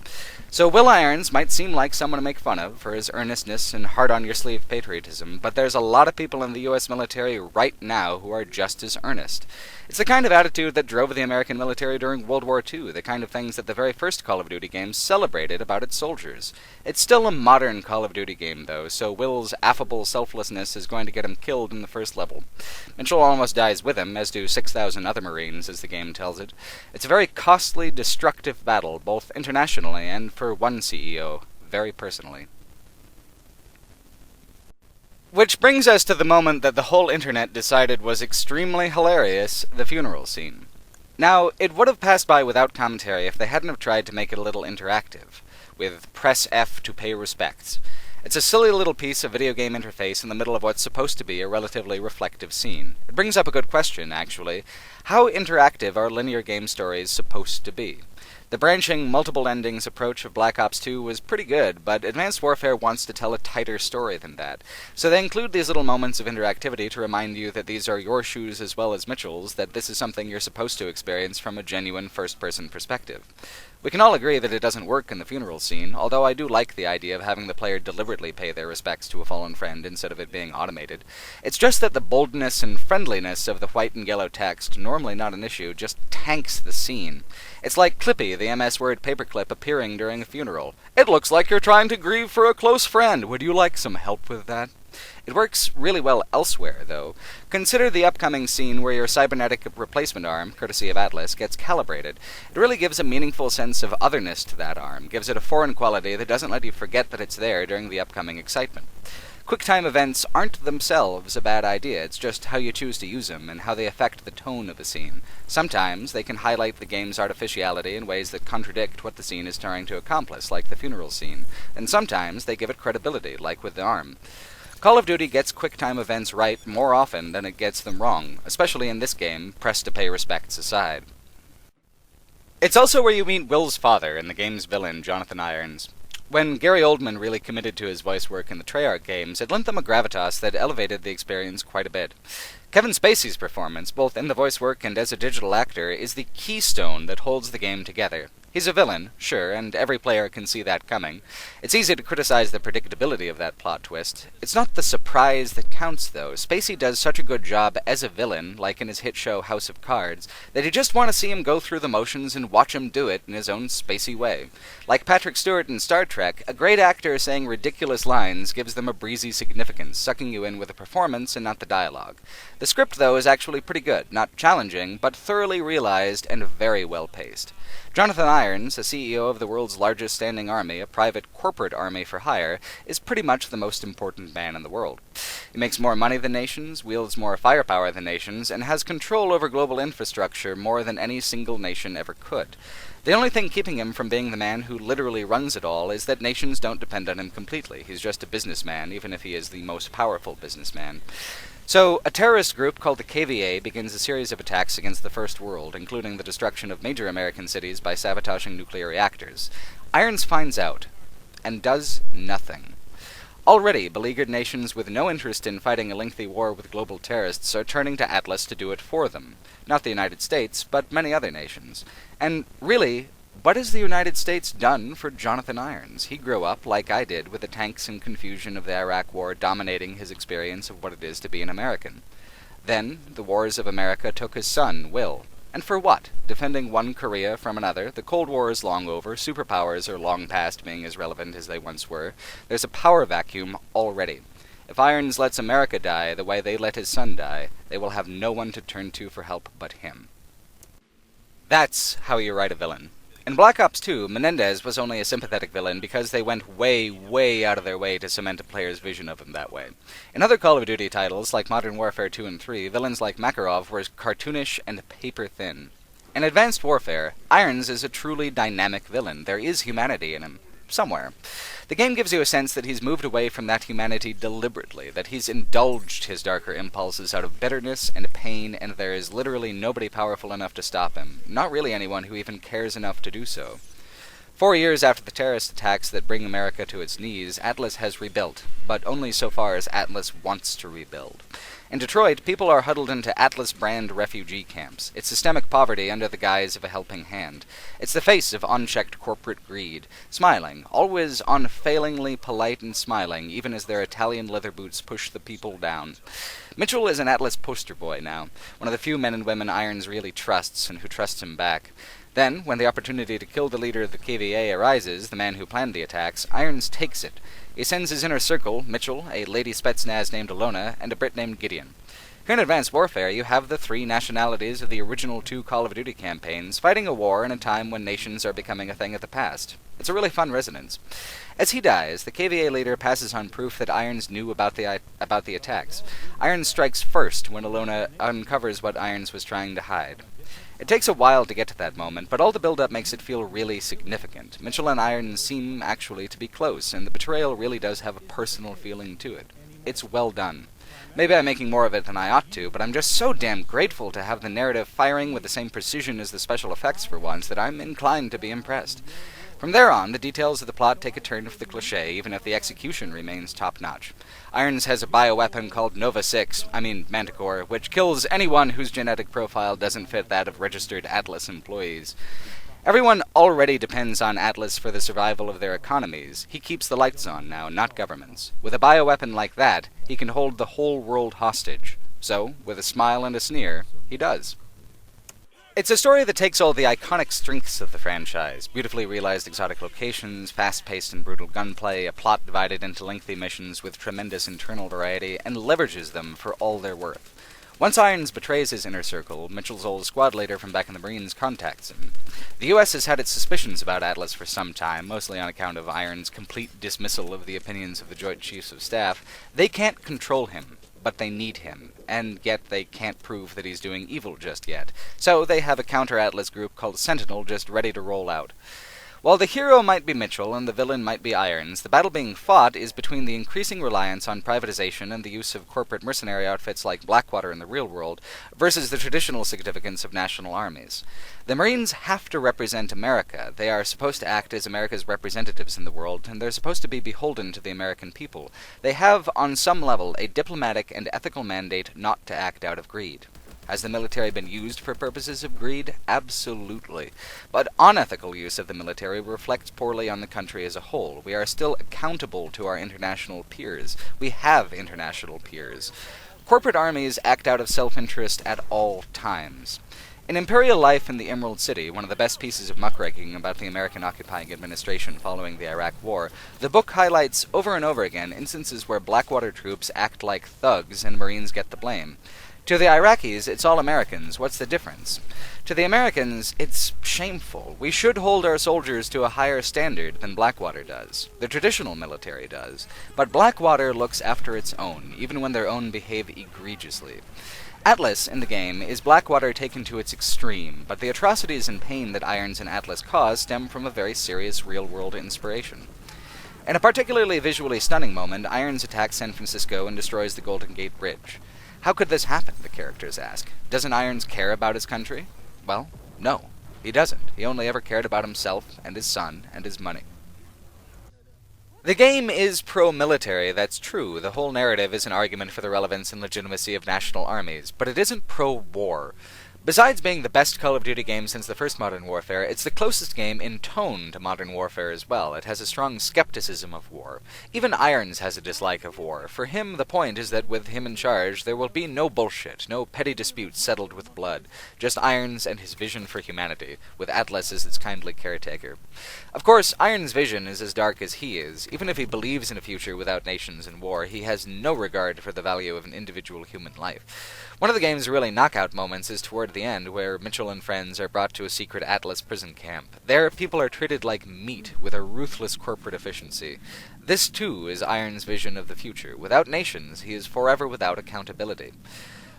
So Will Irons might seem like someone to make fun of for his earnestness and hard-on-your-sleeve patriotism, but there's a lot of people in the U.S. military right now who are just as earnest. It's the kind of attitude that drove the American military during World War II, the kind of things that the very first Call of Duty game celebrated about its soldiers. It's still a modern Call of Duty game, though, so Will's affable selflessness is going to get him killed in the first level. Mitchell almost dies with him, as do 6,000 other Marines, as the game tells it. It's a very costly, destructive battle, both internationally and, for one CEO, very personally. Which brings us to the moment that the whole internet decided was extremely hilarious, the funeral scene. Now, it would have passed by without commentary if they hadn't have tried to make it a little interactive, with press F to pay respects. It's a silly little piece of video game interface in the middle of what's supposed to be a relatively reflective scene. It brings up a good question, actually. How interactive are linear game stories supposed to be? The branching, multiple endings approach of Black Ops 2 was pretty good, but Advanced Warfare wants to tell a tighter story than that. So they include these little moments of interactivity to remind you that these are your shoes as well as Mitchell's, that this is something you're supposed to experience from a genuine first-person perspective. We can all agree that it doesn't work in the funeral scene, although I do like the idea of having the player deliberately pay their respects to a fallen friend instead of it being automated. It's just that the boldness and friendliness of the white and yellow text, normally not an issue, just tanks the scene. It's like Clippy, the MS Word paperclip, appearing during a funeral. It looks like you're trying to grieve for a close friend. Would you like some help with that? It works really well elsewhere, though. Consider the upcoming scene where your cybernetic replacement arm, courtesy of Atlas, gets calibrated. It really gives a meaningful sense of otherness to that arm, gives it a foreign quality that doesn't let you forget that it's there during the upcoming excitement. QuickTime events aren't themselves a bad idea, it's just how you choose to use them and how they affect the tone of a scene. Sometimes they can highlight the game's artificiality in ways that contradict what the scene is trying to accomplish, like the funeral scene, and sometimes they give it credibility, like with the arm. Call of Duty gets QuickTime events right more often than it gets them wrong, especially in this game, press to pay respects aside. It's also where you meet Will's father and the game's villain, Jonathan Irons. When Gary Oldman really committed to his voice work in the Treyarch games, it lent them a gravitas that elevated the experience quite a bit. Kevin Spacey's performance, both in the voice work and as a digital actor, is the keystone that holds the game together. He's a villain, sure, and every player can see that coming. It's easy to criticize the predictability of that plot twist. It's not the surprise that counts, though. Spacey does such a good job as a villain, like in his hit show House of Cards, that you just want to see him go through the motions and watch him do it in his own Spacey way. Like Patrick Stewart in Star Trek, a great actor saying ridiculous lines gives them a breezy significance, sucking you in with the performance and not the dialogue. The script, though, is actually pretty good, not challenging, but thoroughly realized and very well paced. Jonathan Irons, a CEO of the world's largest standing army, a private corporate army for hire, is pretty much the most important man in the world. He makes more money than nations, wields more firepower than nations, and has control over global infrastructure more than any single nation ever could. The only thing keeping him from being the man who literally runs it all is that nations don't depend on him completely. He's just a businessman, even if he is the most powerful businessman. So, a terrorist group called the KVA begins a series of attacks against the First World, including the destruction of major American cities by sabotaging nuclear reactors. Irons finds out, and does nothing. Already, beleaguered nations with no interest in fighting a lengthy war with global terrorists are turning to Atlas to do it for them. Not the United States, but many other nations. And really, what has the United States done for Jonathan Irons? He grew up, like I did, with the tanks and confusion of the Iraq War dominating his experience of what it is to be an American. Then, the wars of America took his son, Will. And for what? Defending one Korea from another? The Cold War is long over, superpowers are long past being as relevant as they once were. There's a power vacuum already. If Irons lets America die the way they let his son die, they will have no one to turn to for help but him. That's how you write a villain. In Black Ops 2, Menendez was only a sympathetic villain because they went way, way out of their way to cement a player's vision of him that way. In other Call of Duty titles, like Modern Warfare 2 and 3, villains like Makarov were cartoonish and paper-thin. In Advanced Warfare, Irons is a truly dynamic villain. There is humanity in him. Somewhere. The game gives you a sense that he's moved away from that humanity deliberately, that he's indulged his darker impulses out of bitterness and pain, and there is literally nobody powerful enough to stop him. Not really anyone who even cares enough to do so. 4 years after the terrorist attacks that bring America to its knees, Atlas has rebuilt, but only so far as Atlas wants to rebuild. In Detroit, people are huddled into Atlas-brand refugee camps. It's systemic poverty under the guise of a helping hand. It's the face of unchecked corporate greed, smiling, always unfailingly polite and smiling, even as their Italian leather boots push the people down. Mitchell is an Atlas poster boy now, one of the few men and women Irons really trusts and who trusts him back. Then, when the opportunity to kill the leader of the KVA arises, the man who planned the attacks, Irons takes it. He sends his inner circle, Mitchell, a lady Spetsnaz named Alona, and a Brit named Gideon. Here in Advanced Warfare, you have the three nationalities of the original 2 Call of Duty campaigns fighting a war in a time when nations are becoming a thing of the past. It's a really fun resonance. As he dies, the KVA leader passes on proof that Irons knew about the about the attacks. Irons strikes first when Alona uncovers what Irons was trying to hide. It takes a while to get to that moment, but all the build-up makes it feel really significant. Mitchell and Irons seem actually to be close, and the betrayal really does have a personal feeling to it. It's well done. Maybe I'm making more of it than I ought to, but I'm just so damn grateful to have the narrative firing with the same precision as the special effects for once that I'm inclined to be impressed. From there on, the details of the plot take a turn for the cliché, even if the execution remains top-notch. Irons has a bioweapon called Manticore, which kills anyone whose genetic profile doesn't fit that of registered Atlas employees. Everyone already depends on Atlas for the survival of their economies. He keeps the lights on now, not governments. With a bioweapon like that, he can hold the whole world hostage. So, with a smile and a sneer, he does. It's a story that takes all the iconic strengths of the franchise, beautifully realized exotic locations, fast-paced and brutal gunplay, a plot divided into lengthy missions with tremendous internal variety, and leverages them for all they're worth. Once Irons betrays his inner circle, Mitchell's old squad leader from back in the Marines contacts him. The U.S. has had its suspicions about Atlas for some time, mostly on account of Irons' complete dismissal of the opinions of the Joint Chiefs of Staff. They can't control him, but they need him, and yet they can't prove that he's doing evil just yet. So they have a counter-Atlas group called Sentinel just ready to roll out. While the hero might be Mitchell and the villain might be Irons, the battle being fought is between the increasing reliance on privatization and the use of corporate mercenary outfits like Blackwater in the real world, versus the traditional significance of national armies. The Marines have to represent America. They are supposed to act as America's representatives in the world, and they're supposed to be beholden to the American people. They have, on some level, a diplomatic and ethical mandate not to act out of greed. Has the military been used for purposes of greed? Absolutely. But unethical use of the military reflects poorly on the country as a whole. We are still accountable to our international peers. We have international peers. Corporate armies act out of self-interest at all times. In Imperial Life in the Emerald City, one of the best pieces of muckraking about the American occupying administration following the Iraq War, the book highlights over and over again instances where Blackwater troops act like thugs and Marines get the blame. To the Iraqis, it's all Americans. What's the difference? To the Americans, it's shameful. We should hold our soldiers to a higher standard than Blackwater does. The traditional military does. But Blackwater looks after its own, even when their own behave egregiously. Atlas, in the game, is Blackwater taken to its extreme, but the atrocities and pain that Irons and Atlas cause stem from a very serious real-world inspiration. In a particularly visually stunning moment, Irons attacks San Francisco and destroys the Golden Gate Bridge. How could this happen, the characters ask. Doesn't Irons care about his country? Well, no, he doesn't. He only ever cared about himself and his son and his money. The game is pro-military, that's true. The whole narrative is an argument for the relevance and legitimacy of national armies, but it isn't pro-war. Besides being the best Call of Duty game since the first Modern Warfare, it's the closest game in tone to Modern Warfare as well. It has a strong skepticism of war. Even Irons has a dislike of war. For him, the point is that with him in charge, there will be no bullshit, no petty disputes settled with blood. Just Irons and his vision for humanity, with Atlas as its kindly caretaker. Of course, Irons' vision is as dark as he is. Even if he believes in a future without nations and war, he has no regard for the value of an individual human life. One of the game's really knockout moments is toward the end, where Mitchell and friends are brought to a secret Atlas prison camp. There, people are treated like meat, with a ruthless corporate efficiency. This, too, is Irons' vision of the future. Without nations, he is forever without accountability.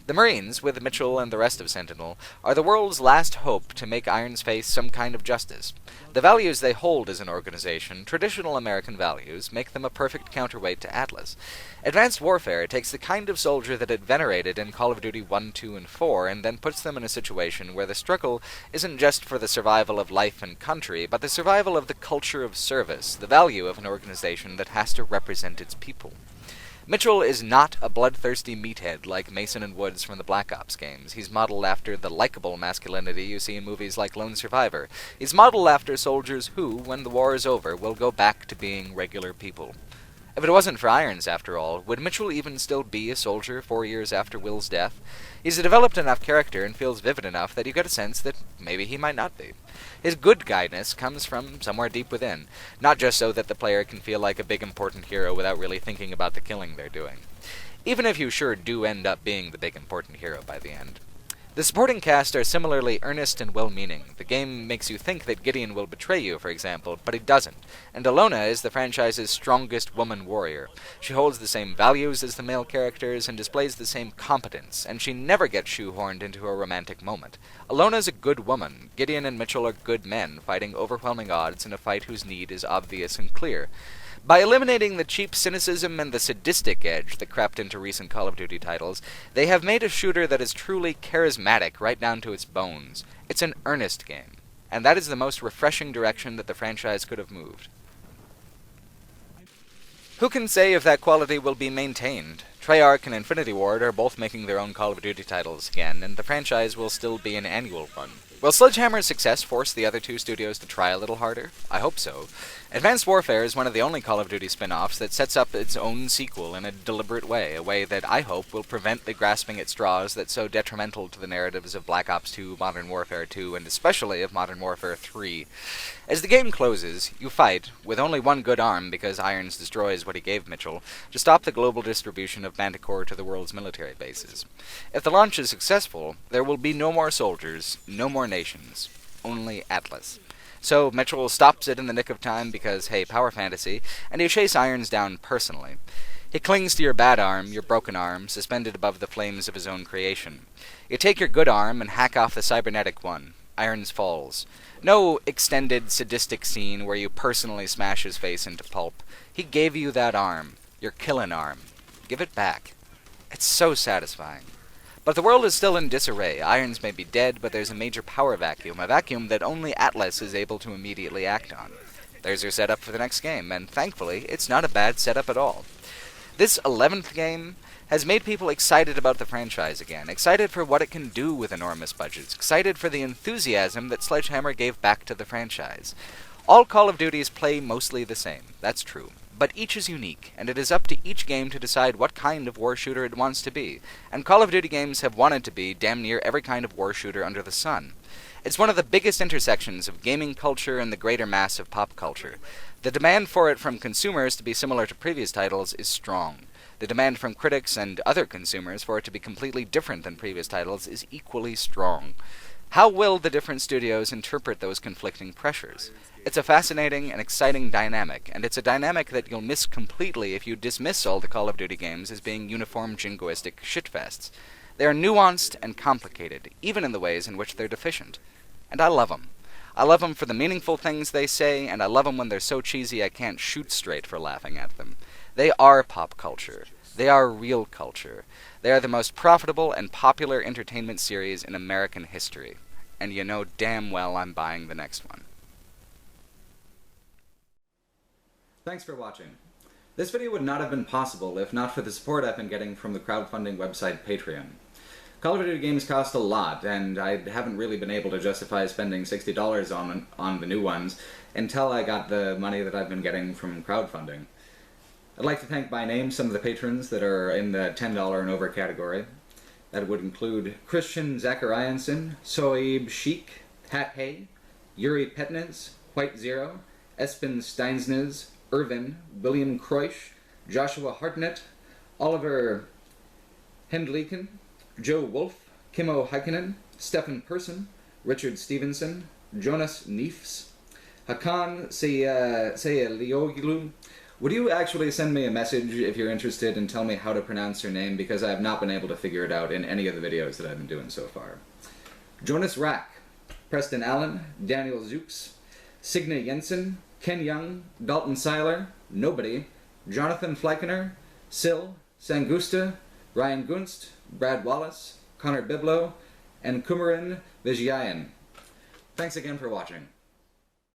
The Marines, with Mitchell and the rest of Sentinel, are the world's last hope to make Irons face some kind of justice. The values they hold as an organization, traditional American values, make them a perfect counterweight to Atlas. Advanced Warfare takes the kind of soldier that it venerated in Call of Duty 1, 2, and 4, and then puts them in a situation where the struggle isn't just for the survival of life and country, but the survival of the culture of service, the value of an organization that has to represent its people. Mitchell is not a bloodthirsty meathead like Mason and Woods from the Black Ops games. He's modeled after the likable masculinity you see in movies like Lone Survivor. He's modeled after soldiers who, when the war is over, will go back to being regular people. If it wasn't for Irons, after all, would Mitchell even still be a soldier 4 years after Will's death? He's a developed enough character and feels vivid enough that you get a sense that maybe he might not be. His good guyness comes from somewhere deep within, not just so that the player can feel like a big important hero without really thinking about the killing they're doing. Even if you sure do end up being the big important hero by the end. The supporting cast are similarly earnest and well-meaning. The game makes you think that Gideon will betray you, for example, but he doesn't. And Alona is the franchise's strongest woman warrior. She holds the same values as the male characters and displays the same competence, and she never gets shoehorned into a romantic moment. Alona's a good woman. Gideon and Mitchell are good men, fighting overwhelming odds in a fight whose need is obvious and clear. By eliminating the cheap cynicism and the sadistic edge that crept into recent Call of Duty titles, they have made a shooter that is truly charismatic right down to its bones. It's an earnest game, and that is the most refreshing direction that the franchise could have moved. Who can say if that quality will be maintained? Treyarch and Infinity Ward are both making their own Call of Duty titles again, and the franchise will still be an annual one. Will Sledgehammer's success force the other two studios to try a little harder? I hope so. Advanced Warfare is one of the only Call of Duty spin-offs that sets up its own sequel in a deliberate way, a way that I hope will prevent the grasping at straws that's so detrimental to the narratives of Black Ops 2, Modern Warfare 2, and especially of Modern Warfare 3. As the game closes, you fight, with only one good arm because Irons destroys what he gave Mitchell, to stop the global distribution of Manticore to the world's military bases. If the launch is successful, there will be no more soldiers, no more nations, only Atlas. So Mitchell stops it in the nick of time because, hey, power fantasy, and you chase Irons down personally. He clings to your bad arm, your broken arm, suspended above the flames of his own creation. You take your good arm and hack off the cybernetic one. Irons falls. No extended sadistic scene where you personally smash his face into pulp. He gave you that arm, your killin' arm. Give it back. It's so satisfying. But the world is still in disarray. Irons may be dead, but there's a major power vacuum, a vacuum that only Atlas is able to immediately act on. There's your setup for the next game, and thankfully, it's not a bad setup at all. This 11th game has made people excited about the franchise again, excited for what it can do with enormous budgets, excited for the enthusiasm that Sledgehammer gave back to the franchise. All Call of Duties play mostly the same, that's true. But each is unique, and it is up to each game to decide what kind of war shooter it wants to be. And Call of Duty games have wanted to be damn near every kind of war shooter under the sun. It's one of the biggest intersections of gaming culture and the greater mass of pop culture. The demand for it from consumers to be similar to previous titles is strong. The demand from critics and other consumers for it to be completely different than previous titles is equally strong. How will the different studios interpret those conflicting pressures? It's a fascinating and exciting dynamic, and it's a dynamic that you'll miss completely if you dismiss all the Call of Duty games as being uniform jingoistic shitfests. They are nuanced and complicated, even in the ways in which they're deficient. And I love them. I love them for the meaningful things they say, and I love them when they're so cheesy I can't shoot straight for laughing at them. They are pop culture. They are real culture. They are the most profitable and popular entertainment series in American history. And you know damn well I'm buying the next one. Thanks for watching. This video would not have been possible if not for the support I've been getting from the crowdfunding website Patreon. Call of Duty games cost a lot, and I haven't really been able to justify spending $60 on the new ones until I got the money that I've been getting from crowdfunding. I'd like to thank by name some of the patrons that are in the $10 and over category. That would include Christian Zacharianson, Soeb Sheik, Pat Hay, Yuri Petnitz, White Zero, Espen Steinsnez, Irvin, William Kreusch, Joshua Hartnett, Oliver Hendliken, Joe Wolf, Kimmo Heikkinen, Stephen Person, Richard Stevenson, Jonas Neefs, Hakan Seyelioglu. Would you actually send me a message if you're interested and tell me how to pronounce your name, because I have not been able to figure it out in any of the videos that I've been doing so far. Jonas Rack, Preston Allen, Daniel Zooks, Signe Jensen, Ken Young, Dalton Seiler, Nobody, Jonathan Fleichener, Sil, Sangusta, Ryan Gunst, Brad Wallace, Connor Biblo, and Kumarin Vijayan. Thanks again for watching.